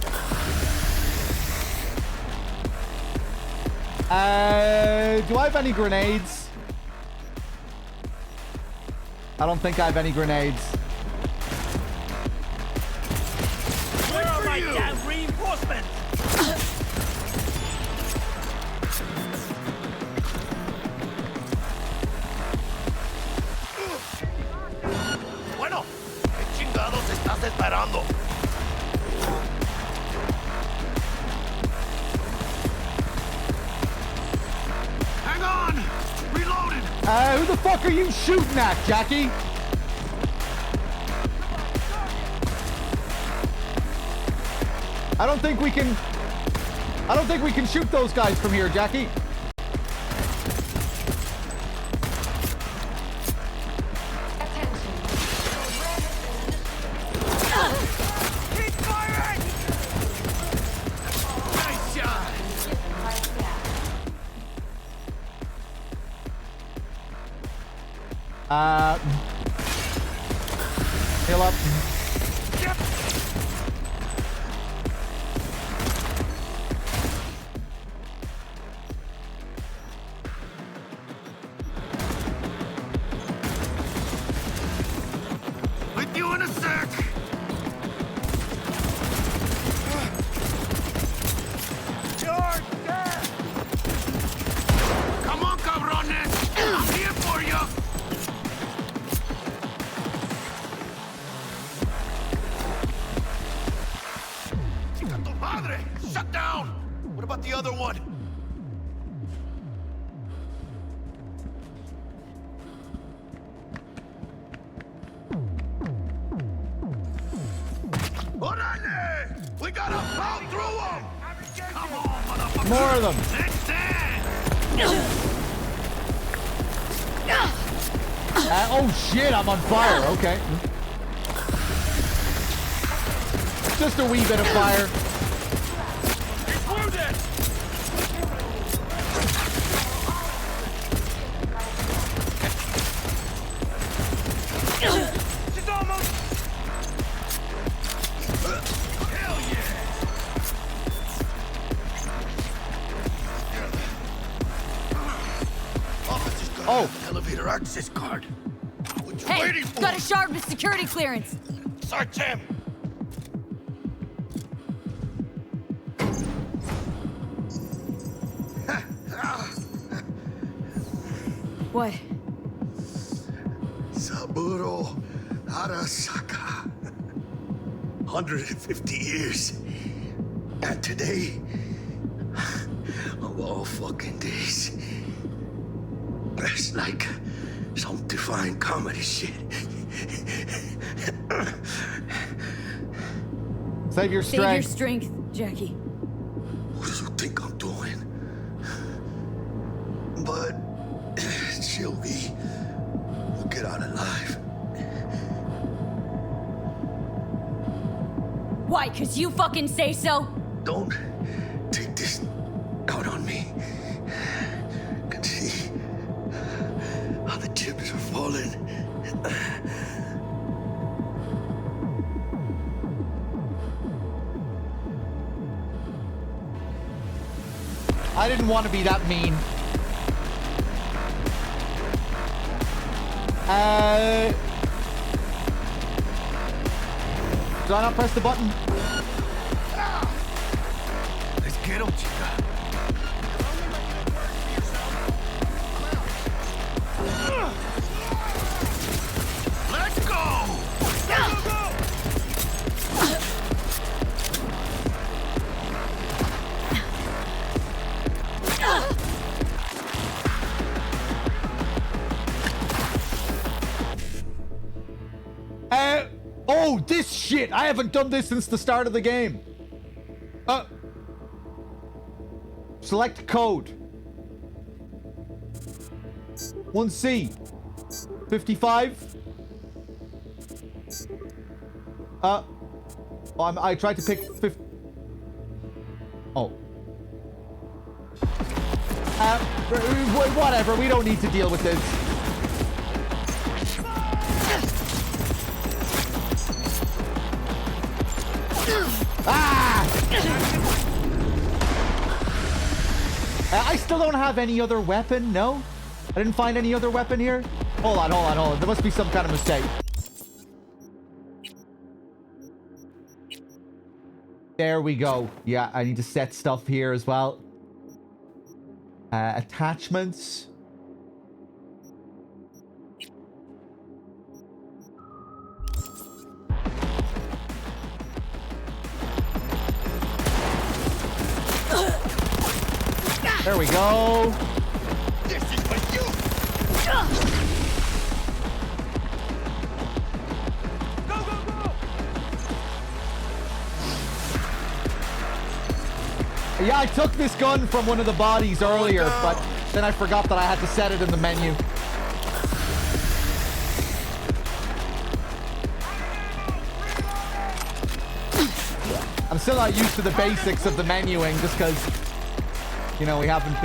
Do I have any grenades? I don't think I have any grenades. Where are my damn reinforcements? Bueno, ¿qué chingados estás esperando? Hang on! Reloading! Who the fuck are you shooting at, Jackie? I don't think we can shoot those guys from here, Jackie. Keep firing! Nice shot! Heal up. With you in a sec! Charge there! Come on, cabrones! I'm here for you! Chica tu madre! Shut down! What about the other one? Orale! We gotta plow through them! Come on, motherfucker! More of them. Oh shit, I'm on fire. Okay. Just a wee bit of fire. He's wounded! She's almost... Hell yeah! Officer's got Oh. an elevator access card. What you Hey, waiting for? got a shard with security clearance. Search him! What? Saburo Arasaka. 150 years. And today, of all fucking days, that's like some divine comedy shit. Save your strength. Save your strength, Jackie. What do you think I'm doing? But Sylvie will get out alive. Why? 'Cause you fucking say so? Don't take this out on me. I can see how the chips are falling. I didn't want to be that mean. Do I not press the button? Let's get him, chica. Let's go! Oh, this shit! I haven't done this since the start of the game. Select code. 1C. 55. I tried to pick 50. Oh. Whatever, we don't need to deal with this. I still don't have any other weapon, no? I didn't find any other weapon here? Hold on. There must be some kind of mistake. There we go. Yeah, I need to set stuff here as well. Attachments. There we go. This is for you. Yeah, I took this gun from one of the bodies earlier, but then I forgot that I had to set it in the menu. I'm still not used to the basics of the menuing just because, you know, we haven't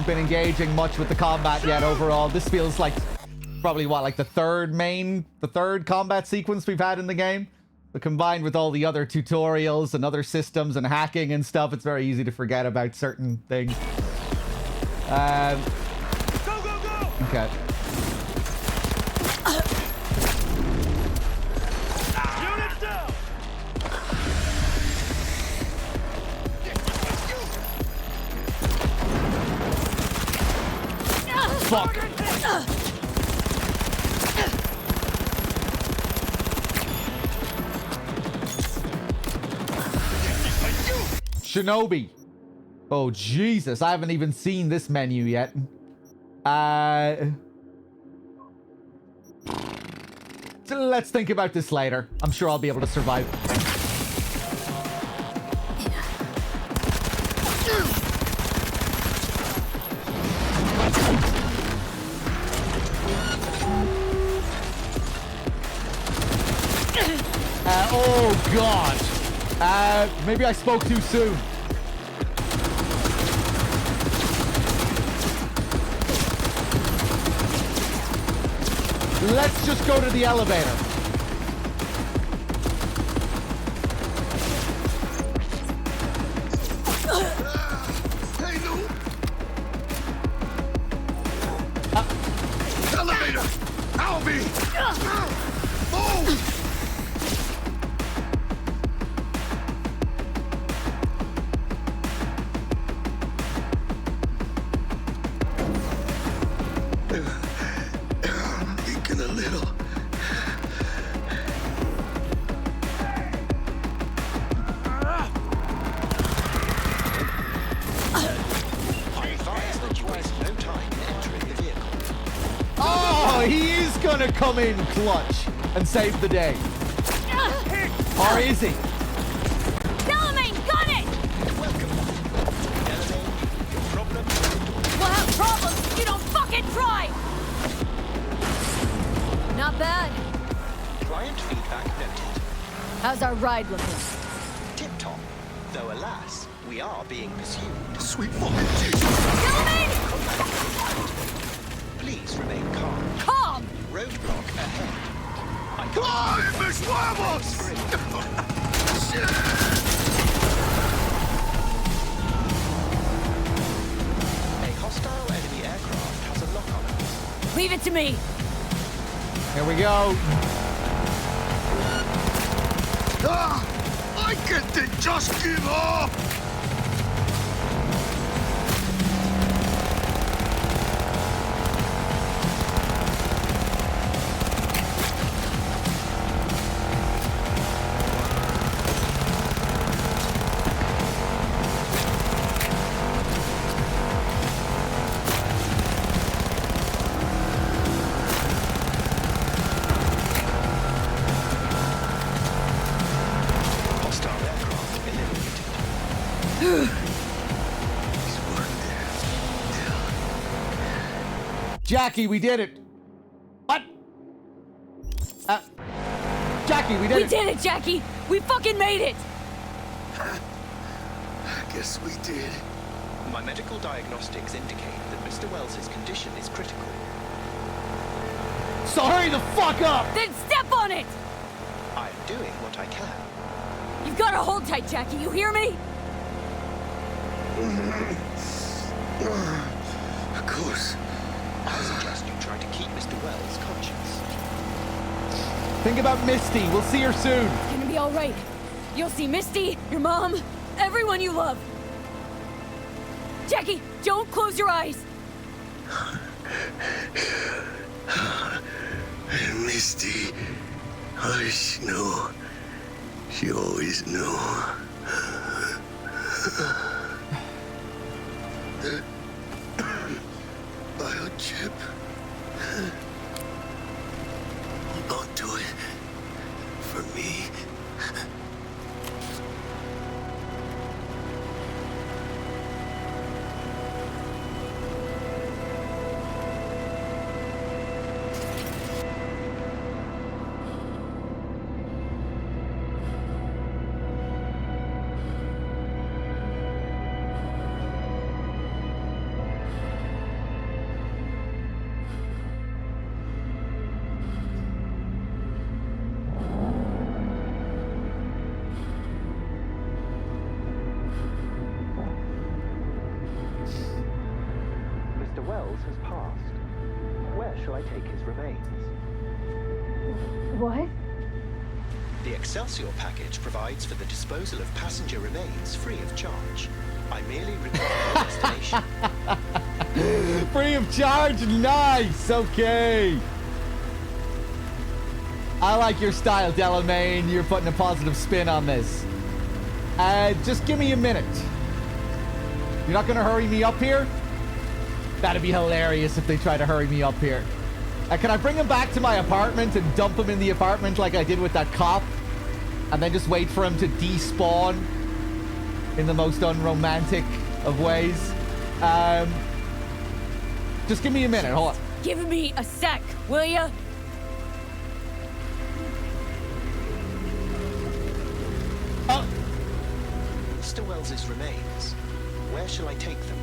been engaging much with the combat yet overall. This feels like probably what, like the third combat sequence we've had in the game. But combined with all the other tutorials and other systems and hacking and stuff, it's very easy to forget about certain things. Okay. Fuck. Shinobi. Oh, Jesus. I haven't even seen this menu yet. Let's think about this later. I'm sure I'll be able to survive. Oh, God. Maybe I spoke too soon. Let's just go to the elevator. on me! Move! Leaking a little. Oh, he is gonna come in clutch and save the day. Or is he? Delamain, gun it! We'll have problems if you don't fucking try! Not bad. Client feedback noted. How's our ride looking? Tip-top. Though alas, we are being pursued. Sweet fucking Jesus! Delamain! Please remain calm. Calm! Roadblock ahead. ¡Ay, mis huevos! A hostile enemy aircraft has a lock on us. Leave it to me! Here we go. Ah! I can't just give up! Jackie, we did it. What? Jackie, we did it. We did it, Jackie! We fucking made it! I guess we did. My medical diagnostics indicate that Mr. Wells's condition is critical. So hurry the fuck up! Then step on it! I am doing what I can. You've got to hold tight, Jackie, you hear me? Of course. I suggest you try to keep Mr. Wells conscious. Think about Misty. We'll see her soon. It's gonna be all right. You'll see Misty, your mom, everyone you love. Jackie, don't close your eyes. Misty, I know. She always knew. Biochip. Hold on to it. For me. Mr. Wells has passed. Where shall I take his remains? What? The Excelsior package provides for the disposal of passenger remains free of charge. I merely require a destination. Free of charge? Nice! Okay. I like your style, Delamain. You're putting a positive spin on this. Just give me a minute. You're not gonna hurry me up here? That'd be hilarious if they try to hurry me up here. Can I bring him back to my apartment and dump him in the apartment like I did with that cop? And then just wait for him to despawn in the most unromantic of ways? Just give me a minute, hold on. Give me a sec, will ya? Mr. Wells's remains. Where shall I take them?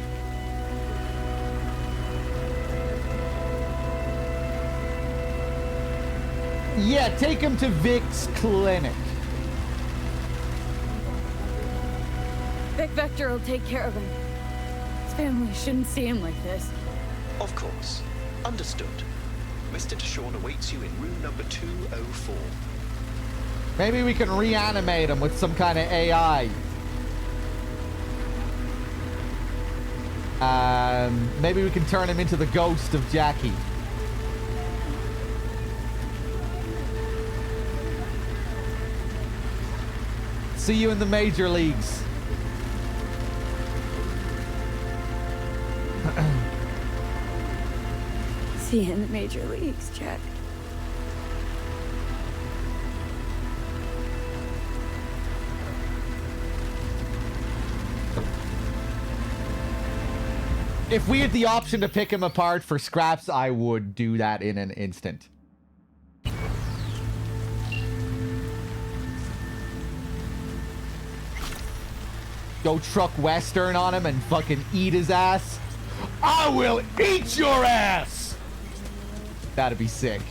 Yeah, take him to Vic's clinic. Vic Vector will take care of him. His family shouldn't see him like this. Of course. Understood. Mr. Deshawn awaits you in room number 204. Maybe we can reanimate him with some kind of AI. Maybe we can turn him into the ghost of Jackie. See you in the major leagues. See you in the major leagues, Jack. If we had the option to pick him apart for scraps, I would do that in an instant. Go truck Western on him and fucking eat his ass. I will eat your ass! That'd be sick.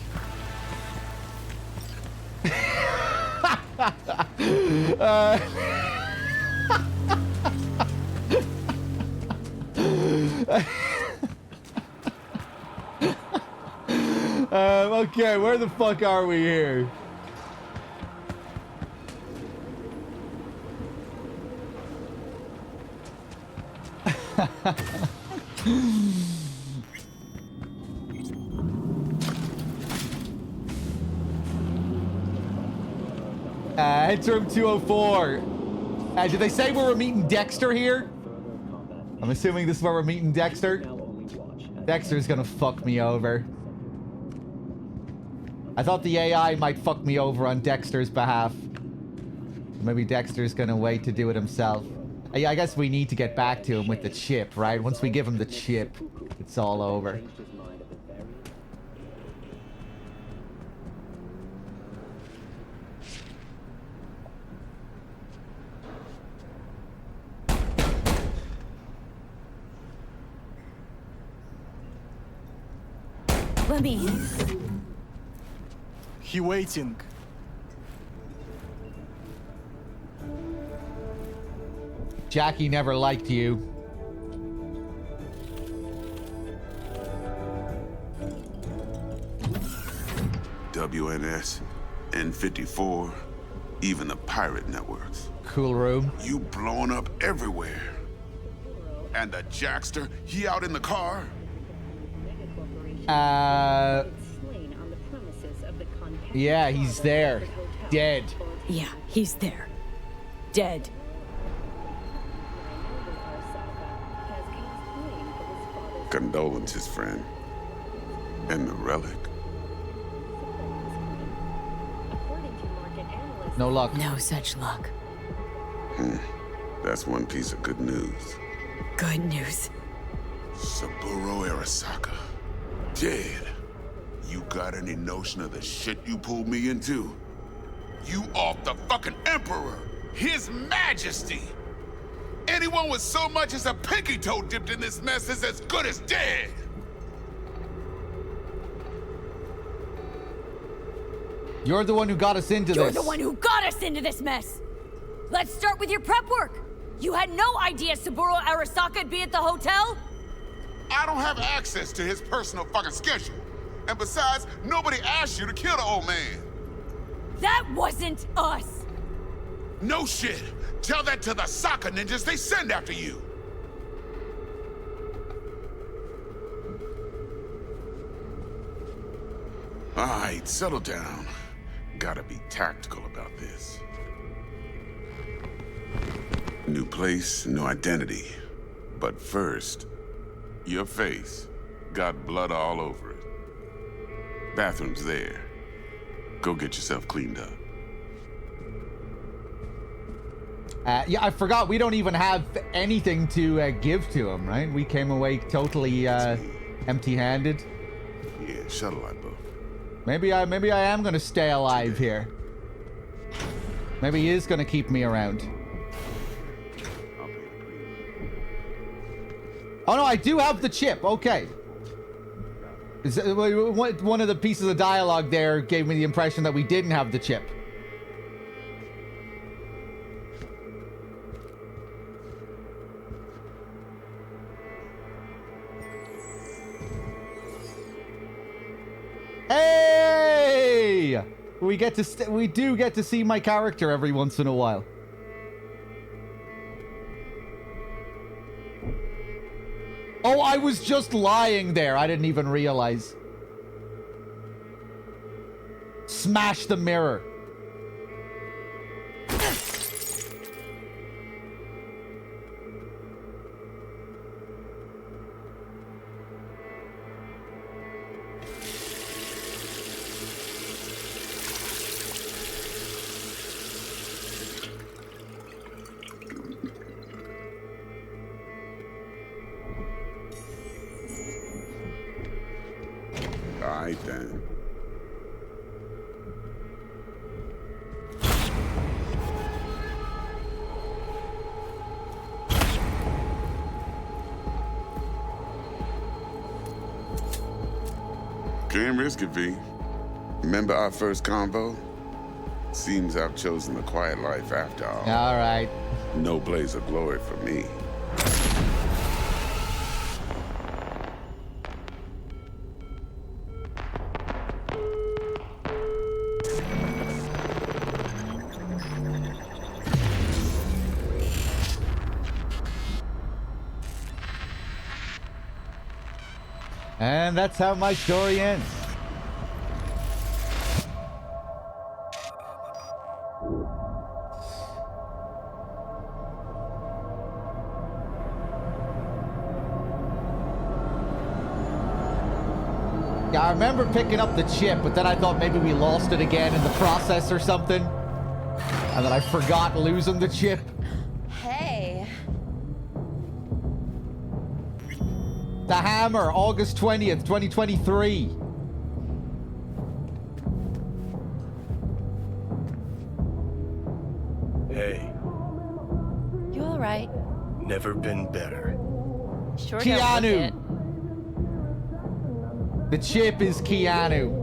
Okay, where the fuck are we here? Head to room 204. Did they say where we're meeting Dexter here? I'm assuming this is where we're meeting Dexter. Dexter's gonna fuck me over. I thought the AI might fuck me over on Dexter's behalf. Maybe Dexter's gonna wait to do it himself. I guess we need to get back to him with the chip, right? Once we give him the chip, it's all over. Let me. He waiting. Jackie never liked you. WNS, N54, even the pirate networks. Cool room. You blowing up everywhere. And the Jackster, he out in the car? Yeah, he's there. Dead. Yeah, he's there. Dead. Condolences, friend. And the relic. No luck. No such luck. That's one piece of good news. Good news. Saburo Arasaka. Dead. You got any notion of the shit you pulled me into? You off the fucking Emperor! His Majesty! Anyone with so much as a pinky toe dipped in this mess is as good as dead! You're the one who got us into this. You're the one who got us into this mess! Let's start with your prep work! You had no idea Saburo Arasaka'd be at the hotel? I don't have access to his personal fucking schedule. And besides, nobody asked you to kill the old man. That wasn't us! No shit! Tell that to the soccer ninjas they send after you! Alright, settle down. Gotta be tactical about this. New place, new identity. But first, your face got blood all over it. Bathroom's there. Go get yourself cleaned up. Yeah, I forgot we don't even have anything to give to him, right? We came away totally empty-handed. Yeah, shuttle light bulb. Maybe I am gonna stay alive here. Maybe he is gonna keep me around. Oh no, I do have the chip. Okay. One of the pieces of dialogue there gave me the impression that we didn't have the chip. we do get to see my character every once in a while. Oh, I was just lying there. I didn't even realize. Smash the mirror. Alright then. Can't risk it, V. Remember our first convo? Seems I've chosen the quiet life after all. All right. No blaze of glory for me. And that's how my story ends. Yeah, I remember picking up the chip, but then I thought maybe we lost it again in the process or something. And then I forgot losing the chip. Hey. The Hammer, August 20th, 2023. Hey, You all right? never been better. Sure Keanu. don't look it. The chip is Keanu.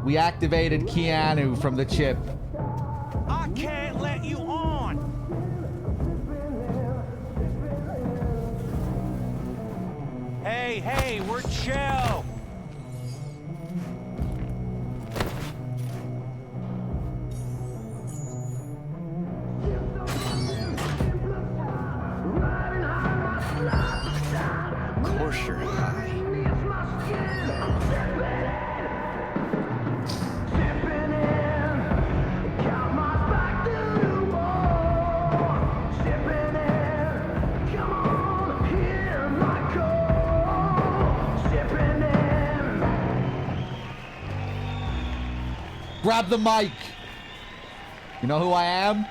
We activated Keanu from the chip. I can't let you on. Hey, we're chill. Of course you're high. Grab the mic. You know who I am?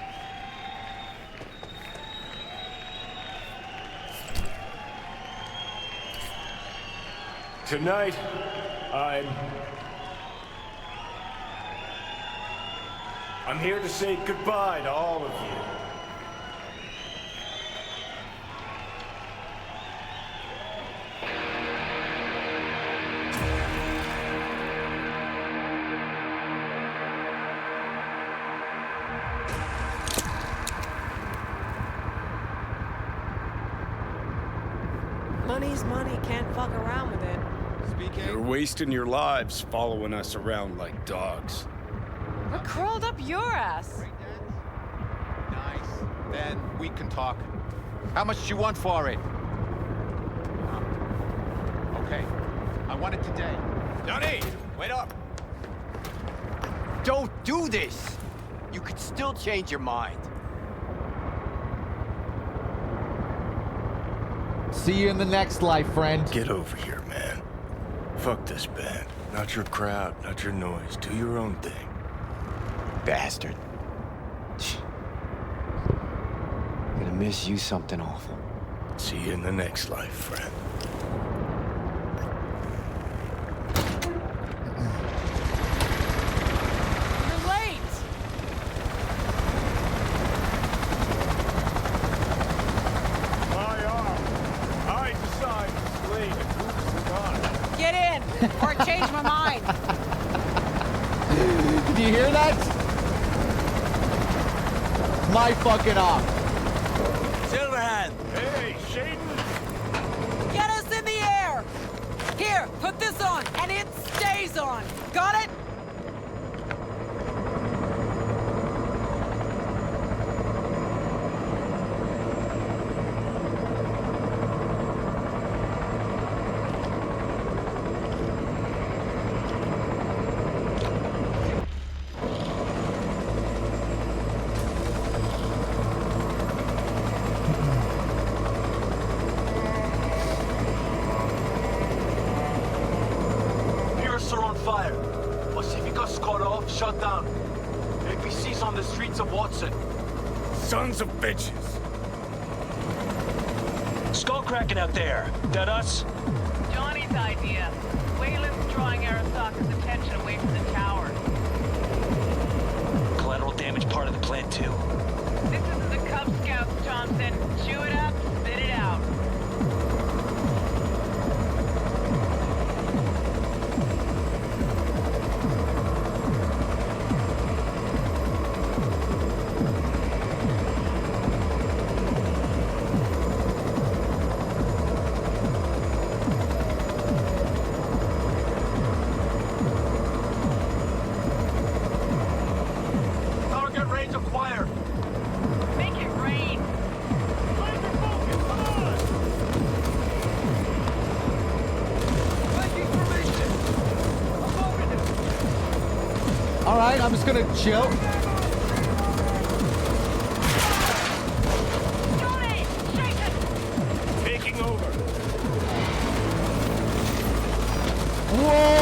Tonight, I'm here to say goodbye to all of you. Money's money, can't fuck around with it. You're wasting your lives following us around like dogs. What crawled up your ass? Nice. Then we can talk. How much do you want for it? Okay. I want it today. Johnny, wait up. Don't do this. You could still change your mind. See you in the next life, friend. Get over here, man. Fuck this band. Not your crowd, not your noise. Do your own thing. Bastard. Gonna miss you something awful. See you in the next life, friend. You're late! My arm. I decide who's late and who's not. Get in, or I change my mind. Did you hear that? My fucking arm. Silverhand. Hey, Shaden. Get us in the air! Here, put this on, and it stays on. Got it? Shut down. APC's on the streets of Watson. Sons of bitches. Skullcracking out there. That us? Johnny's idea. Wayland's drawing Arasaka's attention away from the tower. Collateral damage part of the plan, too. This is the Cub Scouts, Thompson. Chew it up, spit it out. Alright, I'm just gonna chill. Johnny! Jason! Taking over. Whoa!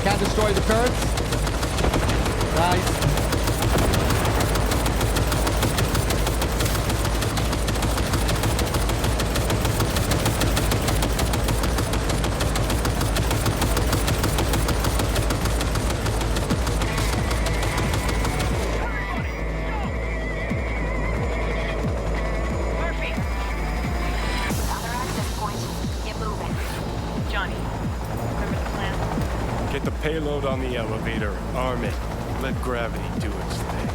Can't destroy the turrets. Nice. Murphy! Other access point. Get moving. Johnny, remember the plan? Get the payload on the elevator, arm it, let gravity do its thing.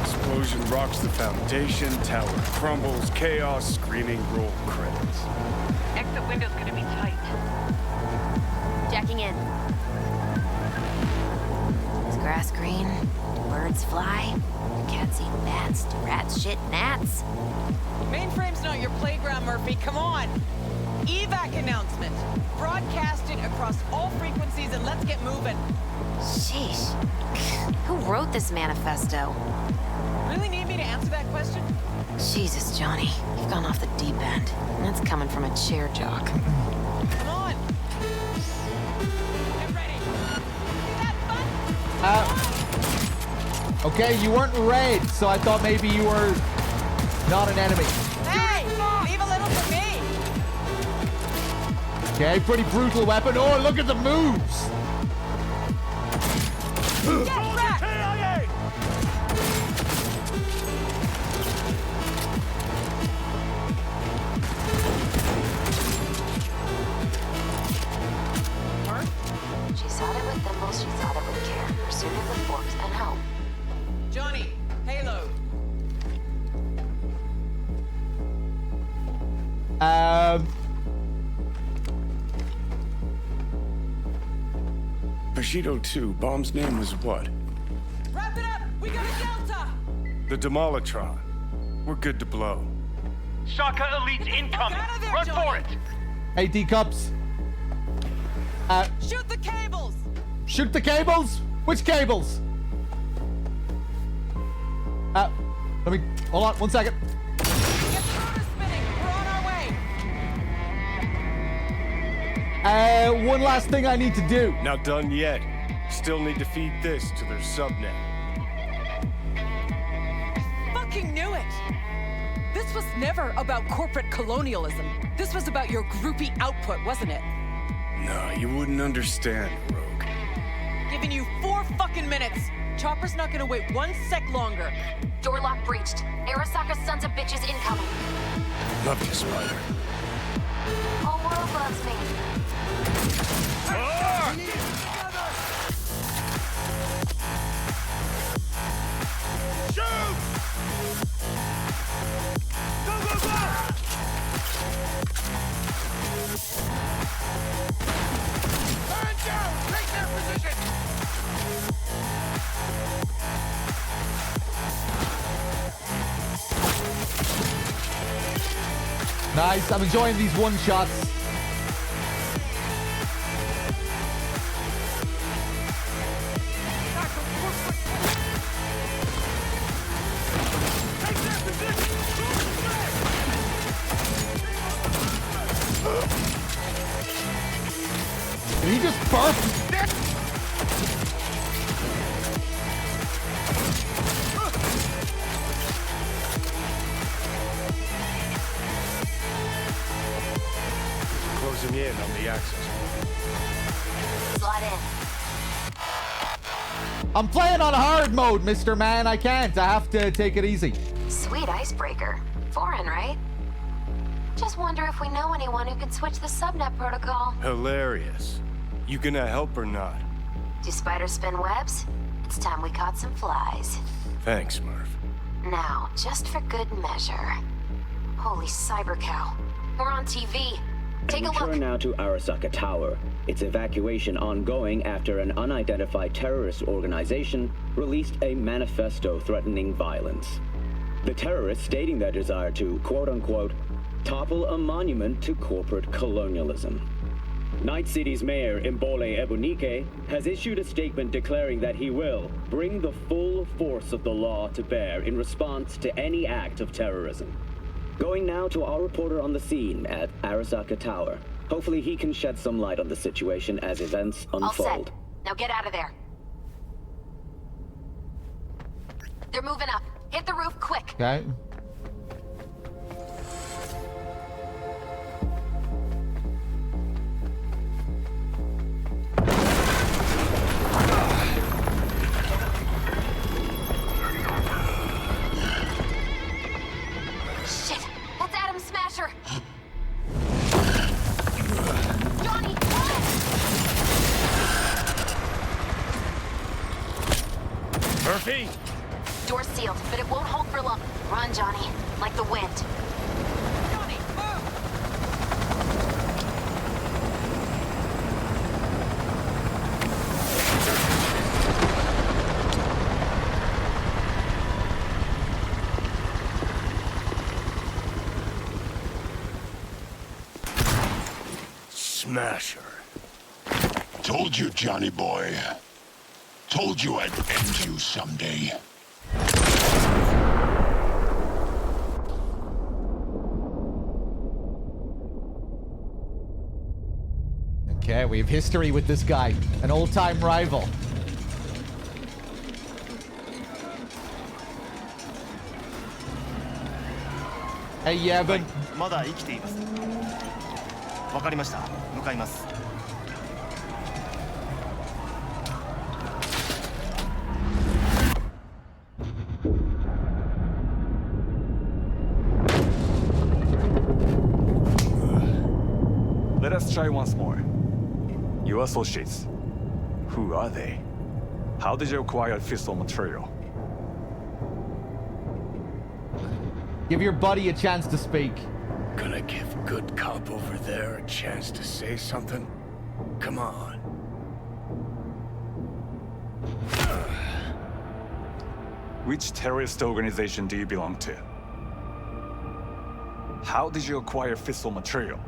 Explosion rocks the foundation, tower crumbles, chaos, screaming, roll credits. Exit window's gonna be tight. Jacking in. Is grass green? Do birds fly? Do cats eat bats? Do rats shit gnats? Mainframe's not your playground, Murphy. Come on. Evac announcement. Broadcast it across all frequencies and let's get moving. Sheesh. Who wrote this manifesto? Really need me to answer that question? Jesus, Johnny. You've gone off the deep end. And that's coming from a chair jock. Come on. Get ready. See that button? Okay, you weren't red, so I thought maybe you were not an enemy. Hey! Leave a little for me! Okay, pretty brutal weapon. Oh, look at the moves! Get back! She sought it with thimbles, she sought it with care. Pursued it with forks and hope. Johnny, payload. Bushido 2, bomb's name was what? Wrap it up! We got a Delta! The Demolitron. We're good to blow. Shaka Elite's incoming! Run for it! Hey, D-Cups. Shoot the cables! Shoot the cables? Which cables? Let me... Hold on, 1 second. Get the rotor spinning! We're on our way! One last thing I need to do. Not done yet. Still need to feed this to their subnet. Fucking knew it! This was never about corporate colonialism. This was about your groupie output, wasn't it? No, you wouldn't understand, Rogue. Giving you 4 fucking minutes. chopper's not gonna wait 1 sec longer. Door lock breached. Arasaka's sons of bitches incoming. Love you, Spider. Whole world loves me. Shoot! Go, go, go! Turn down! Take their position! Nice. I'm enjoying these one-shots. Did he just burp? Closing in on the access. Slide in. I'm playing on hard mode, Mr. Man. I can't. I have to take it easy. Sweet icebreaker. Foreign, right? Just wonder if we know anyone who can switch the subnet protocol. Hilarious. You gonna help or not? Do spiders spin webs? It's time we caught some flies. Thanks, Murph. Now, just for good measure. Holy cyber cow. We're on TV. Take a look. Return now to Arasaka Tower. Its evacuation ongoing after an unidentified terrorist organization released a manifesto threatening violence. The terrorists stating their desire to, quote-unquote, topple a monument to corporate colonialism. Night City's mayor, Mbole Ebunike, has issued a statement declaring that he will bring the full force of the law to bear in response to any act of terrorism. Going now to our reporter on the scene at Arasaka Tower. Hopefully he can shed some light on the situation as events unfold. All set. Now get out of there. They're moving up. Hit the roof quick. Okay. Shit! That's Adam Smasher! Johnny, run! Murphy! Door's sealed, but it won't hold for long. Run, Johnny. Like the wind. Johnny, move! Smasher. Told you, Johnny boy. Told you I'd end you someday. Okay, we have history with this guy. An old-time rival. Hey, Yevon. まだ生きています。わかりました。向かいます。Let us try once more. Your associates. Who are they? How did you acquire fissile material? Give your buddy a chance to speak. Gonna give good cop over there a chance to say something? Come on. Which terrorist organization do you belong to? How did you acquire fissile material?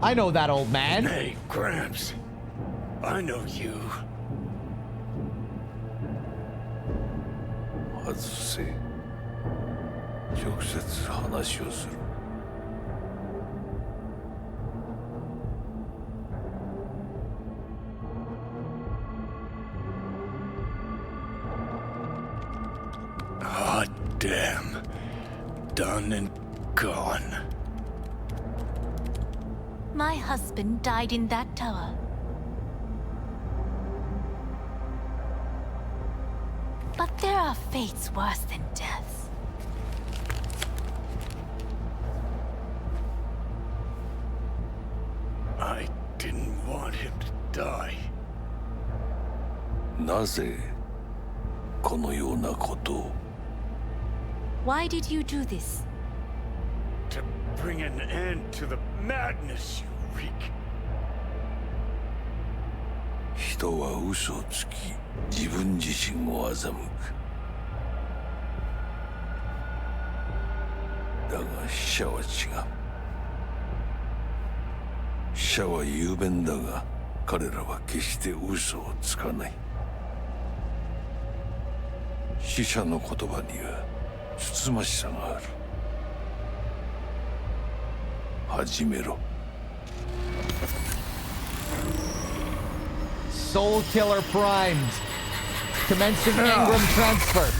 I know that old man. Hey, Gramps. I know you. 外せ。直接話をする。Oh, damn. Done and gone. My husband died in that tower. But there are fates worse than death. I didn't want him to die. なぜこのようなことを Why did you do this? To bring an end to the madness you wreak. 人は嘘をつき自分自身を欺くだが死者は違う死者は雄弁だが彼らは決して嘘をつかない死者の言葉にはつつましさがある始めろ Soul Killer primed. Commencing Engram transfer.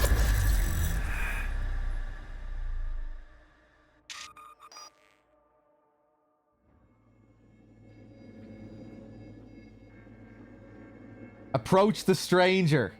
Approach the stranger.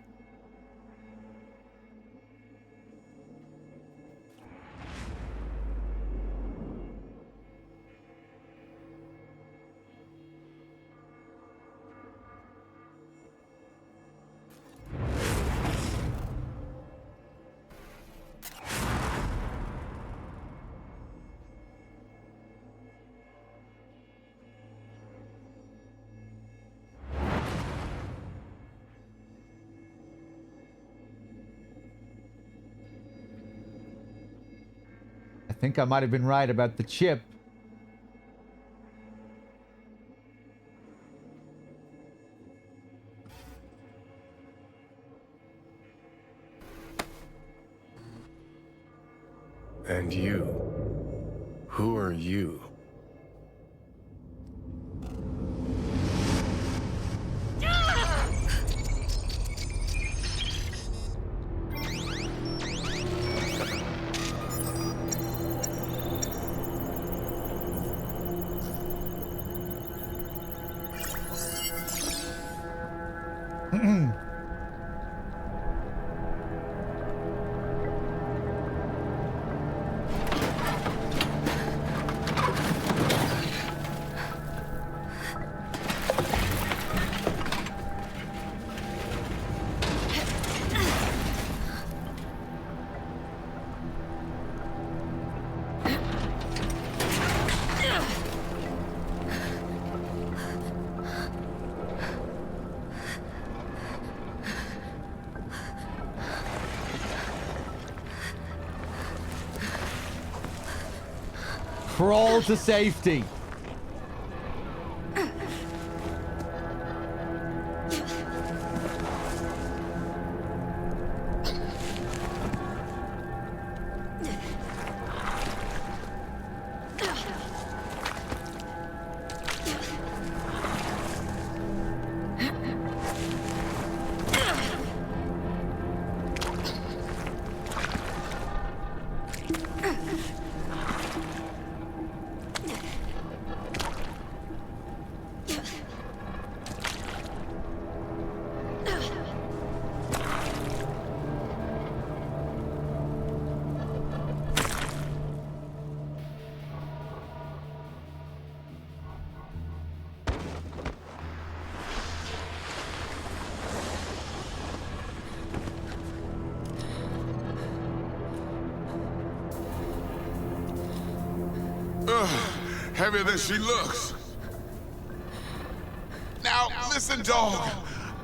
I think I might have been right about the chip. And you? Who are you? Crawl to safety. Heavier than she looks. Now, listen, dog.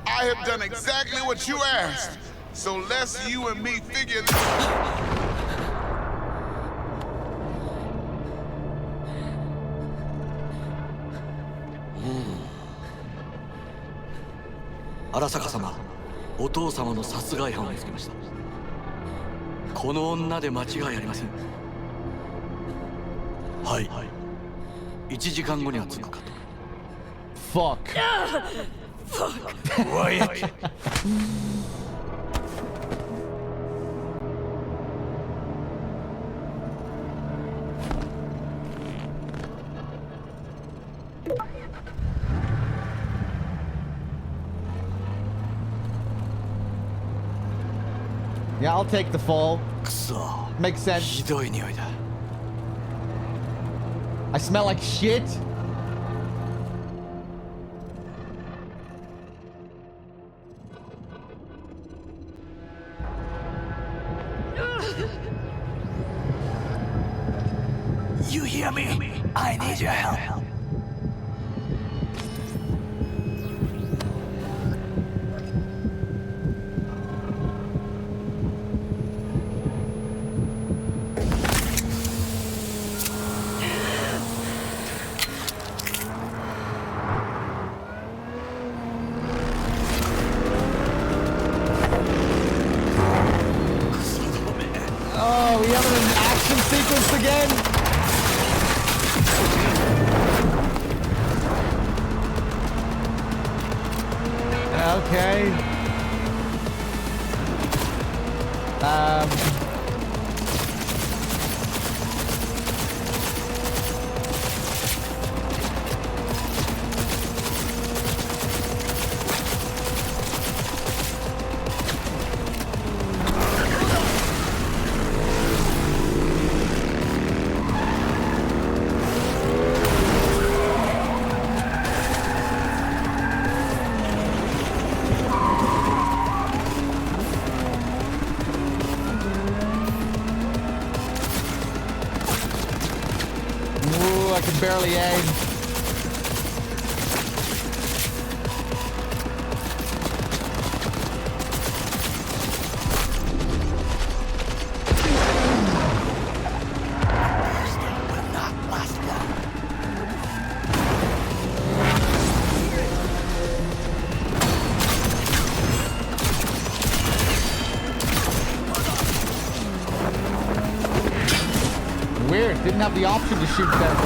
I have done exactly what you asked. So let's you and me figure this out. 荒坂様、お父様の殺害犯を見つけました。この女で間違いありません。はい。1時間後には着くかと。Fuck. Quiet. Yeah, I'll take the fall. Makes sense. I smell like shit. You hear me? I need your help. Oh, we have an action sequence again. Okay. I can barely aim. Weird, didn't have the option to shoot them.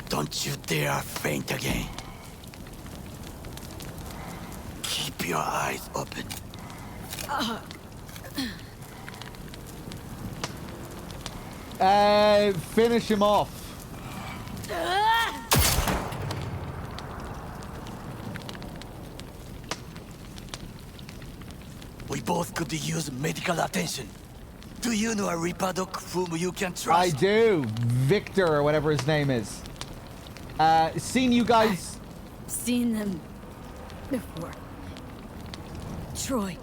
Don't you dare faint again. Keep your eyes open. Finish him off. We both could use medical attention. Do you know a Threedogg whom you can trust? I do. Victor, or whatever his name is. Seen you guys... Seen them before. Troy.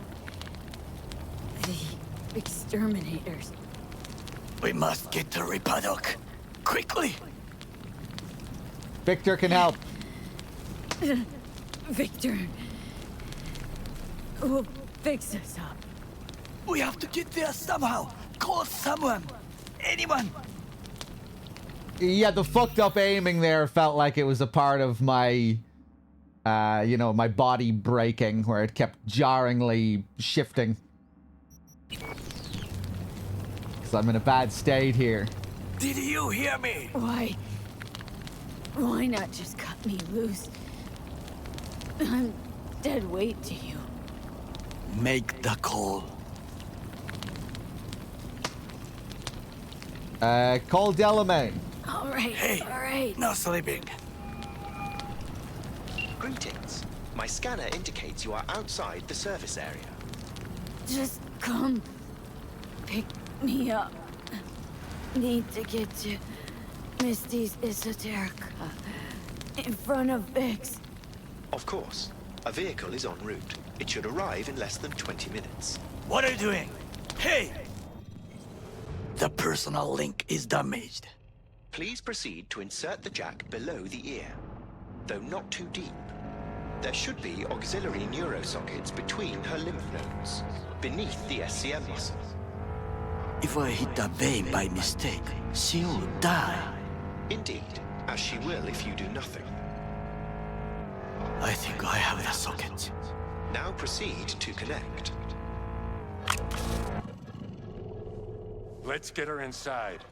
The exterminators. We must get to Threedogg. Quickly. Victor can help. Victor will fix us up. We have to get there somehow. Call someone. Anyone. Yeah, the fucked up aiming there felt like it was a part of my, you know, my body breaking, where it kept jarringly shifting. Because I'm in a bad state here. Did you hear me? Why not just cut me loose? I'm dead weight to you. Make the call. Call Delamain. All right, hey, all right. No sleeping. Greetings. My scanner indicates you are outside the service area. Just come pick me up. Need to get to Misty's Esoterica in front of Vix. Of course. A vehicle is en route. It should arrive in less than 20 minutes. What are you doing? Hey! The personal link is damaged. Please proceed to insert the jack below the ear, though not too deep. There should be auxiliary neurosockets between her lymph nodes, beneath the SCM muscle. If I hit the vein by mistake, she will die. Indeed, as she will if you do nothing. I think I have the socket. Now proceed to connect. Let's get her inside.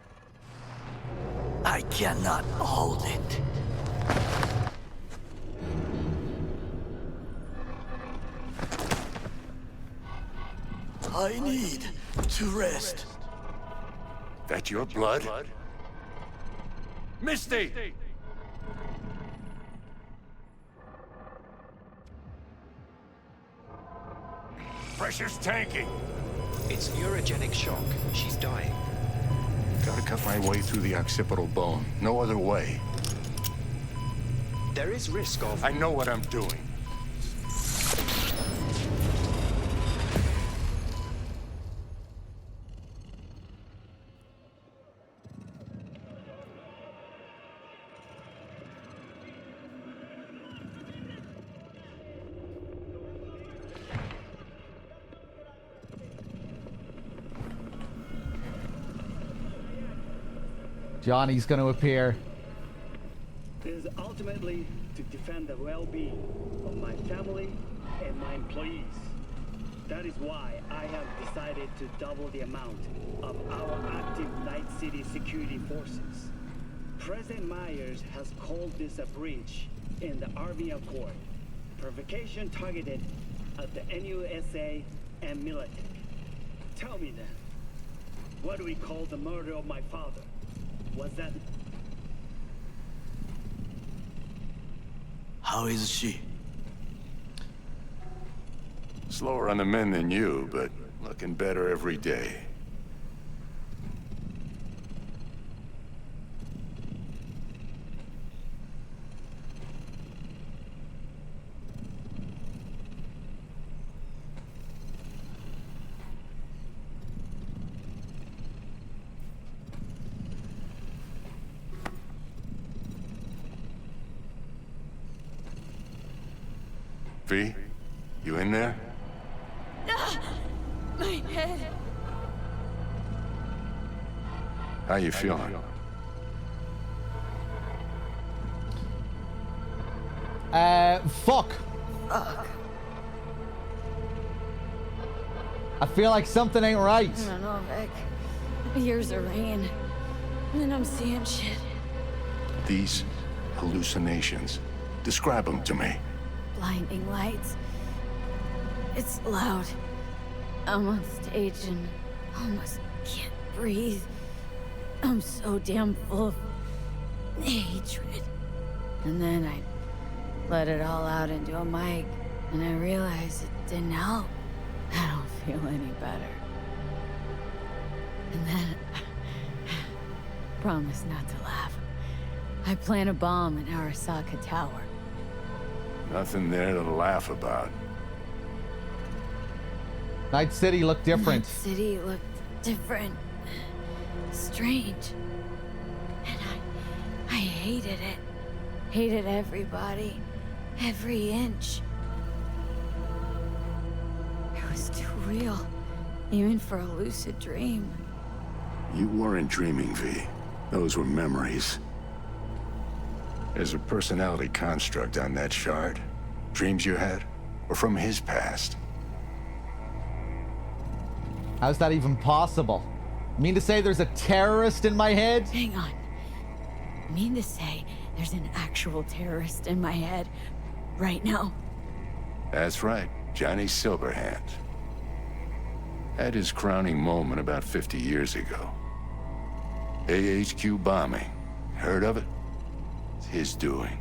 I cannot hold it. I need to rest. That your blood? Misty! Pressure's tanking. It's neurogenic shock. She's dying. Gotta cut my way through the occipital bone. No other way. There is risk of... I know what I'm doing. Johnny's going to appear. It is ultimately to defend the well-being of my family and my employees. That is why I have decided to double the amount of our active Night City security forces. President Myers has called this a breach in the Army Accord. Provocation targeted at the NUSA and military. Tell me then, what do we call the murder of my father? Was that... How is she? Slower on the men than you, but looking better every day. V, you in there? My head. How you feeling? Fuck. I feel like something ain't right. I don't know, Vic. Years of rain. And I'm seeing shit. These hallucinations. Describe them to me. Blinding lights. It's loud. I'm on stage and almost can't breathe. I'm so damn full of hatred. And then I let it all out into a mic, and I realized it didn't help. I don't feel any better. And then, promise not to laugh. I plant a bomb in Arasaka Tower. Nothing there to laugh about. Night City looked different. Night City looked different. Strange. And I hated it. Hated everybody. Every inch. It was too real. Even for a lucid dream. You weren't dreaming, V. Those were memories. There's a personality construct on that shard. Dreams you had were from his past. How's that even possible? You mean to say there's a terrorist in my head? Hang on. You mean to say there's an actual terrorist in my head right now? That's right, Johnny Silverhand. Had his crowning moment about 50 years ago. AHQ bombing. Heard of it? It's his doing.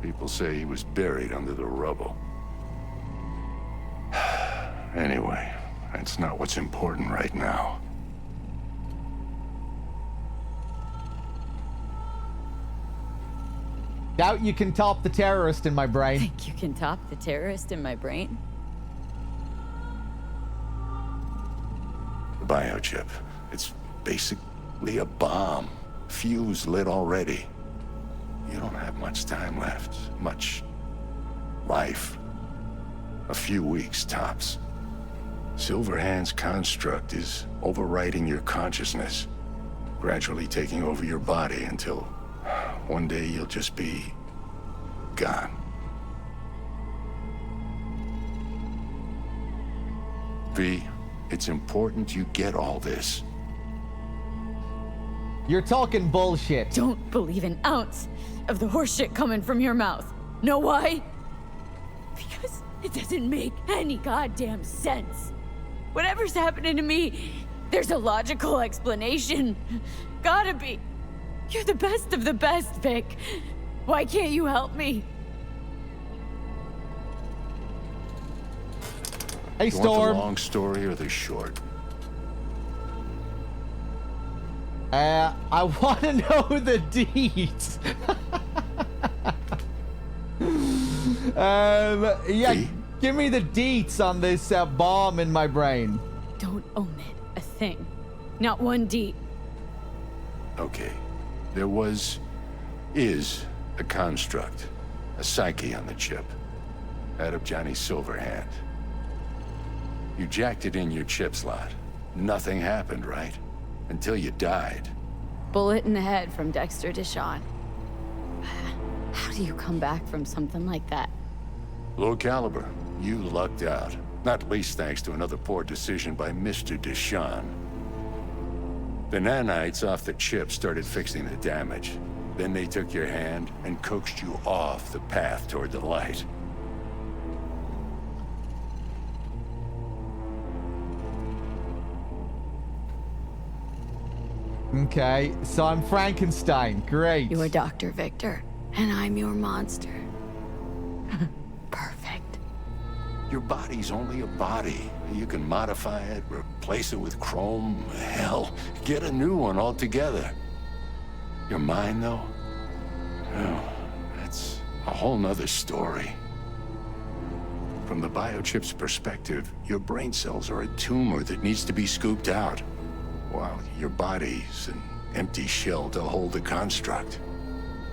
People say he was buried under the rubble. Anyway, that's not what's important right now. Doubt you can top the terrorist in my brain. Think you can top the terrorist in my brain? The biochip. It's basically a bomb. Fuse lit already. You don't have much time left. Much life. A few weeks, tops. Silverhand's construct is overriding your consciousness, gradually taking over your body until One day you'll just be gone. V, it's important you get all this. You're talking bullshit. Don't believe an ounce of the horseshit coming from your mouth. Know why? Because it doesn't make any goddamn sense. Whatever's happening to me, there's a logical explanation. Gotta be. You're the best of the best, Vic. Why can't you help me? Hey, You want Storm. the long story or the short? I want to know the deeds. Yeah, give me the deets on this bomb in my brain. Don't omit a thing. Not one deed. Okay. There is a construct, a psyche on the chip, out of Johnny Silverhand. You jacked it in your chip slot. Nothing happened, right? Until you died. Bullet in the head from Dexter Deshawn. How do you come back from something like that? Low caliber. You lucked out. Not least thanks to another poor decision by Mr. Deshawn. The nanites off the chip started fixing the damage. Then they took your hand and coaxed you off the path toward the light. Okay, so I'm Frankenstein. Great. You're Dr. Victor, and I'm your monster. Perfect. Your body's only a body. You can modify it, replace it with chrome, hell, get a new one altogether. Your mind, though? Oh, that's a whole nother story. From the biochip's perspective, your brain cells are a tumor that needs to be scooped out, while your body's an empty shell to hold the construct.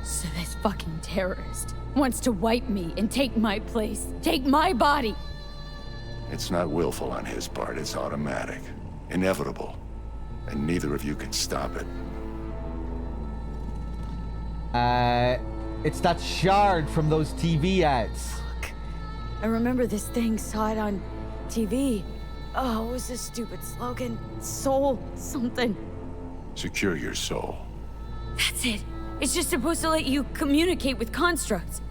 So this fucking terrorist wants to wipe me and take my place, take my body. It's not willful on his part, it's automatic, inevitable, and neither of you can stop it. It's that shard from those TV ads. Fuck. I remember this thing, saw it on TV. Oh, what was this stupid slogan? Soul something. Secure your soul. That's it. It's just supposed to let you communicate with constructs.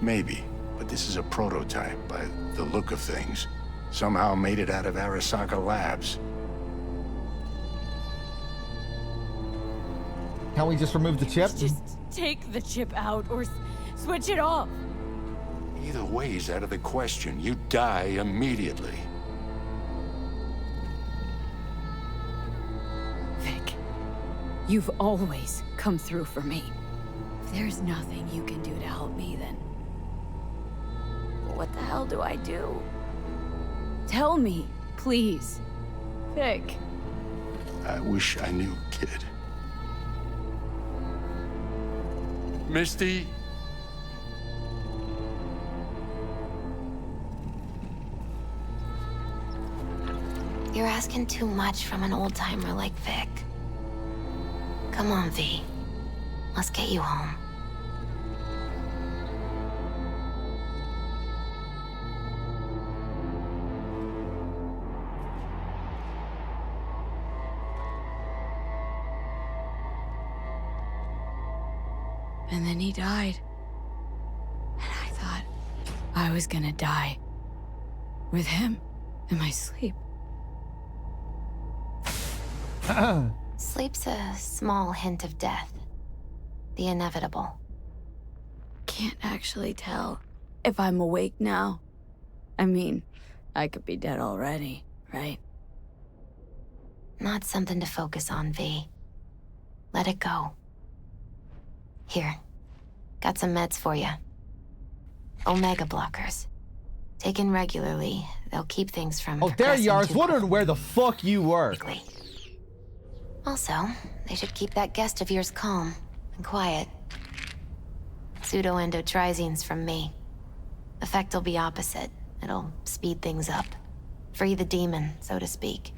Maybe, but this is a prototype by the look of things. Somehow made it out of Arasaka Labs. Can't we just remove the chip? Just take the chip out or switch it off. Either way's out of the question. You die immediately. Vic, you've always come through for me. If there's nothing you can do to help me, then what the hell do I do? Tell me, please. Vic. I wish I knew, kid. Misty? You're asking too much from an old-timer like Vic. Come on, V. Let's get you home. And then he died. And I thought I was gonna die. With him in my sleep. Sleep's a small hint of death. The inevitable. Can't actually tell if I'm awake now. I mean, I could be dead already, right? Not something to focus on, V. Let it go. Here. Got some meds for you. Omega blockers. Taken regularly, they'll keep things from Oh, there you are. I was wondering where the fuck you were. Also, they should keep that guest of yours calm and quiet. Pseudo-endotrizines from me. Effect will be opposite. It'll speed things up. Free the demon, so to speak.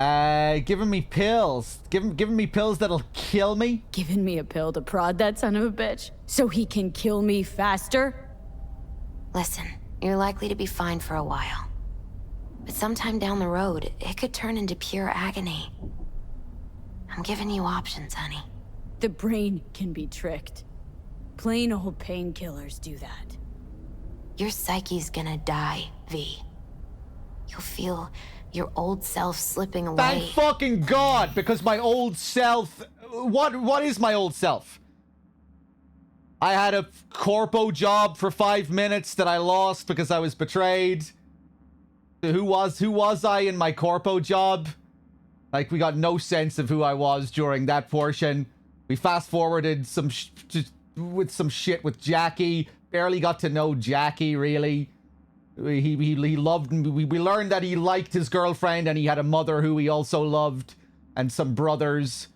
Giving me pills. Giving me pills that'll kill me. Giving me a pill to prod that son of a bitch so he can kill me faster? Listen, you're likely to be fine for a while. But sometime down the road, it could turn into pure agony. I'm giving you options, honey. The brain can be tricked. Plain old painkillers do that. Your psyche's gonna die, V. You'll feel your old self slipping away. Thank fucking God, because my old self... What is my old self? I had a corpo job for 5 minutes that I lost because I was betrayed. Who was I in my corpo job? Like, we got no sense of who I was during that portion. We fast-forwarded with some shit with Jackie. Barely got to know Jackie, really. He loved me. We learned that he liked his girlfriend and he had a mother who he also loved and some brothers.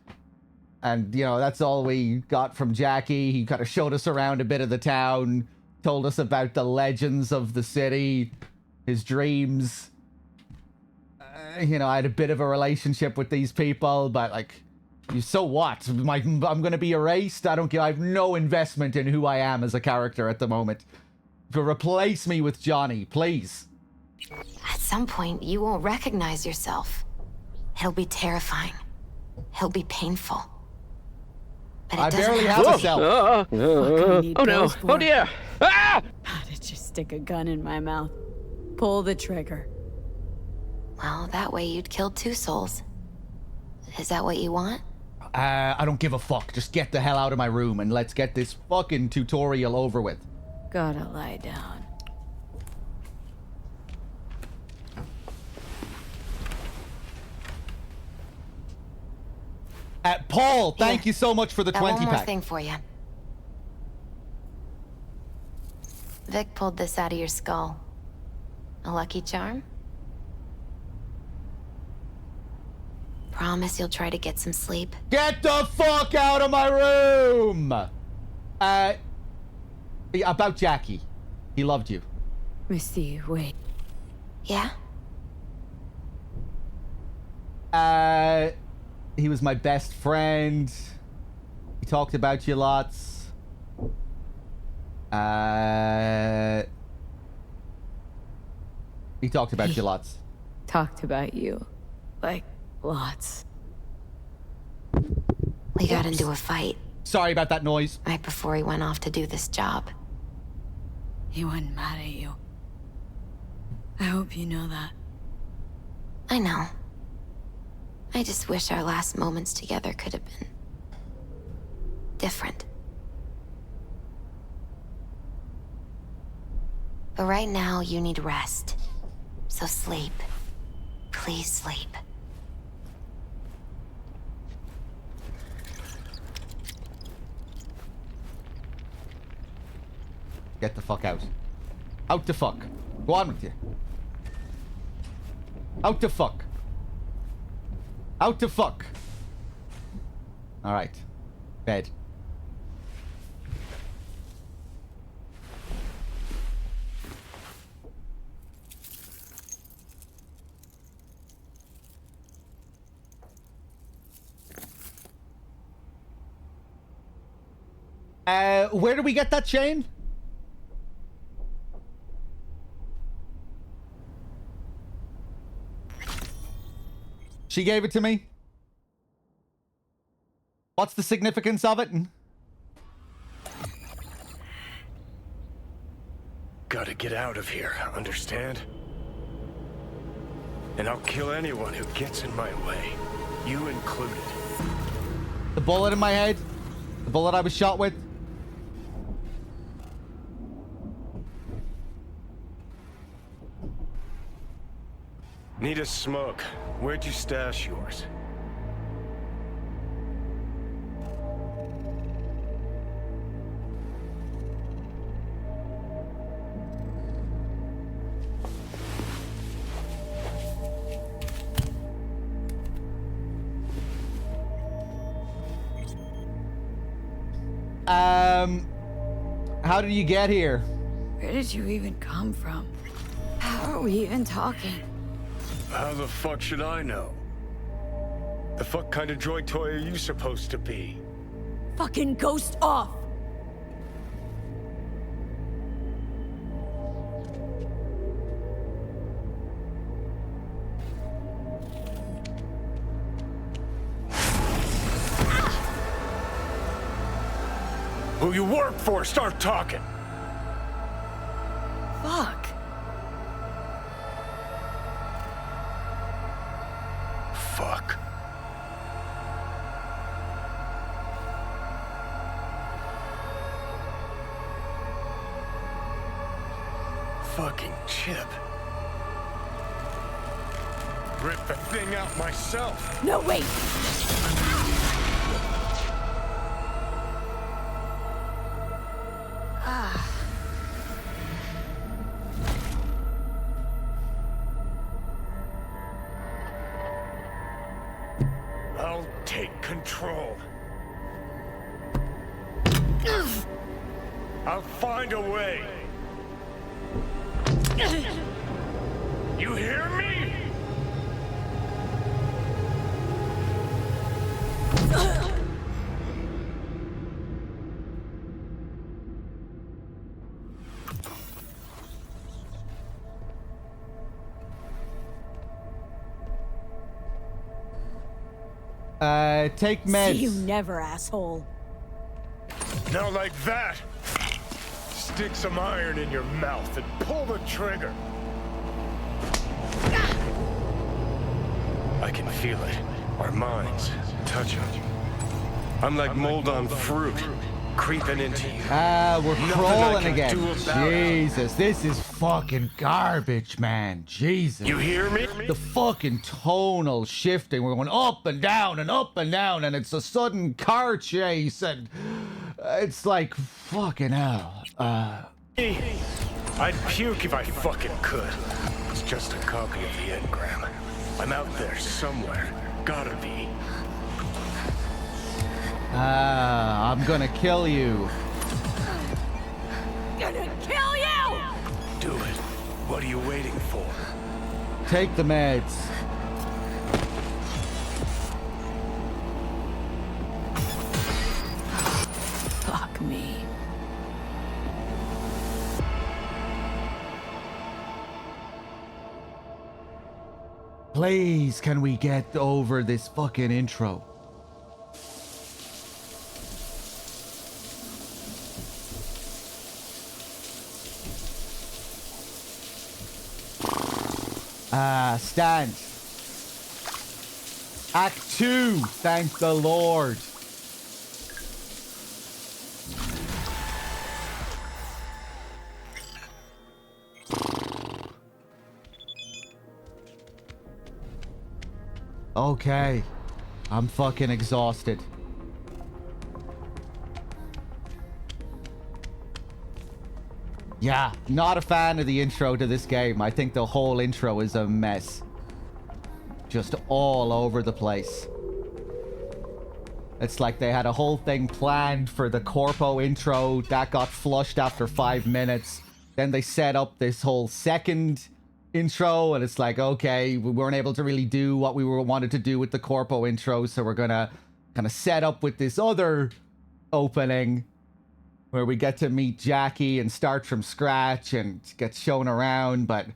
And, you know, that's all we got from Jackie. He kind of showed us around a bit of the town, told us about the legends of the city, his dreams. You know, I had a bit of a relationship with these people, but, like, so what? I'm going to be erased? I have no investment in who I am as a character at the moment. To replace me with Johnny, please. At some point, you won't recognize yourself. It'll be terrifying. It'll be painful. But I barely have a self. Oh no. Oh dear. Ah! How did you stick a gun in my mouth? Pull the trigger. Well, that way you'd kill 2 souls. Is that what you want? I don't give a fuck. Just get the hell out of my room and let's get this fucking tutorial over with. Gotta lie down. Paul, thank you so much for the 20 one more pack. thing for you. Vic pulled this out of your skull. A lucky charm? Promise you'll try to get some sleep. Get the fuck out of my room! About Jackie. He loved you. Missy, wait. Yeah? He was my best friend. He talked about you lots. He talked about you lots. Talked about you. Like, lots. We got into a fight. Sorry about that noise. Right before he went off to do this job. He wasn't mad at you. I hope you know that. I know. I just wish our last moments together could have been different. But right now, you need rest. So sleep. Please sleep. Get the fuck out. Out the fuck. Go on with you. Out the fuck. Out the fuck. Alright. Bed. Where do we get that chain? She gave it to me. What's the significance of it? Gotta get out of here, understand? And I'll kill anyone who gets in my way. You included. The bullet in my head? The bullet I was shot with? Need a smoke. Where'd you stash yours? How did you get here? Where did you even come from? How are we even talking? How the fuck should I know? The fuck kind of droid toy are you supposed to be? Fucking ghost off! Who you work for? Start talking! Fuck. Fuck. Fucking chip. Rip the thing out myself. No, wait! I'll take control. I'll find a way. You hear me? Take meds. See you never, asshole. Now like that. Stick some iron in your mouth and pull the trigger. I can feel it. Our minds touching. I'm like mold on fruit, creeping into you. We're Nothing I crawling can again. do about it. Jesus, this is fucking garbage, man. Jesus. You hear me? The fucking tonal shifting. We're going up and down and up and down, and it's a sudden car chase, and it's like fucking hell. I'd puke if I fucking could. It's just a copy of the engram. I'm out there somewhere. Gotta be. I'm gonna kill you. Gonna kill you! Do it. What are you waiting for? Take the meds. Fuck me. Please, can we get over this fucking intro? Stand. Act 2, thank the Lord. Okay. I'm fucking exhausted. Yeah, not a fan of the intro to this game. I think the whole intro is a mess. Just all over the place. It's like they had a whole thing planned for the Corpo intro that got flushed after 5 minutes. Then they set up this whole second intro, and it's like, okay, we weren't able to really do what we wanted to do with the Corpo intro, so we're gonna kind of set up with this other opening where we get to meet Jackie and start from scratch and get shown around, but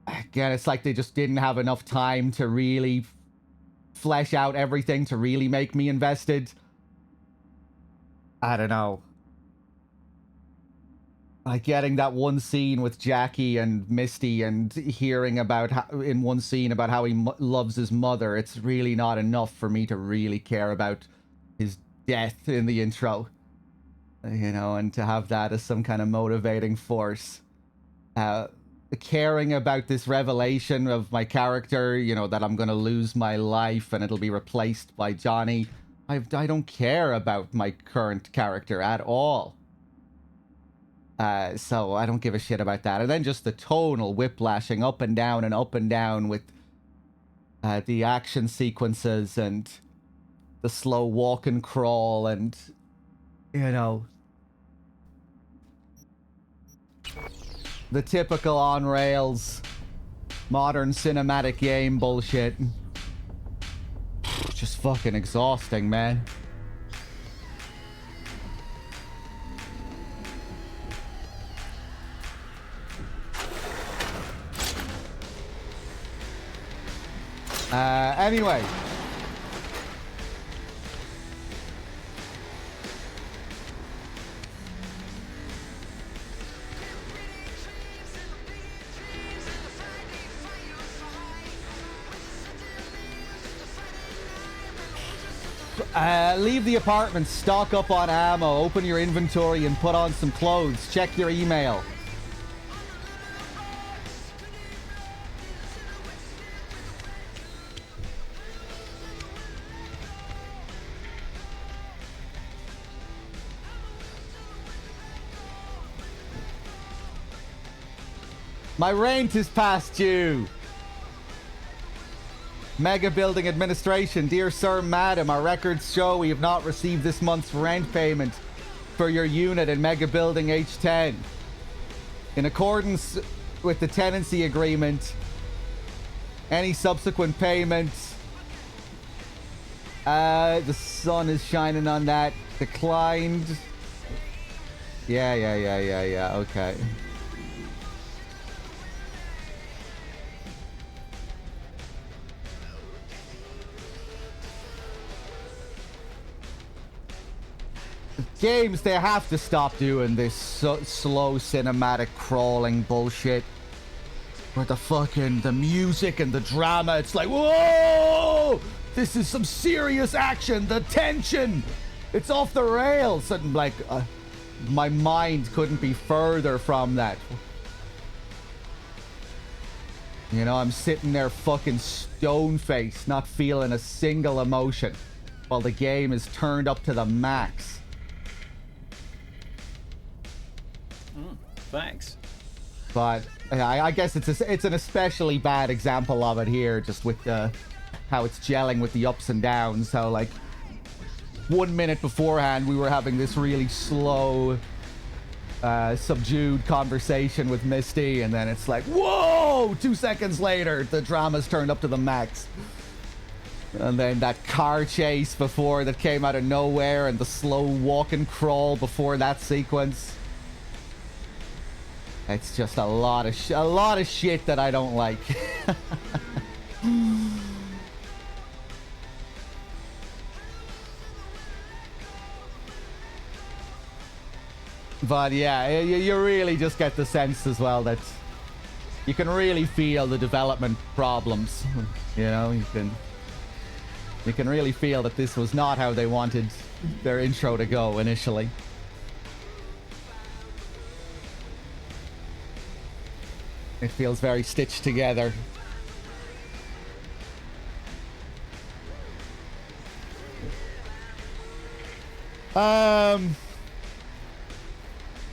again, it's like they just didn't have enough time to really flesh out everything to really make me invested. I don't know. Like getting that one scene with Jackie and Misty and hearing about how, in one scene about how he loves his mother, it's really not enough for me to really care about his death in the intro. You know, and to have that as some kind of motivating force. Caring about this revelation of my character, you know, that I'm going to lose my life and it'll be replaced by Johnny. I don't care about my current character at all. So I don't give a shit about that. And then just the tonal whiplashing up and down with the action sequences and the slow walk and crawl and, you know, the typical on-rails modern cinematic game bullshit. fucking exhausting, man. Anyway. Leave the apartment, stock up on ammo, open your inventory and put on some clothes. Check your email. My rent is past due. Mega Building Administration. Dear Sir, Madam, our records show we have not received this month's rent payment for your unit in Mega Building H10. In accordance with the tenancy agreement, any subsequent payments, the sun is shining on that, declined. Yeah, okay. Games, they have to stop doing this slow cinematic crawling bullshit. Where the music and the drama, it's like, whoa! This is some serious action. The tension, it's off the rails. And like, my mind couldn't be further from that. You know, I'm sitting there fucking stone-faced, not feeling a single emotion, while the game is turned up to the max. Thanks. But I guess it's an especially bad example of it here, just with how it's gelling with the ups and downs. How like 1 minute beforehand we were having this really slow, subdued conversation with Misty, and then it's like, whoa! 2 seconds later, the drama's turned up to the max. And then that car chase before that came out of nowhere, and the slow walk and crawl before that sequence. It's just a lot of shit that I don't like. But yeah, you really just get the sense as well that you can really feel the development problems. You know, you can really feel that this was not how they wanted their intro to go initially. It feels very stitched together.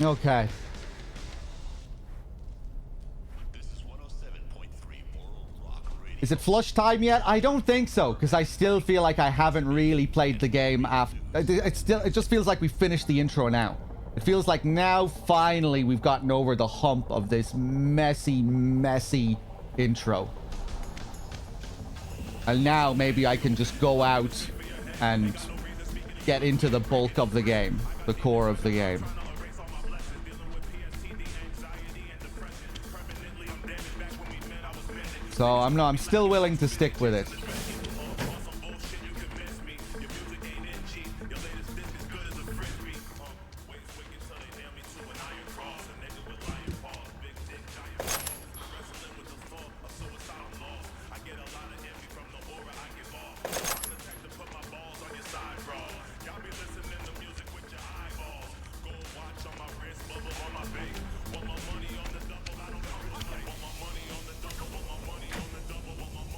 Okay. Is it flush time yet? I don't think so, because I still feel like I haven't really played the game after. It just feels like we finished the intro now. It feels like now, finally, we've gotten over the hump of this messy intro. And now maybe I can just go out and get into the bulk of the game, the core of the game. So I'm still willing to stick with it.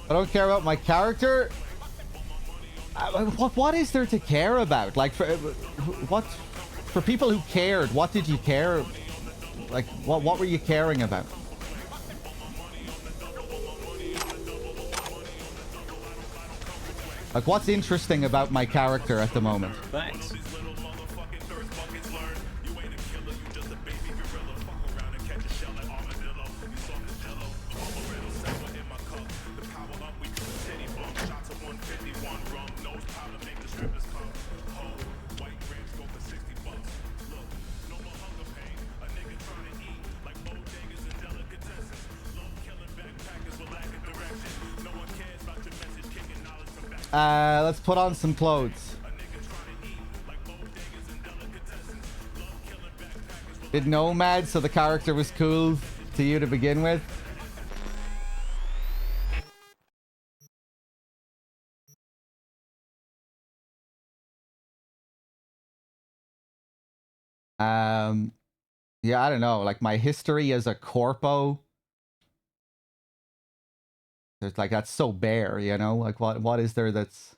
I don't care about my character. What is there to care about? Like, for people who cared, what did you care? Like, what were you caring about? Like, what's interesting about my character at the moment? Thanks. Let's put on some clothes. Did Nomad, so the character was cool to you to begin with? Yeah, I don't know. Like my history as a corpo, it's like that's so bare, you know? Like what is there that's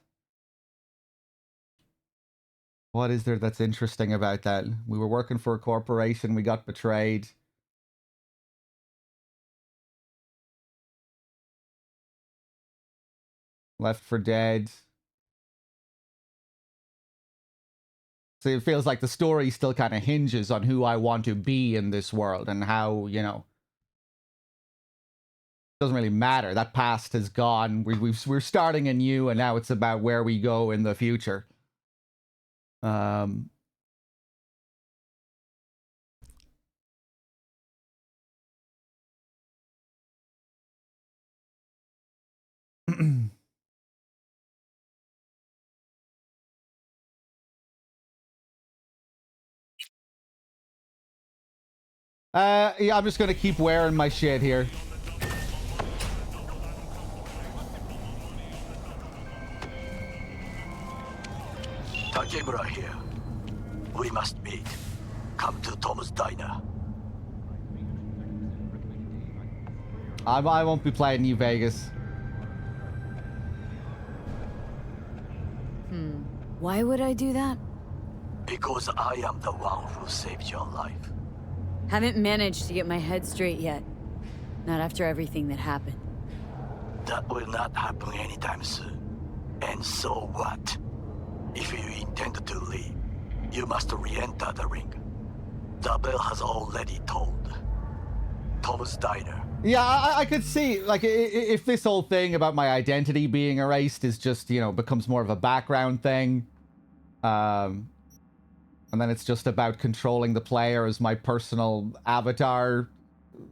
interesting about that? We were working for a corporation, we got betrayed. Left for dead. So it feels like the story still kind of hinges on who I want to be in this world and how, you know, doesn't really matter. That past is gone. We're starting anew, and now it's about where we go in the future. Yeah, I'm just gonna keep wearing my shit here. Takemura here. We must meet. Come to Tom's Diner. I won't be playing New Vegas. Why would I do that? Because I am the one who saved your life. Haven't managed to get my head straight yet. Not after everything that happened. That will not happen anytime soon. And so what? If you intend to leave, you must re-enter the ring. The bell has already tolled. Tom's Diner. Yeah, I could see, like, if this whole thing about my identity being erased is just, you know, becomes more of a background thing. And then it's just about controlling the player as my personal avatar.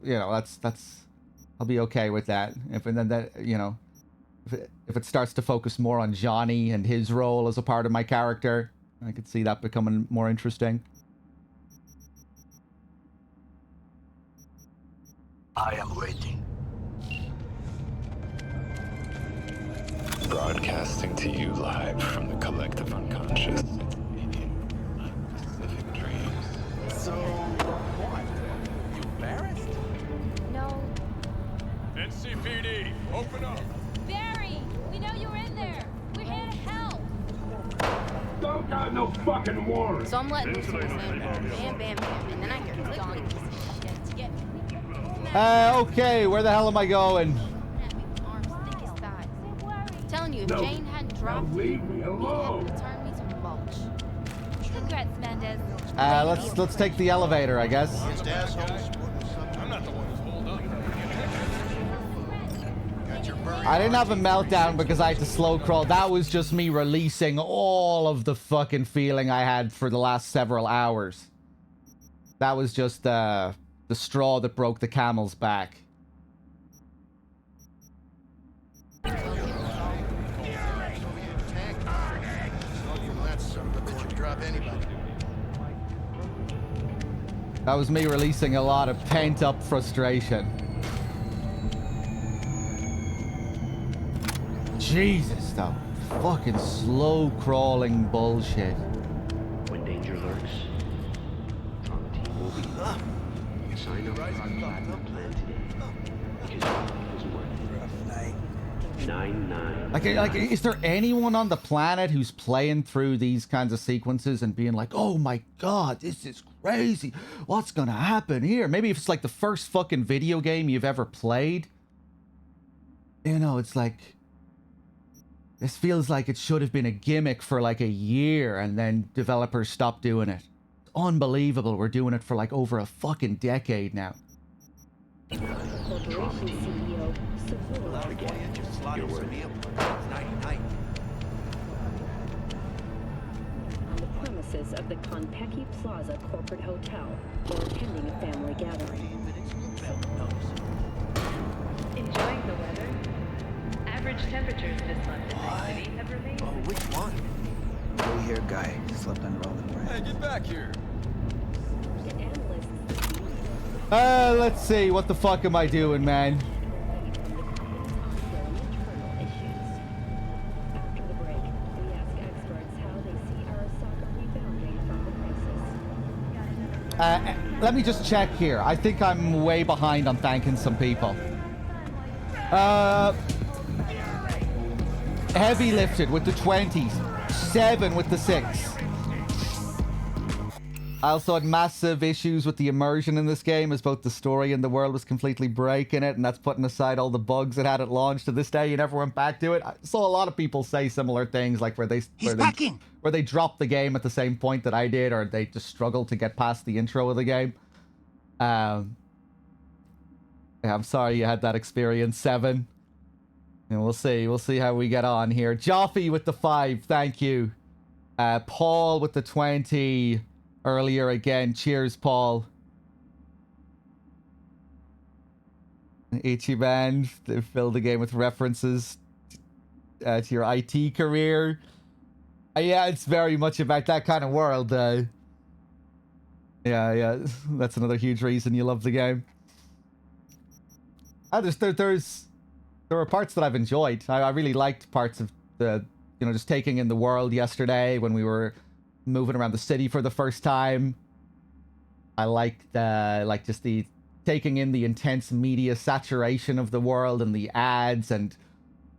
You know, that's I'll be okay with that. If it starts to focus more on Johnny and his role as a part of my character, I could see that becoming more interesting. I am waiting. Broadcasting to you live from the collective unconscious. Specific dreams. So, what? You embarrassed? No. NCPD, open up. Barry, we know you're in there. We're here to help. Don't got no fucking warrant. So I'm letting loose on bam, bam, bam, and then I hear Donnie piece of shit to get me. Okay, where the hell am I going? Telling you, if Jane hadn't dropped leave me alone. Turn me to mulch. Congrats, Mendez. Let's take the elevator, I guess. I'm not the one who's holed up. I didn't have a meltdown because I had to slow crawl. That was just me releasing all of the fucking feeling I had for the last several hours. That was just the straw that broke the camel's back. That was me releasing a lot of pent-up frustration. Jesus, though. Fucking slow-crawling bullshit. When danger lurks, Tom team will be there. Sign up for our platinum plan today. Because it isn't worth it. 9-9. Like, is there anyone on the planet who's playing through these kinds of sequences and being like, oh my god, this is crazy. What's gonna happen here? Maybe if it's like the first fucking video game you've ever played. You know, it's like, this feels like it should have been a gimmick for like a year and then developers stopped doing it. It's unbelievable. We're doing it for like over a fucking decade now. Corporation CEO, Without forgetting your slotting meal. Night. On the premises of the Konpeki Plaza Corporate Hotel, or attending a family gathering. Enjoying the weather? average temperatures this month in the city have remained. Oh, which one? Gray-haired guy slept under all the branches. Hey, get back here. Let's see. What the fuck am I doing, man? Let me just check here. I think I'm way behind on thanking some people. Heavy lifted with the 20s. 7 with the 6. I also had massive issues with the immersion in this game, as both the story and the world was completely breaking it, and that's putting aside all the bugs it had at launch. To this day, you never went back to it. I saw a lot of people say similar things, like where they dropped the game at the same point that I did, or they just struggled to get past the intro of the game. Yeah, I'm sorry you had that experience, 7. And we'll see how we get on here. Joffy with the 5, thank you. Paul with the 20 earlier again. Cheers, Paul. Ichiban, they filled the game with references to your IT career. Yeah, it's very much about that kind of world. Yeah, that's another huge reason you love the game. There were parts that I've enjoyed. I really liked parts of the, just taking in the world yesterday when we were moving around the city for the first time. I liked just the taking in the intense media saturation of the world and the ads, and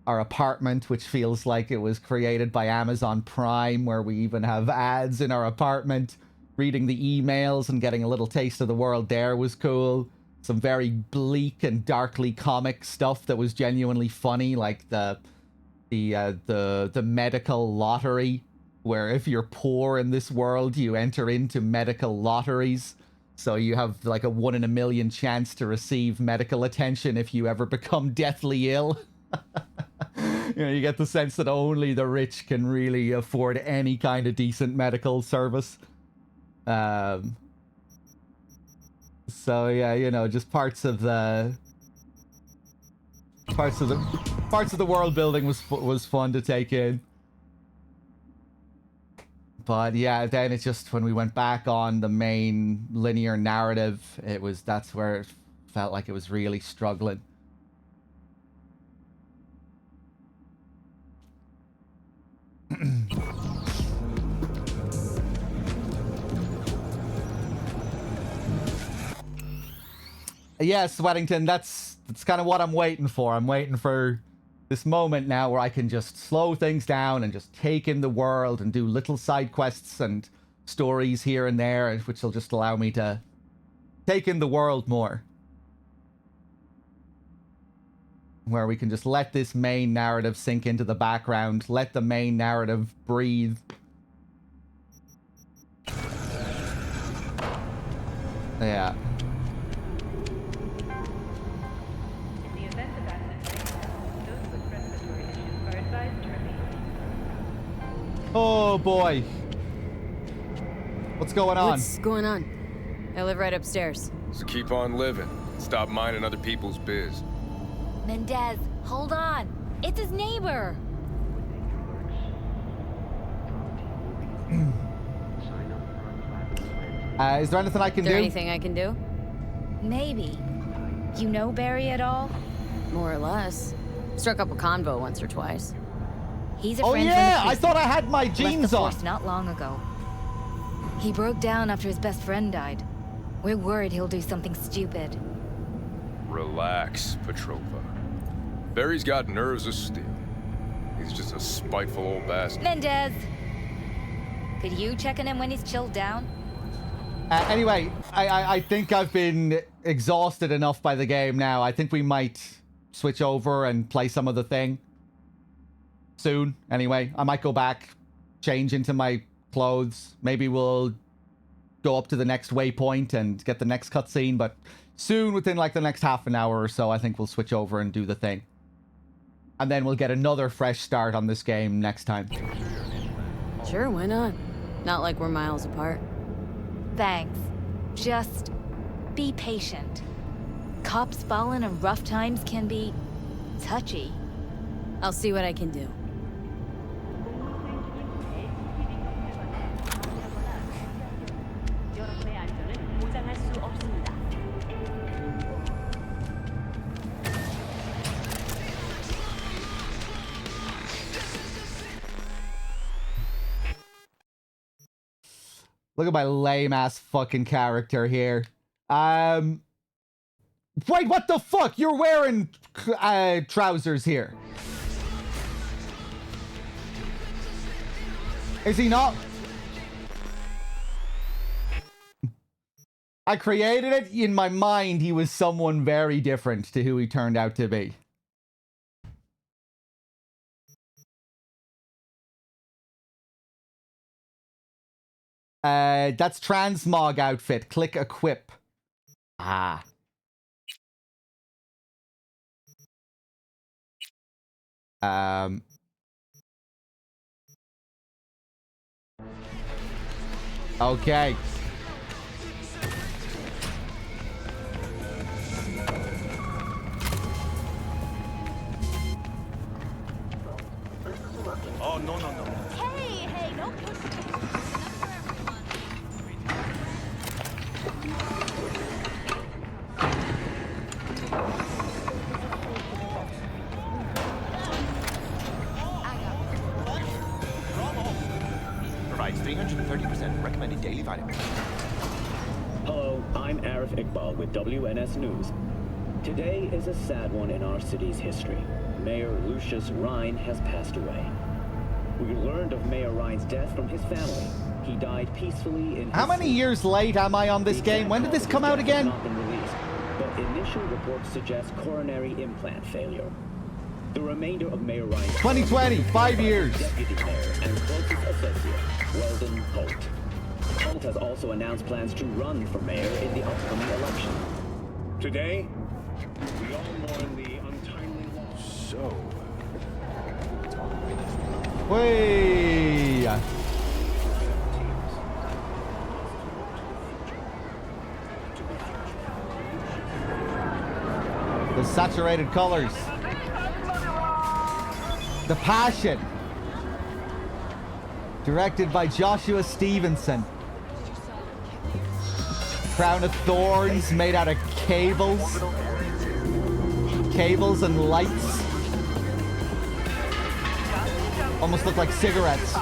our apartment, which feels like it was created by Amazon Prime, where we even have ads in our apartment. Reading the emails and getting a little taste of the world there was cool. Some very bleak and darkly comic stuff that was genuinely funny, like the medical lottery, where if you're poor in this world, you enter into medical lotteries. So you have like a 1 in a million chance to receive medical attention if you ever become deathly ill. You get the sense that only the rich can really afford any kind of decent medical service. So yeah, just parts of the world building was fun to take in. But yeah, then it's just when we went back on the main linear narrative, that's where it felt like it was really struggling. Yes, Weddington, that's kind of what I'm waiting for. I'm waiting for this moment now where I can just slow things down and just take in the world and do little side quests and stories here and there, which will just allow me to take in the world more. Where we can just let this main narrative sink into the background, let the main narrative breathe. Yeah. Oh boy. What's going on? What's going on? I live right upstairs. So keep on living. Stop minding other people's biz. Mendez, hold on. It's his neighbor. Is there anything I can do? Is there anything I can do? Maybe. You know Barry at all? More or less. Struck up a convo once or twice. He's a friend. friend. Oh yeah, I thought I had my Left jeans the on. force not long ago. He broke down after his best friend died. We're worried he'll do something stupid. Relax, Petrova. Barry's got nerves of steel. He's just a spiteful old bastard. Mendez! Could you check on him when he's chilled down? Anyway, I think I've been exhausted enough by the game now. I think we might switch over and play some of the thing. Soon, anyway. I might go back, change into my clothes. Maybe we'll go up to the next waypoint and get the next cutscene, but soon, within like the next half an hour or so, I think we'll switch over and do the thing. And then we'll get another fresh start on this game next time. Sure, why not? Not like we're miles apart. Thanks. Just be patient. Cops falling in rough times can be touchy. I'll see what I can do. Look at my lame-ass fucking character here. Wait, what the fuck? You're wearing trousers here. Is he not? I created it. In my mind, he was someone very different to who he turned out to be. That's transmog outfit. Click equip. Ah. Okay. Oh, no, no, no. Hey, no pushing. Provides 330% recommended daily vitamins. Hello, I'm Arif Iqbal with WNS News. Today is a sad one in our city's history. Mayor Lucius Rhine has passed away. We learned of Mayor Rhine's death from his family. He died peacefully in his How many years late am I on this game? When did this come out again? Not been released, but initial reports suggest coronary implant failure. The remainder of Mayor Rhine's 2020, 5 years. Deputy Mayor and closest associate, Weldon Holt. Holt has also announced plans to run for mayor in the upcoming election. Today, we all mourn the untimely loss. So, Way. The saturated colors. The Passion. Directed by Joshua Stevenson. Crown of Thorns made out of cables. Cables and lights. Almost look like cigarettes.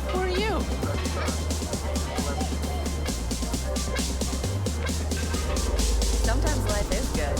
Who are you? Sometimes life is good.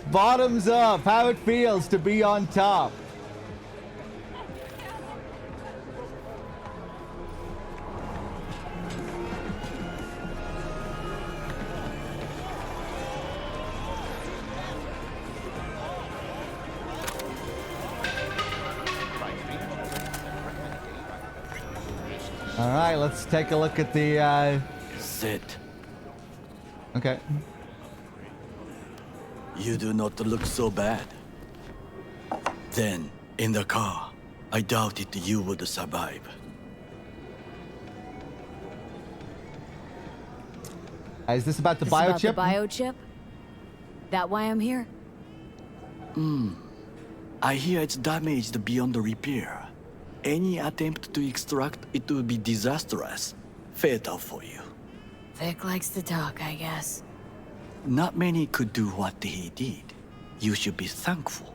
Bottoms up, how it feels to be on top. All right, let's take a look at the Sit. Okay. You do not look so bad. Then, in the car, I doubted you would survive. Is this about the This about the biochip? biochip? That why I'm here? I hear it's damaged beyond repair. Any attempt to extract it would be disastrous. Fatal for you. Vic likes to talk, I guess. Not many could do what he did. You should be thankful.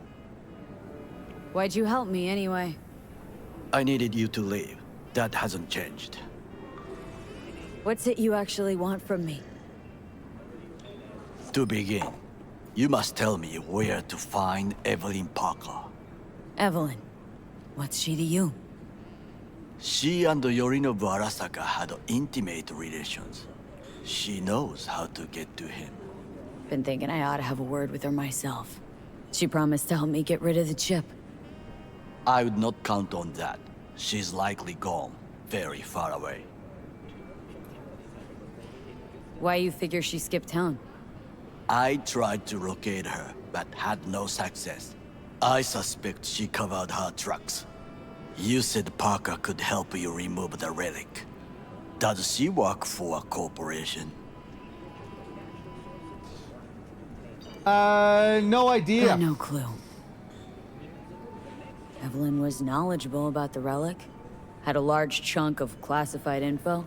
Why'd you help me anyway? I needed you to leave. That hasn't changed. What's it you actually want from me? To begin, you must tell me where to find Evelyn Parker. Evelyn. What's she to you? She and Yorinobu Arasaka had intimate relations. She knows how to get to him. Been thinking I ought to have a word with her myself. She promised to help me get rid of the chip. I would not count on that. She's likely gone, very far away. Why you figure she skipped town? I tried to locate her, but had no success. I suspect she covered her tracks. You said Parker could help you remove the relic. Does she work for a corporation? No idea. Got no clue. Evelyn was knowledgeable about the relic. Had a large chunk of classified info.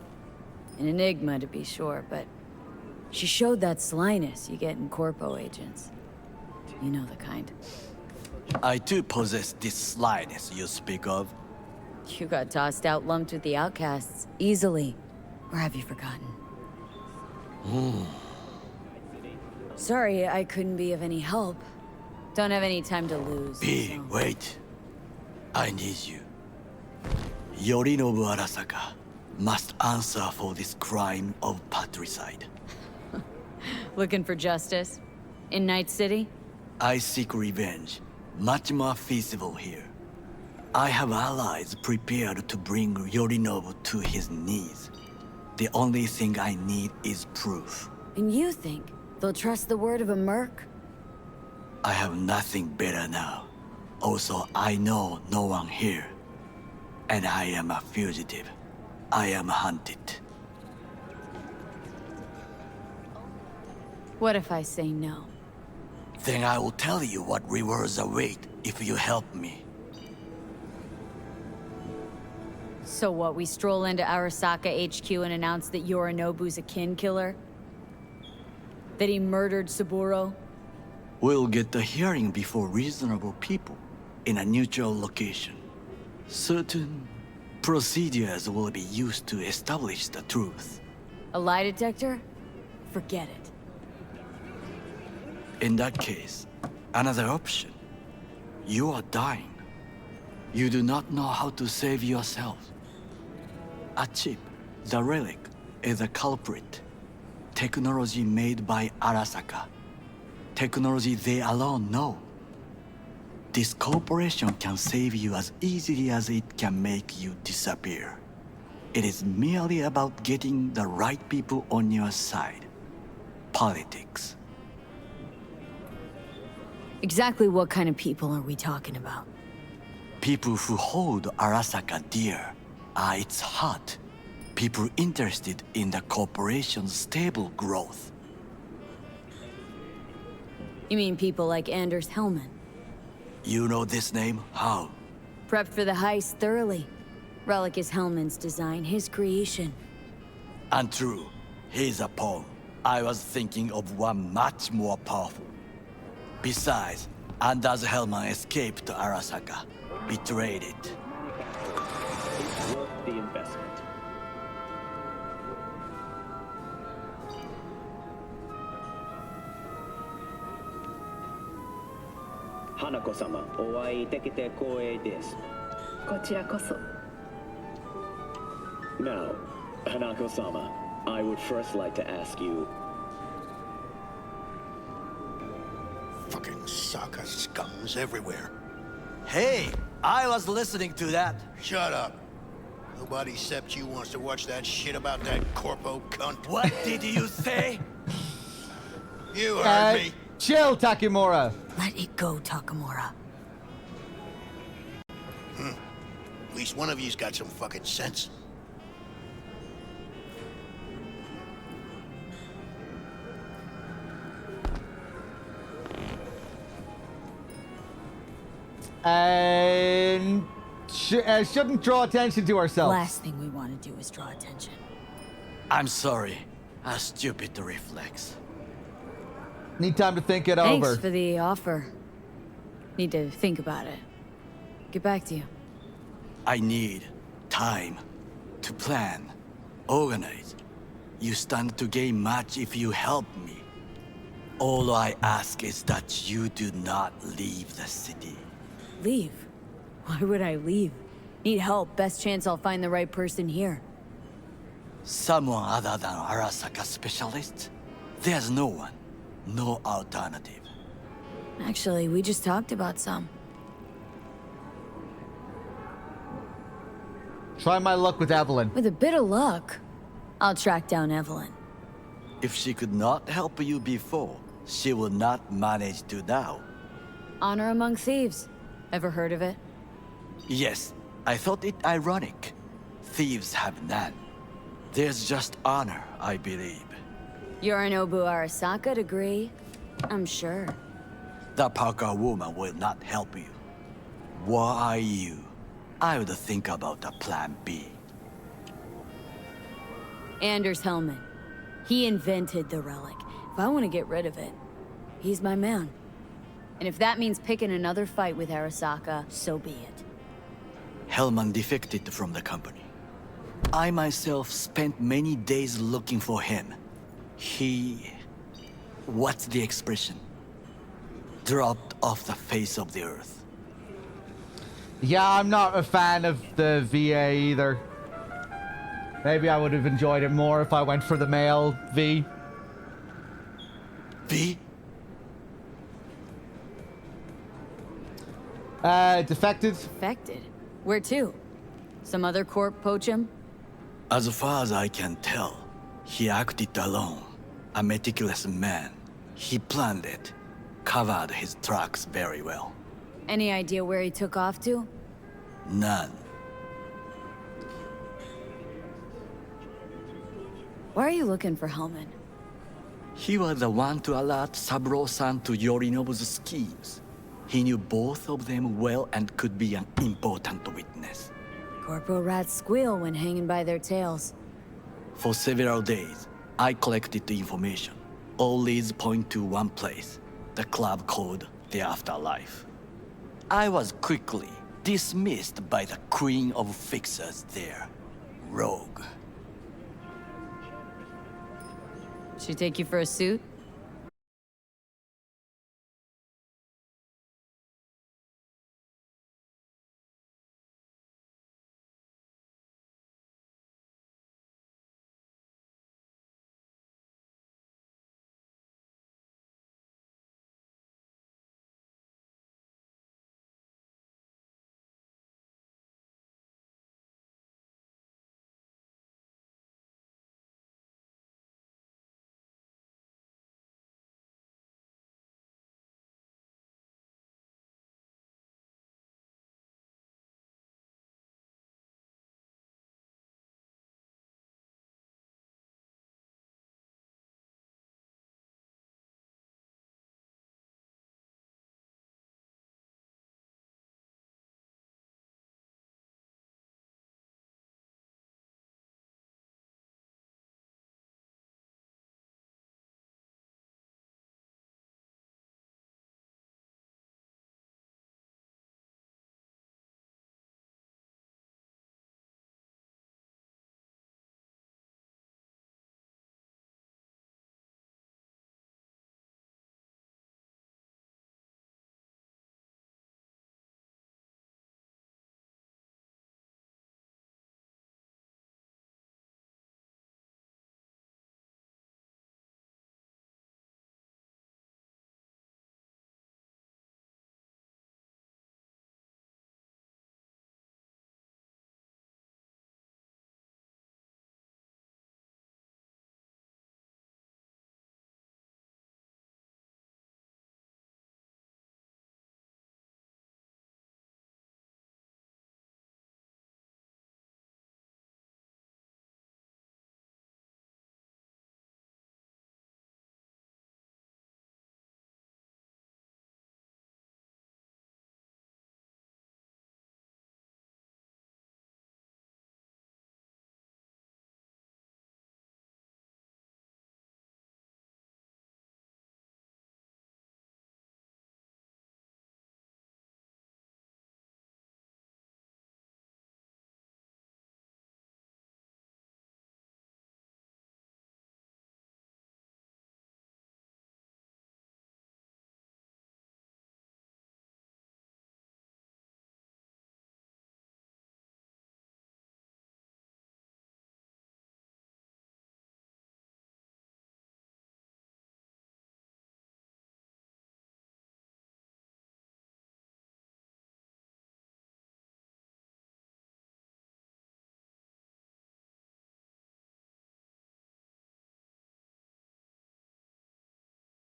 An enigma, to be sure, but she showed that slyness you get in corpo agents. You know the kind. I too possess this slyness you speak of. You got tossed out lumped with the outcasts, easily. Or have you forgotten? Sorry, I couldn't be of any help. Don't have any time to lose. B, wait. I need you. Yorinobu Arasaka must answer for this crime of patricide. Looking for justice? In Night City? I seek revenge. Much more feasible here. I have allies prepared to bring Yorinobu to his knees. The only thing I need is proof. And you think they'll trust the word of a merc? I have nothing better now. Also, I know no one here. And I am a fugitive. I am hunted. What if I say no? Then I will tell you what rewards await if you help me. So what, we stroll into Arasaka HQ and announce that Yorinobu's a kin killer? That he murdered Saburo? We'll get the hearing before reasonable people, in a neutral location. Certain procedures will be used to establish the truth. A lie detector? Forget it. In that case, another option. You are dying. You do not know how to save yourself. A chip, the relic, is a culprit. Technology made by Arasaka. Technology they alone know. This corporation can save you as easily as it can make you disappear. It is merely about getting the right people on your side. Politics. Exactly what kind of people are we talking about? People who hold Arasaka dear are its heart. People interested in the corporation's stable growth. You mean people like Anders Hellman? You know this name? How? Prepped for the heist thoroughly. Relic is Hellman's design, his creation. Untrue. He's a pawn. I was thinking of one much more powerful. Besides, Anders Hellman escaped to Arasaka. Betrayed it. It's worth the investment. Hanako-sama, お会いできて光栄です。こちらこそ。Now, Hanako-sama, I would first like to ask you... Fucking Saka scums everywhere. Hey, I was listening to that. Shut up. Nobody except you wants to watch that shit about that corpo cunt. What did you say? You heard me. Chill, Takemura. Let it go, Takamura. At least one of you's got some fucking sense. And shouldn't draw attention to ourselves. Last thing we want to do is draw attention. I'm sorry. A stupid reflex. Need time to think it Thanks over. for the offer. Need to think about it. Get back to you. I need time to plan, organize. You stand to gain much if you help me. All I ask is that you do not leave the city. Leave? Why would I leave? Need help. Best chance I'll find the right person here. Someone other than Arasaka specialist? There's no one. No alternative. Actually, we just talked about some. Try my luck with Evelyn. With a bit of luck, I'll track down Evelyn. If she could not help you before, she will not manage to now. Honor among thieves. Ever heard of it? Yes, I thought it ironic. Thieves have none. There's just honor, I believe. Yorinobu Arasaka degree, I'm sure. The Parker woman will not help you. Why you? I would think about a plan B. Anders Hellman. He invented the relic. If I want to get rid of it, he's my man. And if that means picking another fight with Arasaka, so be it. Hellman defected from the company. I myself spent many days looking for him. He... what's the expression? Dropped off the face of the earth. Yeah, I'm not a fan of the VA either. Maybe I would have enjoyed it more if I went for the male V. V? Defected. Defected? Where to? Some other corp poach him? As far as I can tell, he acted alone. A meticulous man. He planned it. Covered his tracks very well. Any idea where he took off to? None. Why are you looking for Hellman? He was the one to alert Saburo-san to Yorinobu's schemes. He knew both of them well and could be an important witness. Corporal rats squeal when hanging by their tails. For several days, I collected the information. All leads point to one place, the club called the Afterlife. I was quickly dismissed by the queen of fixers there, Rogue. She take you for a suit?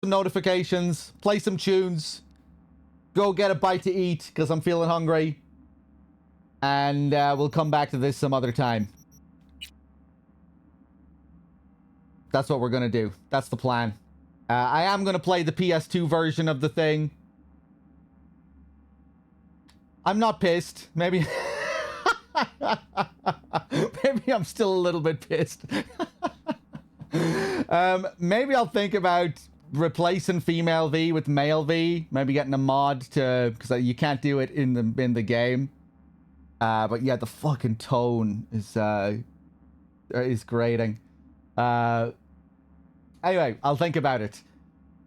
some notifications, play some tunes, go get a bite to eat because I'm feeling hungry, and we'll come back to this some other time. That's what we're gonna do. That's the plan. I am gonna play the PS2 version of the thing. I'm not pissed. Maybe... Maybe I'm still a little bit pissed. Maybe I'll think about replacing female V with male V. Maybe getting a mod to... Because you can't do it in the game. But yeah, the fucking tone is grating. Anyway, I'll think about it.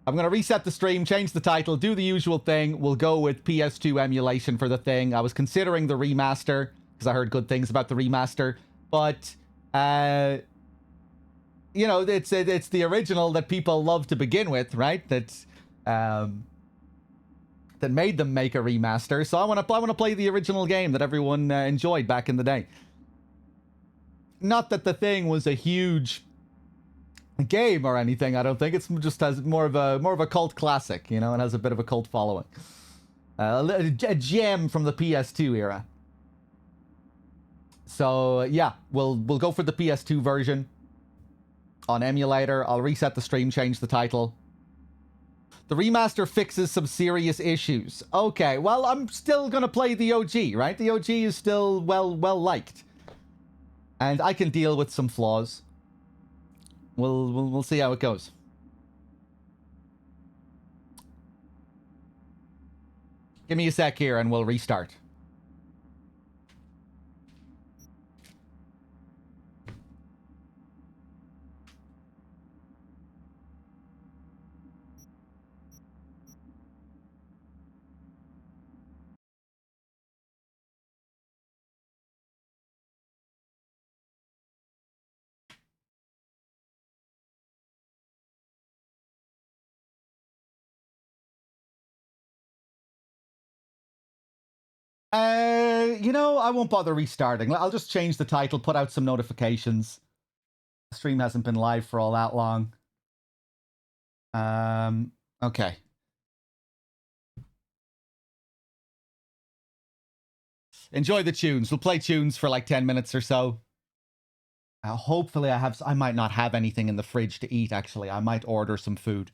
I'm going to reset the stream, change the title, do the usual thing. We'll go with PS2 emulation for the thing. I was considering the remaster, because I heard good things about the remaster. But, you know, it's the original that people love to begin with, right? That made them make a remaster. So I want to play the original game that everyone enjoyed back in the day. Not that the thing was a huge game or anything, I don't think. It's just has more of a cult classic, you know. It has a bit of a cult following. A gem from the PS2 era. So yeah, we'll go for the PS2 version on emulator. I'll reset the stream, change the title. The remaster fixes some serious issues. Okay, well, I'm still gonna play the OG, right? The OG is still well liked, and I can deal with some flaws. We'll see how it goes. Give me a sec here and we'll restart. You know, I won't bother restarting. I'll just change the title, put out some notifications. The stream hasn't been live for all that long. Okay. Enjoy the tunes. We'll play tunes for like 10 minutes or so. Hopefully I might not have anything in the fridge to eat, actually. I might order some food.